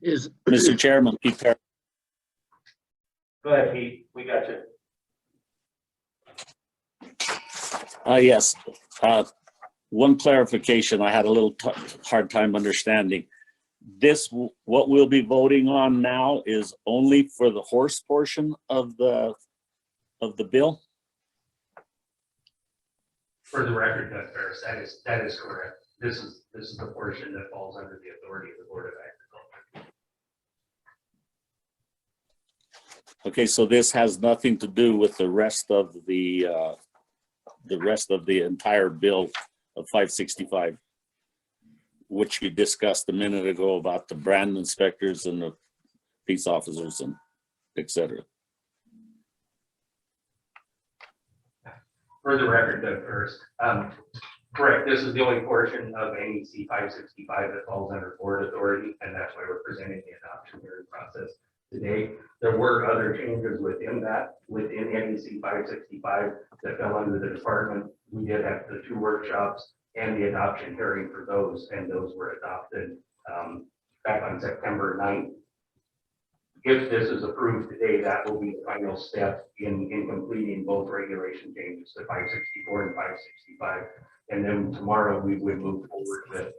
Is Mr. Chairman, Pete Perry. Go ahead, Pete, we got you. Yes. One clarification I had a little hard time understanding. This, what we'll be voting on now is only for the horse portion of the bill? For the record, Doug Ferris, that is correct. This is the portion that falls under the authority of the Board of Agriculture. Okay, so this has nothing to do with the rest of the entire bill of 565, which you discussed a minute ago about the brand inspectors and the peace officers and et cetera. For the record, Doug Ferris, correct. This is the only portion of NEC 565 that falls under board authority, and that's why we're presenting the adoption hearing process today. There were other changes within that, within NEC 565 that fell under the department. We did have the 2 workshops and the adoption hearing for those, and those were adopted back on September 9th. If this is approved today, that will be the final step in completing both regulation changes to 564 and 565. And then tomorrow we would move forward with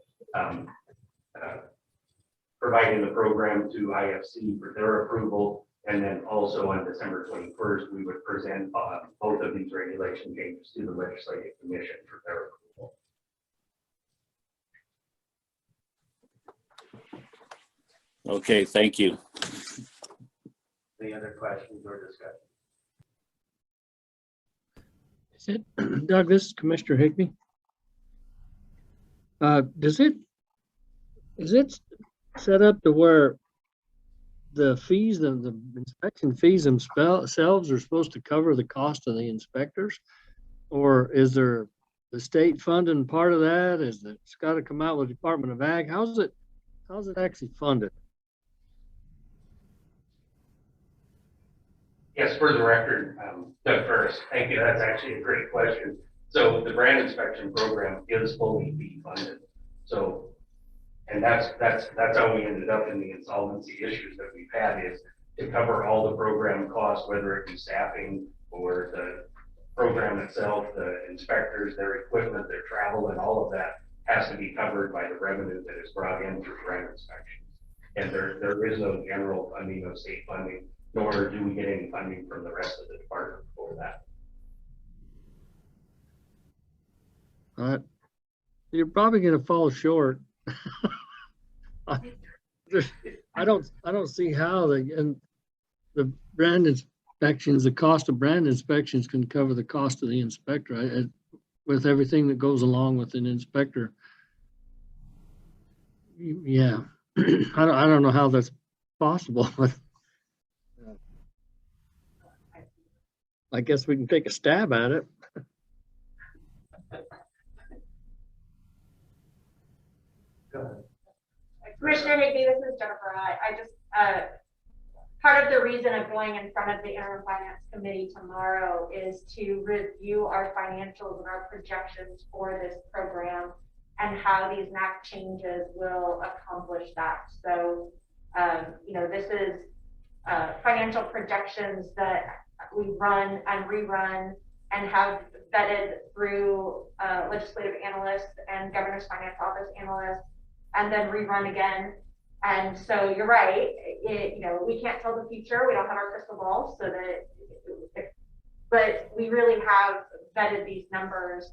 providing the program to IFC for their approval. And then also on December 21st, we would present both of these regulation changes to the Legislative Commission for their approval. Okay, thank you. Any other questions or discussion? Is it, Doug, this is Commissioner Higbee. Is it set up to where the fees, the inspection fees themselves are supposed to cover the cost of the inspectors? Or is there the state funding part of that? It's got to come out with the Department of Ag? How's it actually funded? Yes, for the record, Doug Ferris, thank you. That's actually a great question. So the brand inspection program is fully fee funded. So, and that's how we ended up in the insolvency issues that we've had, is to cover all the program costs, whether it be staffing or the program itself, the inspectors, their equipment, their travel, and all of that has to be covered by the revenue that is brought in through brand inspections. And there is no general funding of state funding, nor do we get any funding from the rest of the department for that. You're probably going to fall short. I don't see how the brand inspections, the cost of brand inspections can cover the cost of the inspector with everything that goes along with an inspector. Yeah, I don't know how that's possible, but I guess we can take a stab at it. Commissioner Higbee, this is Jennifer. I just, part of the reason of going in front of the Interim Finance Committee tomorrow is to review our financials and our projections for this program and how these NAC changes will accomplish that. So, you know, this is financial projections that we run and rerun and have vetted through legislative analysts and governor's finance office analysts, and then rerun again. And so you're right, you know, we can't tell the future. We don't have our crystal ball, so that, but we really have vetted these numbers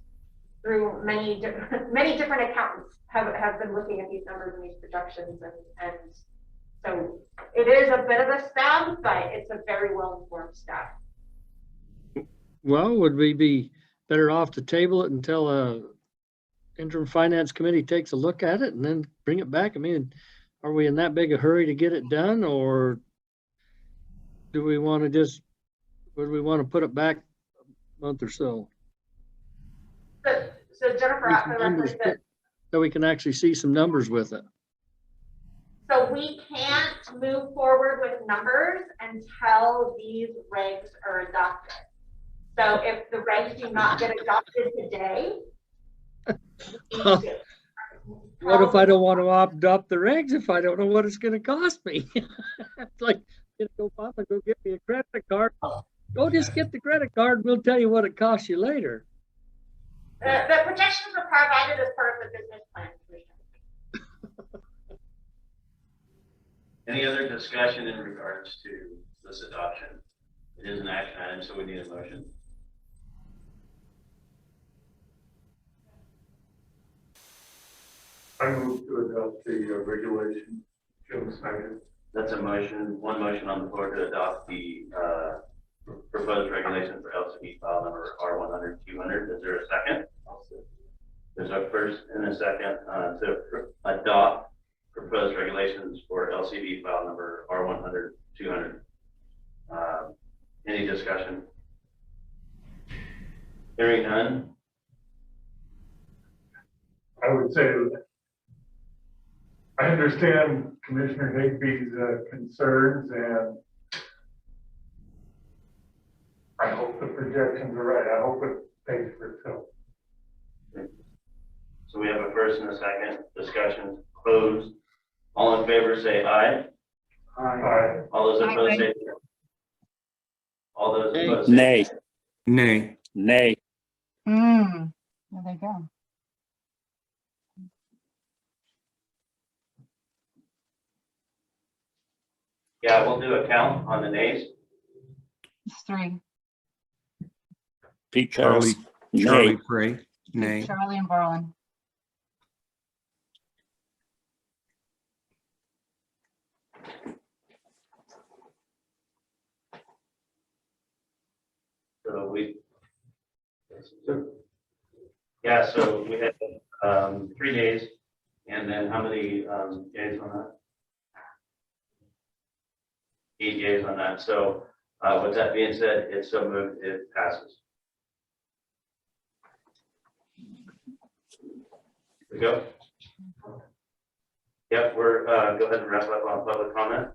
through many different accountants have been looking at these numbers and these projections. And so it is a bit of a stab, but it's a very well-informed stab. Well, would we be better off to table it until Interim Finance Committee takes a look at it and then bring it back? I mean, are we in that big a hurry to get it done, or do we want to would we want to put it back a month or so? So Jennifer, See some numbers, so we can actually see some numbers with it. so we can't move forward with numbers until these regs are adopted. So if the regs do not get adopted today, What if I don't want to adopt the regs if I don't know what it's going to cost me? It's like, go Papa, go get me a credit card. Go just get the credit card. We'll tell you what it costs you later. the projections are provided as part of the business plan. Any other discussion in regards to this adoption? It is an action item, so we need a motion. I move to adopt the regulation. Jim second. That's a motion, one motion on the floor to adopt the proposed regulation for LCD file number R100-200. Is there a second? There's a first and a second to adopt proposed regulations for LCD file number R100-200. Any discussion? Hearing none. I would say I understand Commissioner Higby's concerns, and I hope the projections are right. I hope it pays for itself. So we have a first and a second. Discussion closed. All in favor say aye. Aye. All those opposed say no. All those opposed say Nay. Nay. Nay. There they go. Yeah, we'll do a count on the nays. It's 3. Pete Paris. Charlie Nay. Gray. Nay. Charlie and Barlin. So so we had 3 days, and then how many days on that? 8 days on that. So with that being said, it's so moved, it passes. We go. Yep, we're go ahead and wrap up on public comment.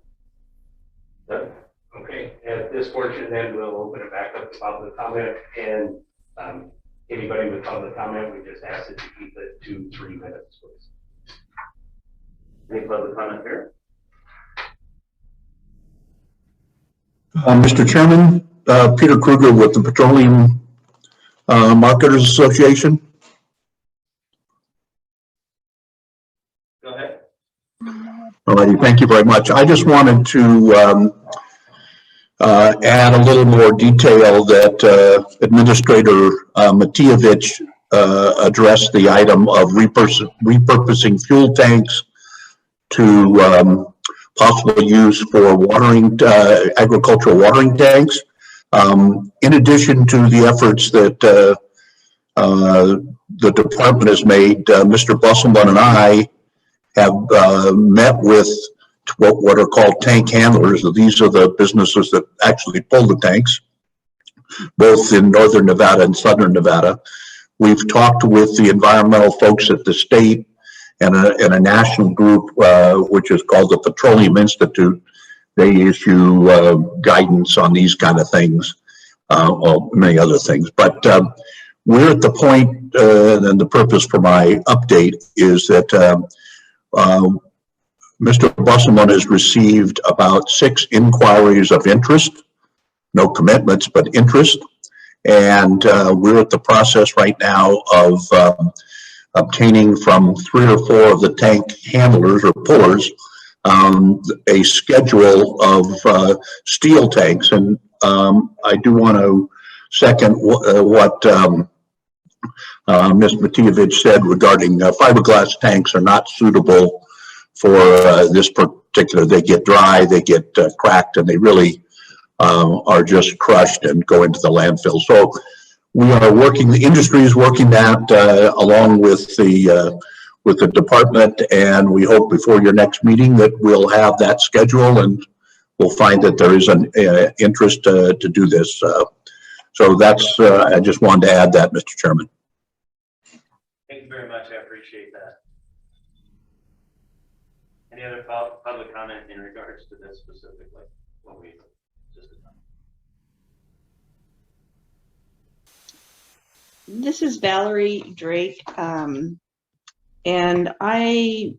Yep. Okay, at this portion, then we'll open it back up to public comment, and anybody with public comment, we just ask that you keep it to 3 minutes, please. Any public comment here? Mr. Chairman, Peter Kruger with the Petroleum Marketers Association. Go ahead. All righty, thank you very much. I just wanted to add a little more detail that Administrator Matievich addressed the item of repurposing fuel tanks to possible use for watering, agricultural watering tanks. In addition to the efforts that the department has made, Mr. Busselman and I have met with what are called tank handlers. These are the businesses that actually pull the tanks, both in northern Nevada and southern Nevada. We've talked with the environmental folks at the state and a national group, which is called the Petroleum Institute. They issue guidance on these kind of things, well, many other things. But we're at the point, and the purpose for my update is that Mr. Busselman has received about 6 inquiries of interest, no commitments, but interest. And we're at the process right now of obtaining from 3 or 4 of the tank handlers or pullers a schedule of steel tanks. And I do want to second what Ms. Matievich said regarding fiberglass tanks are not suitable for this particular. They get dry, they get cracked, and they really are just crushed and go into the landfill. So we are working, the industry is working that along with the with the department, and we hope before your next meeting that we'll have that schedule and we'll find that there is an interest to do this. So that's, I just wanted to add that, Mr. Chairman. Thank you very much. I appreciate that. Any other public comment in regards to this specifically? What we just done? This is Valerie Drake. And I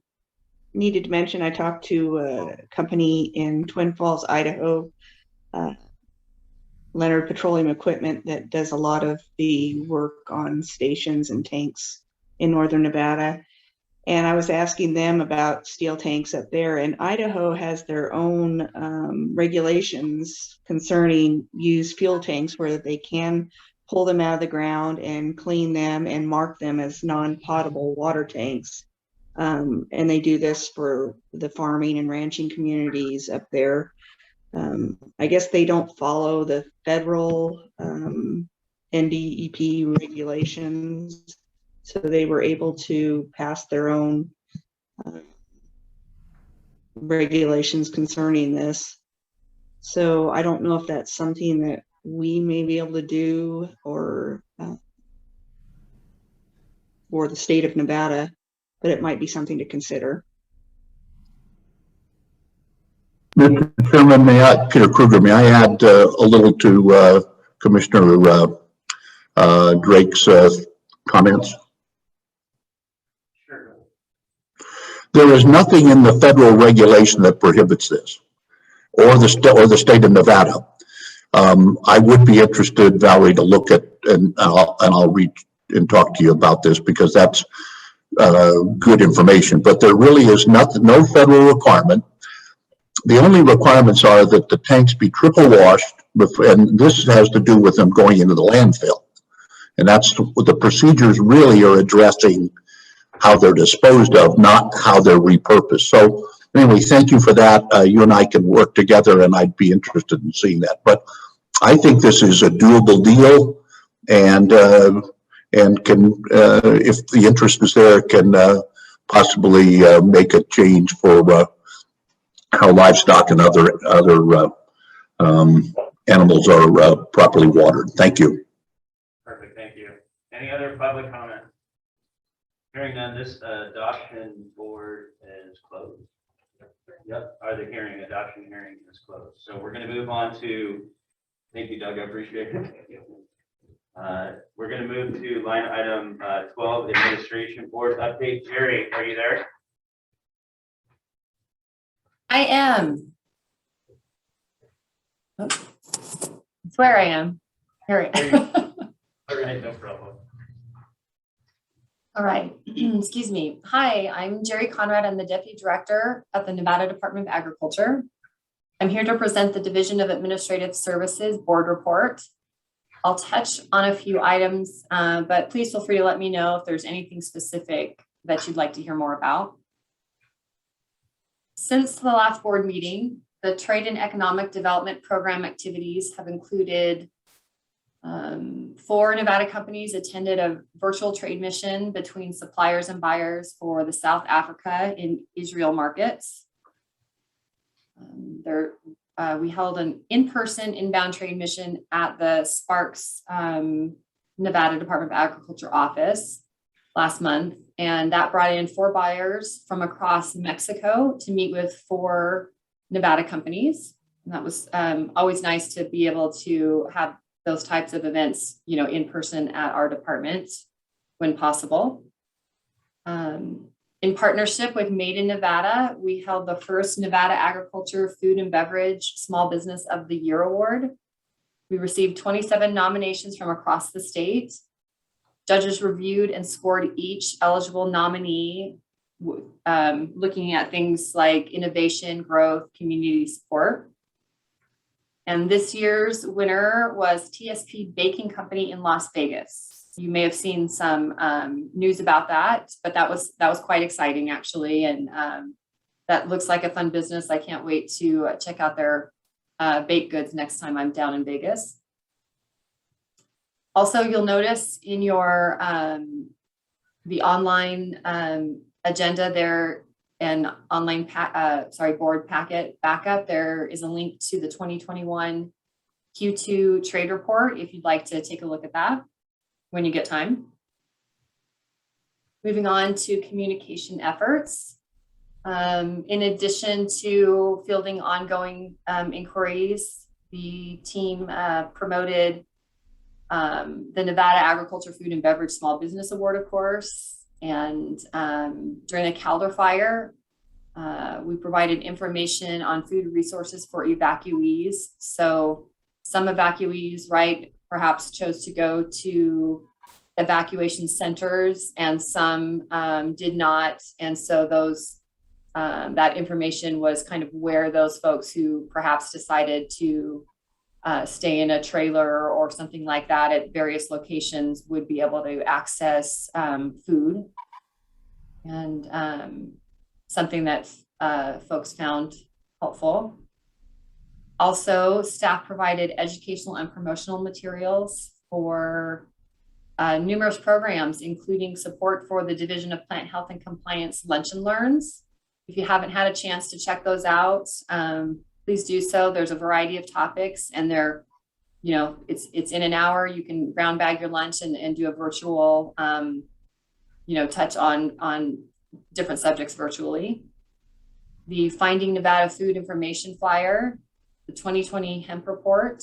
needed to mention, I talked to a company in Twin Falls, Idaho, Leonard Petroleum Equipment, that does a lot of the work on stations and tanks in northern Nevada. And I was asking them about steel tanks up there, and Idaho has their own regulations concerning used fuel tanks where they can pull them out of the ground and clean them and mark them as non-potable water tanks. And they do this for the farming and ranching communities up there. I guess they don't follow the federal NDEP regulations, so they were able to pass their own regulations concerning this. So I don't know if that's something that we may be able to do, or for the state of Nevada, but it might be something to consider. Mr. Chairman, Peter Kruger, may I add a little to Commissioner Drake's comments? Sure. There is nothing in the federal regulation that prohibits this, or the state of Nevada. I would be interested, Valerie, to look at, and I'll read and talk to you about this, because that's good information. But there really is no federal requirement. The only requirements are that the tanks be triple washed, and this has to do with them going into the landfill. And that's what the procedures really are addressing, how they're disposed of, not how they're repurposed. So anyway, thank you for that. You and I can work together, and I'd be interested in seeing that. But I think this is a doable deal, and can, if the interest is there, can possibly make a change for how livestock and other animals are properly watered. Thank you. Perfect, thank you. Any other public comment? Hearing none, this adoption board is closed. Yep, adoption hearing is closed. So we're going to move on to, thank you, Doug, I appreciate it. We're going to move to line item 12, administration board update. Jerry, are you there? I am. Oh, I swear I am. Here I am. All right, no problem. All right, excuse me. Hi, I'm Jerry Conrad. I'm the Deputy Director at the Nevada Department of Agriculture. I'm here to present the Division of Administrative Services Board Report. I'll touch on a few items, but please feel free to let me know if there's anything specific that you'd like to hear more about. Since the last board meeting, the Trade and Economic Development Program activities have included 4 Nevada companies attended a virtual trade mission between suppliers and buyers for the South Africa and Israel markets. We held an in-person inbound trade mission at the Sparks Nevada Department of Agriculture office last month, and that brought in 4 buyers from across Mexico to meet with 4 Nevada companies. And that was always nice to be able to have those types of events, you know, in person at our department when possible. In partnership with Made in Nevada, we held the first Nevada Agriculture, Food and Beverage Small Business of the Year Award. We received 27 nominations from across the state. Judges reviewed and scored each eligible nominee, looking at things like innovation, growth, community support. And this year's winner was TSP Baking Company in Las Vegas. You may have seen some news about that, but that was quite exciting actually. And that looks like a fun business. I can't wait to check out their baked goods next time I'm down in Vegas. Also, you'll notice in your the online agenda there and online board packet backup, there is a link to the 2021 Q2 trade report if you'd like to take a look at that when you get time. Moving on to communication efforts. In addition to fielding ongoing inquiries, the team promoted the Nevada Agriculture, Food, and Beverage Small Business Award, of course. And during the Calder fire, we provided information on food resources for evacuees. So some evacuees, right, perhaps chose to go to evacuation centers, and some did not. And so those that information was kind of where those folks who perhaps decided to stay in a trailer or something like that at various locations would be able to access food, and something that folks found helpful. Also, staff provided educational and promotional materials for numerous programs, including support for the Division of Plant Health and Compliance Lunch and Learns. If you haven't had a chance to check those out, please do so. There's a variety of topics, and they're, you know, it's in an hour. You can brown bag your lunch and do a virtual, you know, touch on different subjects virtually. The Finding Nevada Food Information Flyer, the 2020 Hemp Report,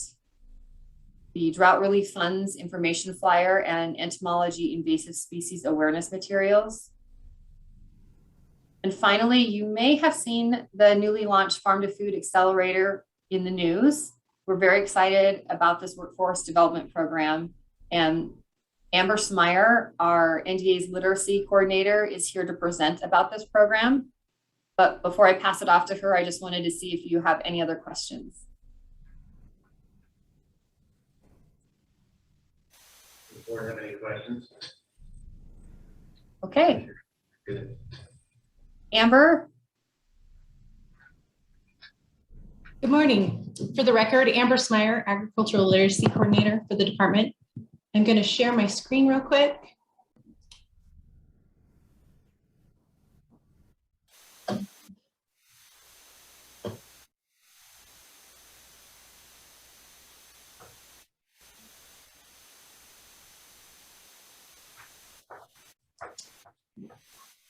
the Drought Relief Funds Information Flyer, and Entomology Invasive Species Awareness Materials. And finally, you may have seen the newly launched Farm to Food Accelerator in the news. We're very excited about this workforce development program. And Amber Smyer, our NDA's literacy coordinator, is here to present about this program. But before I pass it off to her, I just wanted to see if you have any other questions. Does the board have any questions? Okay. Good. Amber? Good morning. For the record, Amber Smyer, Agricultural Literacy Coordinator for the department. I'm going to share my screen real quick.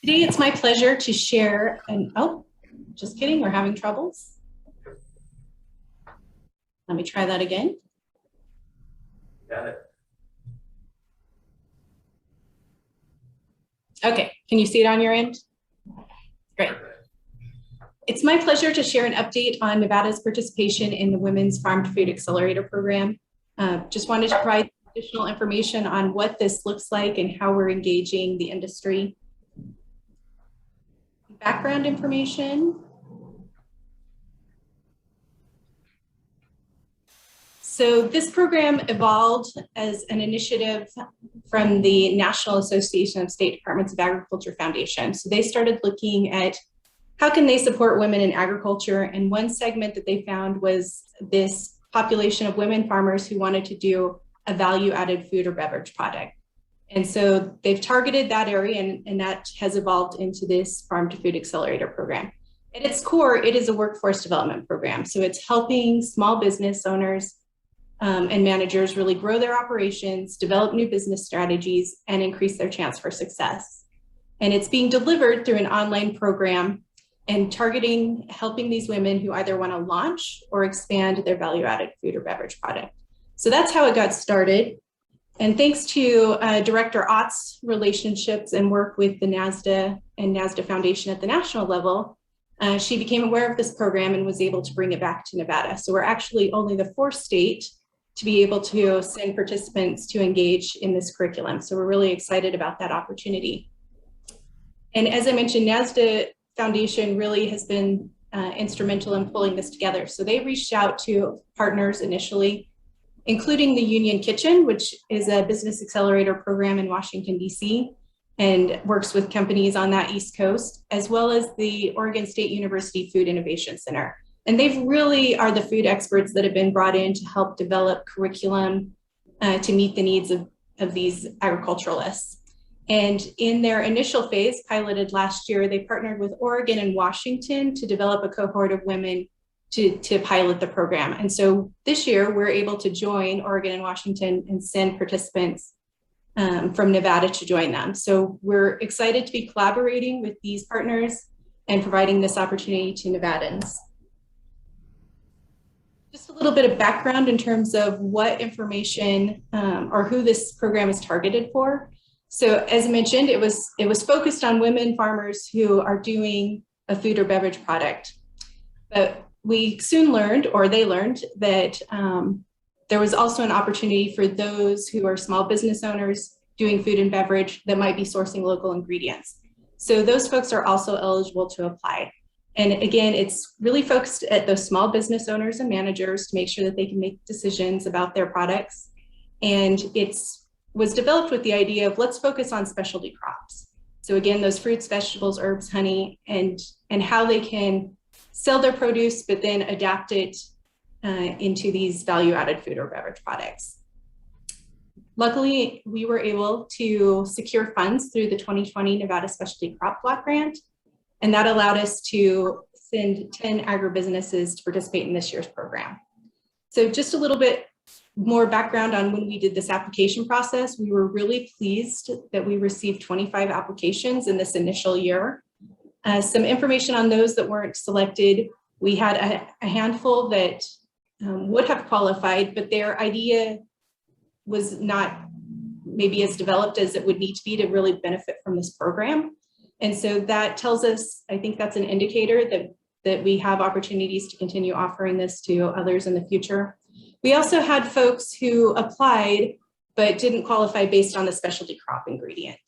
Today, it's my pleasure to share oh, just kidding, we're having troubles. Let me try that again. Got it. Okay, can you see it on your end? Great. It's my pleasure to share an update on Nevada's participation in the Women's Farm to Food Accelerator program. Just wanted to provide additional information on what this looks like and how we're engaging the industry. Background information. So this program evolved as an initiative from the National Association of State Departments of Agriculture Foundation. So they started looking at how can they support women in agriculture, and one segment that they found was this population of women farmers who wanted to do a value-added food or beverage product. And so they've targeted that area, and that has evolved into this Farm to Food Accelerator program. At its core, it is a workforce development program. So it's helping small business owners and managers really grow their operations, develop new business strategies, and increase their chance for success. And it's being delivered through an online program and targeting, helping these women who either want to launch or expand their value-added food or beverage product. So that's how it got started. And thanks to Director Ott's relationships and work with the NASDA and NASDA Foundation at the national level, she became aware of this program and was able to bring it back to Nevada. So we're actually only the 4th state to be able to send participants to engage in this curriculum. So we're really excited about that opportunity. And as I mentioned, NASDA Foundation really has been instrumental in pulling this together. So they reached out to partners initially, including the Union Kitchen, which is a business accelerator program in Washington, DC, and works with companies on that East Coast, as well as the Oregon State University Food Innovation Center. And they really are the food experts that have been brought in to help develop curriculum to meet the needs of these agriculturalists. And in their initial phase, piloted last year, they partnered with Oregon and Washington to develop a cohort of women to pilot the program. And so this year, we're able to join Oregon and Washington and send participants from Nevada to join them. So we're excited to be collaborating with these partners and providing this opportunity to Nevadans. Just a little bit of background in terms of what information or who this program is targeted for. So as I mentioned, it was focused on women farmers who are doing a food or beverage product. But we soon learned, or they learned, that there was also an opportunity for those who are small business owners doing food and beverage that might be sourcing local ingredients. So those folks are also eligible to apply. And again, it's really focused at those small business owners and managers to make sure that they can make decisions about their products. And was developed with the idea of let's focus on specialty crops. So again, those fruits, vegetables, herbs, honey, and how they can sell their produce, but then adapt it into these value-added food or beverage products. Luckily, we were able to secure funds through the 2020 Nevada Specialty Crop Block Grant, and that allowed us to send 10 agribusinesses to participate in this year's program. So just a little bit more background on when we did this application process. We were really pleased that we received 25 applications in this initial year. Some information on those that weren't selected. We had a handful that would have qualified, but their idea was not maybe as developed as it would need to be to really benefit from this program. And so that tells us, I think that's an indicator that we have opportunities to continue offering this to others in the future. We also had folks who applied but didn't qualify based on the specialty crop ingredient.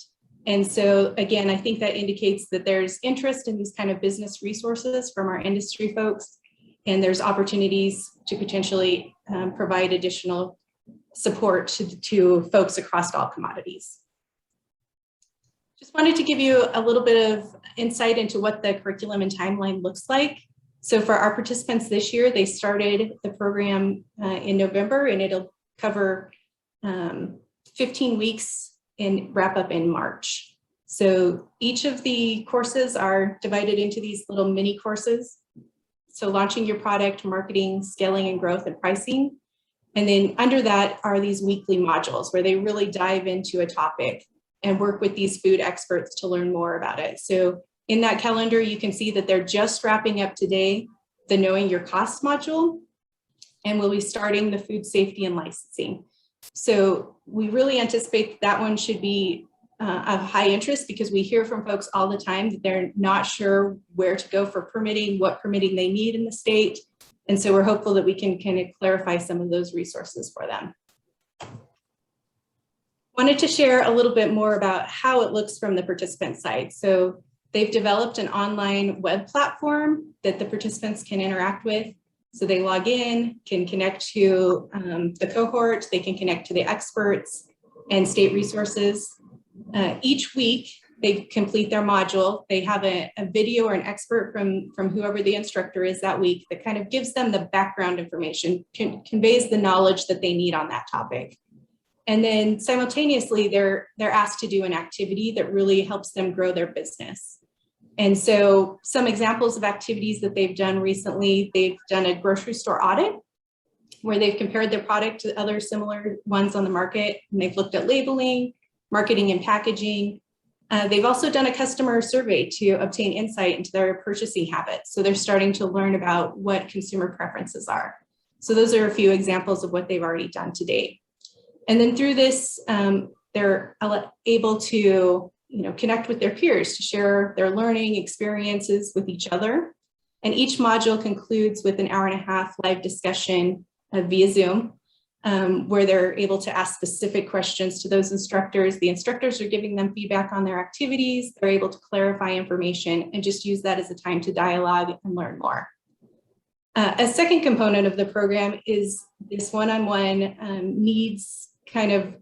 And so again, I think that indicates that there's interest in these kind of business resources from our industry folks, and there's opportunities to potentially provide additional support to folks across all commodities. Just wanted to give you a little bit of insight into what the curriculum and timeline looks like. So for our participants this year, they started the program in November, and it'll cover 15 weeks and wrap up in March. So each of the courses are divided into these little mini courses. So launching your product, marketing, scaling and growth, and pricing. And then under that are these weekly modules where they really dive into a topic and work with these food experts to learn more about it. So in that calendar, you can see that they're just wrapping up today the Knowing Your Cost module, and we'll be starting the food safety and licensing. So we really anticipate that one should be of high interest, because we hear from folks all the time that they're not sure where to go for permitting, what permitting they need in the state. And so we're hopeful that we can kind of clarify some of those resources for them. Wanted to share a little bit more about how it looks from the participant side. So they've developed an online web platform that the participants can interact with. So they log in, can connect to the cohort, they can connect to the experts and state resources. Each week, they complete their module. They have a video or an expert from whoever the instructor is that week that kind of gives them the background information, conveys the knowledge that they need on that topic. And then simultaneously, they're asked to do an activity that really helps them grow their business. And so some examples of activities that they've done recently, they've done a grocery store audit where they've compared their product to other similar ones on the market, and they've looked at labeling, marketing and packaging. They've also done a customer survey to obtain insight into their purchasing habits. So they're starting to learn about what consumer preferences are. So those are a few examples of what they've already done to date. And then through this, they're able to connect with their peers to share their learning experiences with each other. And each module concludes with an hour-and-a-half live discussion via Zoom, where they're able to ask specific questions to those instructors. The instructors are giving them feedback on their activities. They're able to clarify information and just use that as a time to dialogue and learn more. A second component of the program is this one-on-one needs kind of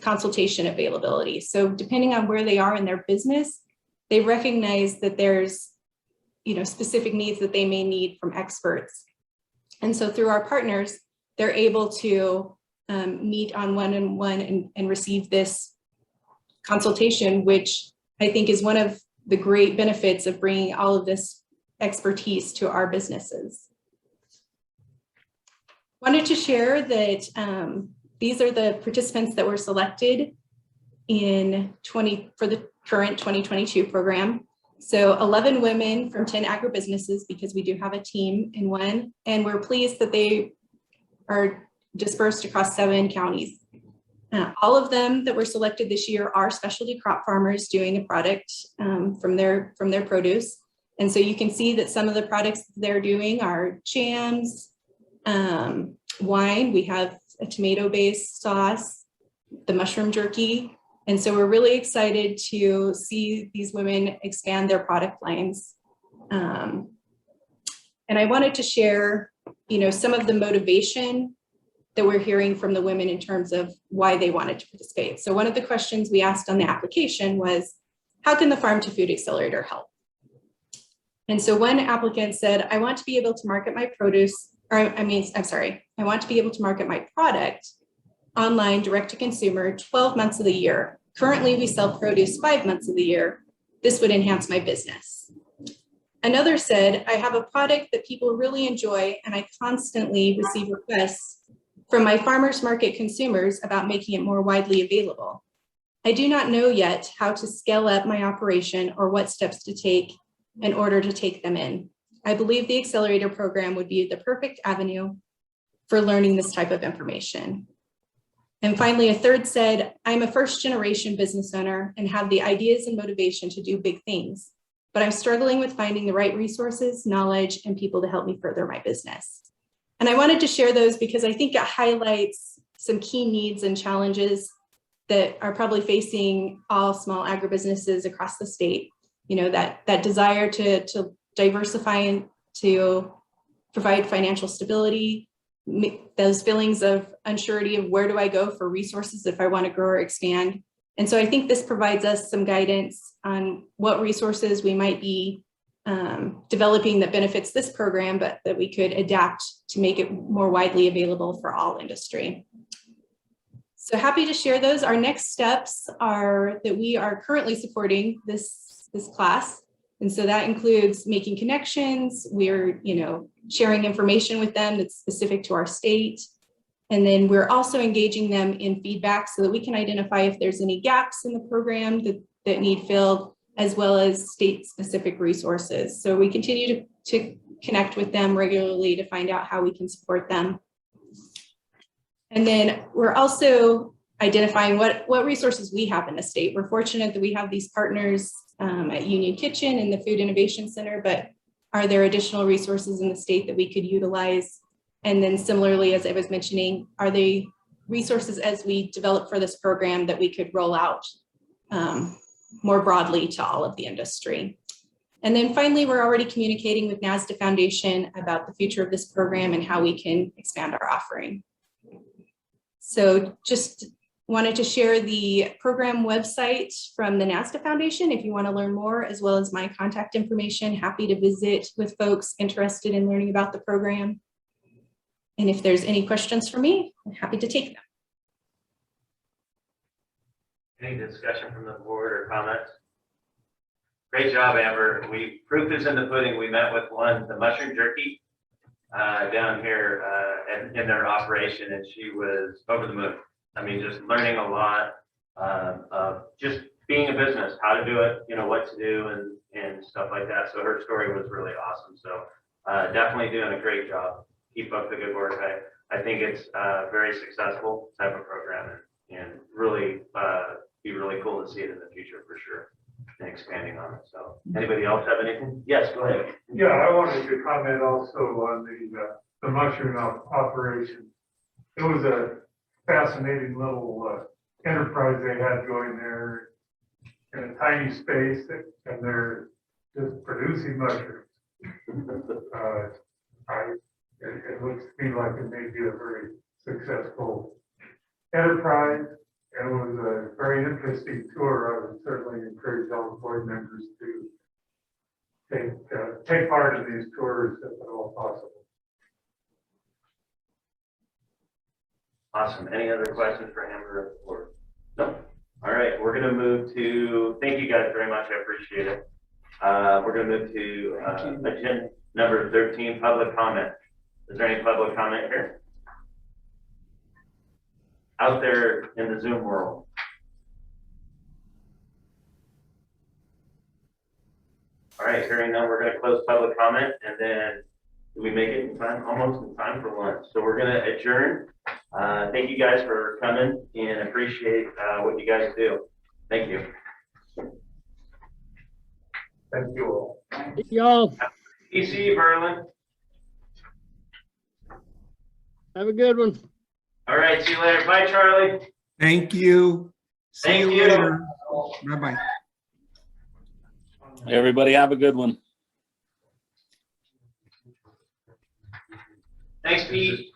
consultation availability. So depending on where they are in their business, they recognize that there's specific needs that they may need from experts. And so through our partners, they're able to meet on one-on-one and receive this consultation, which I think is one of the great benefits of bringing all of this expertise to our businesses. Wanted to share that these are the participants that were selected for the current 2022 program. So 11 women from 10 agribusinesses, because we do have a team in one, and we're pleased that they are dispersed across 7 counties. All of them that were selected this year are specialty crop farmers doing a product from their produce. And so you can see that some of the products they're doing are jams, wine. We have a tomato-based sauce, the mushroom jerky. And so we're really excited to see these women expand their product lines. And I wanted to share, some of the motivation that we're hearing from the women in terms of why they wanted to participate. So one of the questions we asked on the application was, how can the Farm to Food Accelerator help? And so one applicant said, I want to be able to market my produce, I want to be able to market my product online, direct to consumer, 12 months of the year. Currently, we sell produce 5 months of the year. This would enhance my business. Another said, I have a product that people really enjoy, and I constantly receive requests from my farmers market consumers about making it more widely available. I do not know yet how to scale up my operation or what steps to take in order to take them in. I believe the Accelerator program would be the perfect avenue for learning this type of information. And finally, a third said, I'm a first-generation business owner and have the ideas and motivation to do big things, but I'm struggling with finding the right resources, knowledge, and people to help me further my business. And I wanted to share those because I think it highlights some key needs and challenges that are probably facing all small agribusinesses across the state. That desire to diversify and to provide financial stability, those feelings of unsurety of where do I go for resources if I want to grow or expand. And so I think this provides us some guidance on what resources we might be developing that benefits this program, but that we could adapt to make it more widely available for all industry. So happy to share those. Our next steps are that we are currently supporting this class. And so that includes making connections. We're, sharing information with them that's specific to our state. And then we're also engaging them in feedback so that we can identify if there's any gaps in the program that need filled, as well as state-specific resources. So we continue to connect with them regularly to find out how we can support them. And then we're also identifying what resources we have in the state. We're fortunate that we have these partners at Union Kitchen and the Food Innovation Center, but are there additional resources in the state that we could utilize? And then similarly, as I was mentioning, are they resources as we develop for this program that we could roll out more broadly to all of the industry? And then finally, we're already communicating with NASDA Foundation about the future of this program and how we can expand our offering. So just wanted to share the program website from the NASDA Foundation if you want to learn more, as well as my contact information. Happy to visit with folks interested in learning about the program. And if there's any questions for me, I'm happy to take them. Any discussion from the board or comments? Great job, Amber. Proof is in the pudding. We met with the mushroom jerky down here in their operation, and she was over the moon. I mean, just learning a lot of just being a business, how to do it, what to do and stuff like that. So her story was really awesome. So definitely doing a great job. Keep up the good work. I think it's a very successful type of program and really be really cool to see it in the future for sure and expanding on it. So anybody else have anything? Yes, go ahead. Yeah, I wanted to comment also on the mushroom operation. It was a fascinating little enterprise they had going there in a tiny space, and they're just producing mushrooms. It looks to me like it may be a very successful enterprise, and it was a very interesting tour. I would certainly encourage all the board members to take part in these tours if at all possible. Awesome. Any other questions for Amber or no? All right, we're gonna move to, thank you guys very much, I appreciate it. We're gonna move to agenda number 13, public comment. Is there any public comment here? Out there in the Zoom world? All right, hearing none, we're gonna close public comment, and then do we make it in time, almost in time for lunch? So we're gonna adjourn. Thank you guys for coming and appreciate what you guys do. Thank you. Thank you all. Thank y'all. PC Berlin. Have a good one. All right, see you later. Bye, Charlie. Thank you. See Thank you you. later. Bye-bye. Everybody have a good one. Thanks, Pete.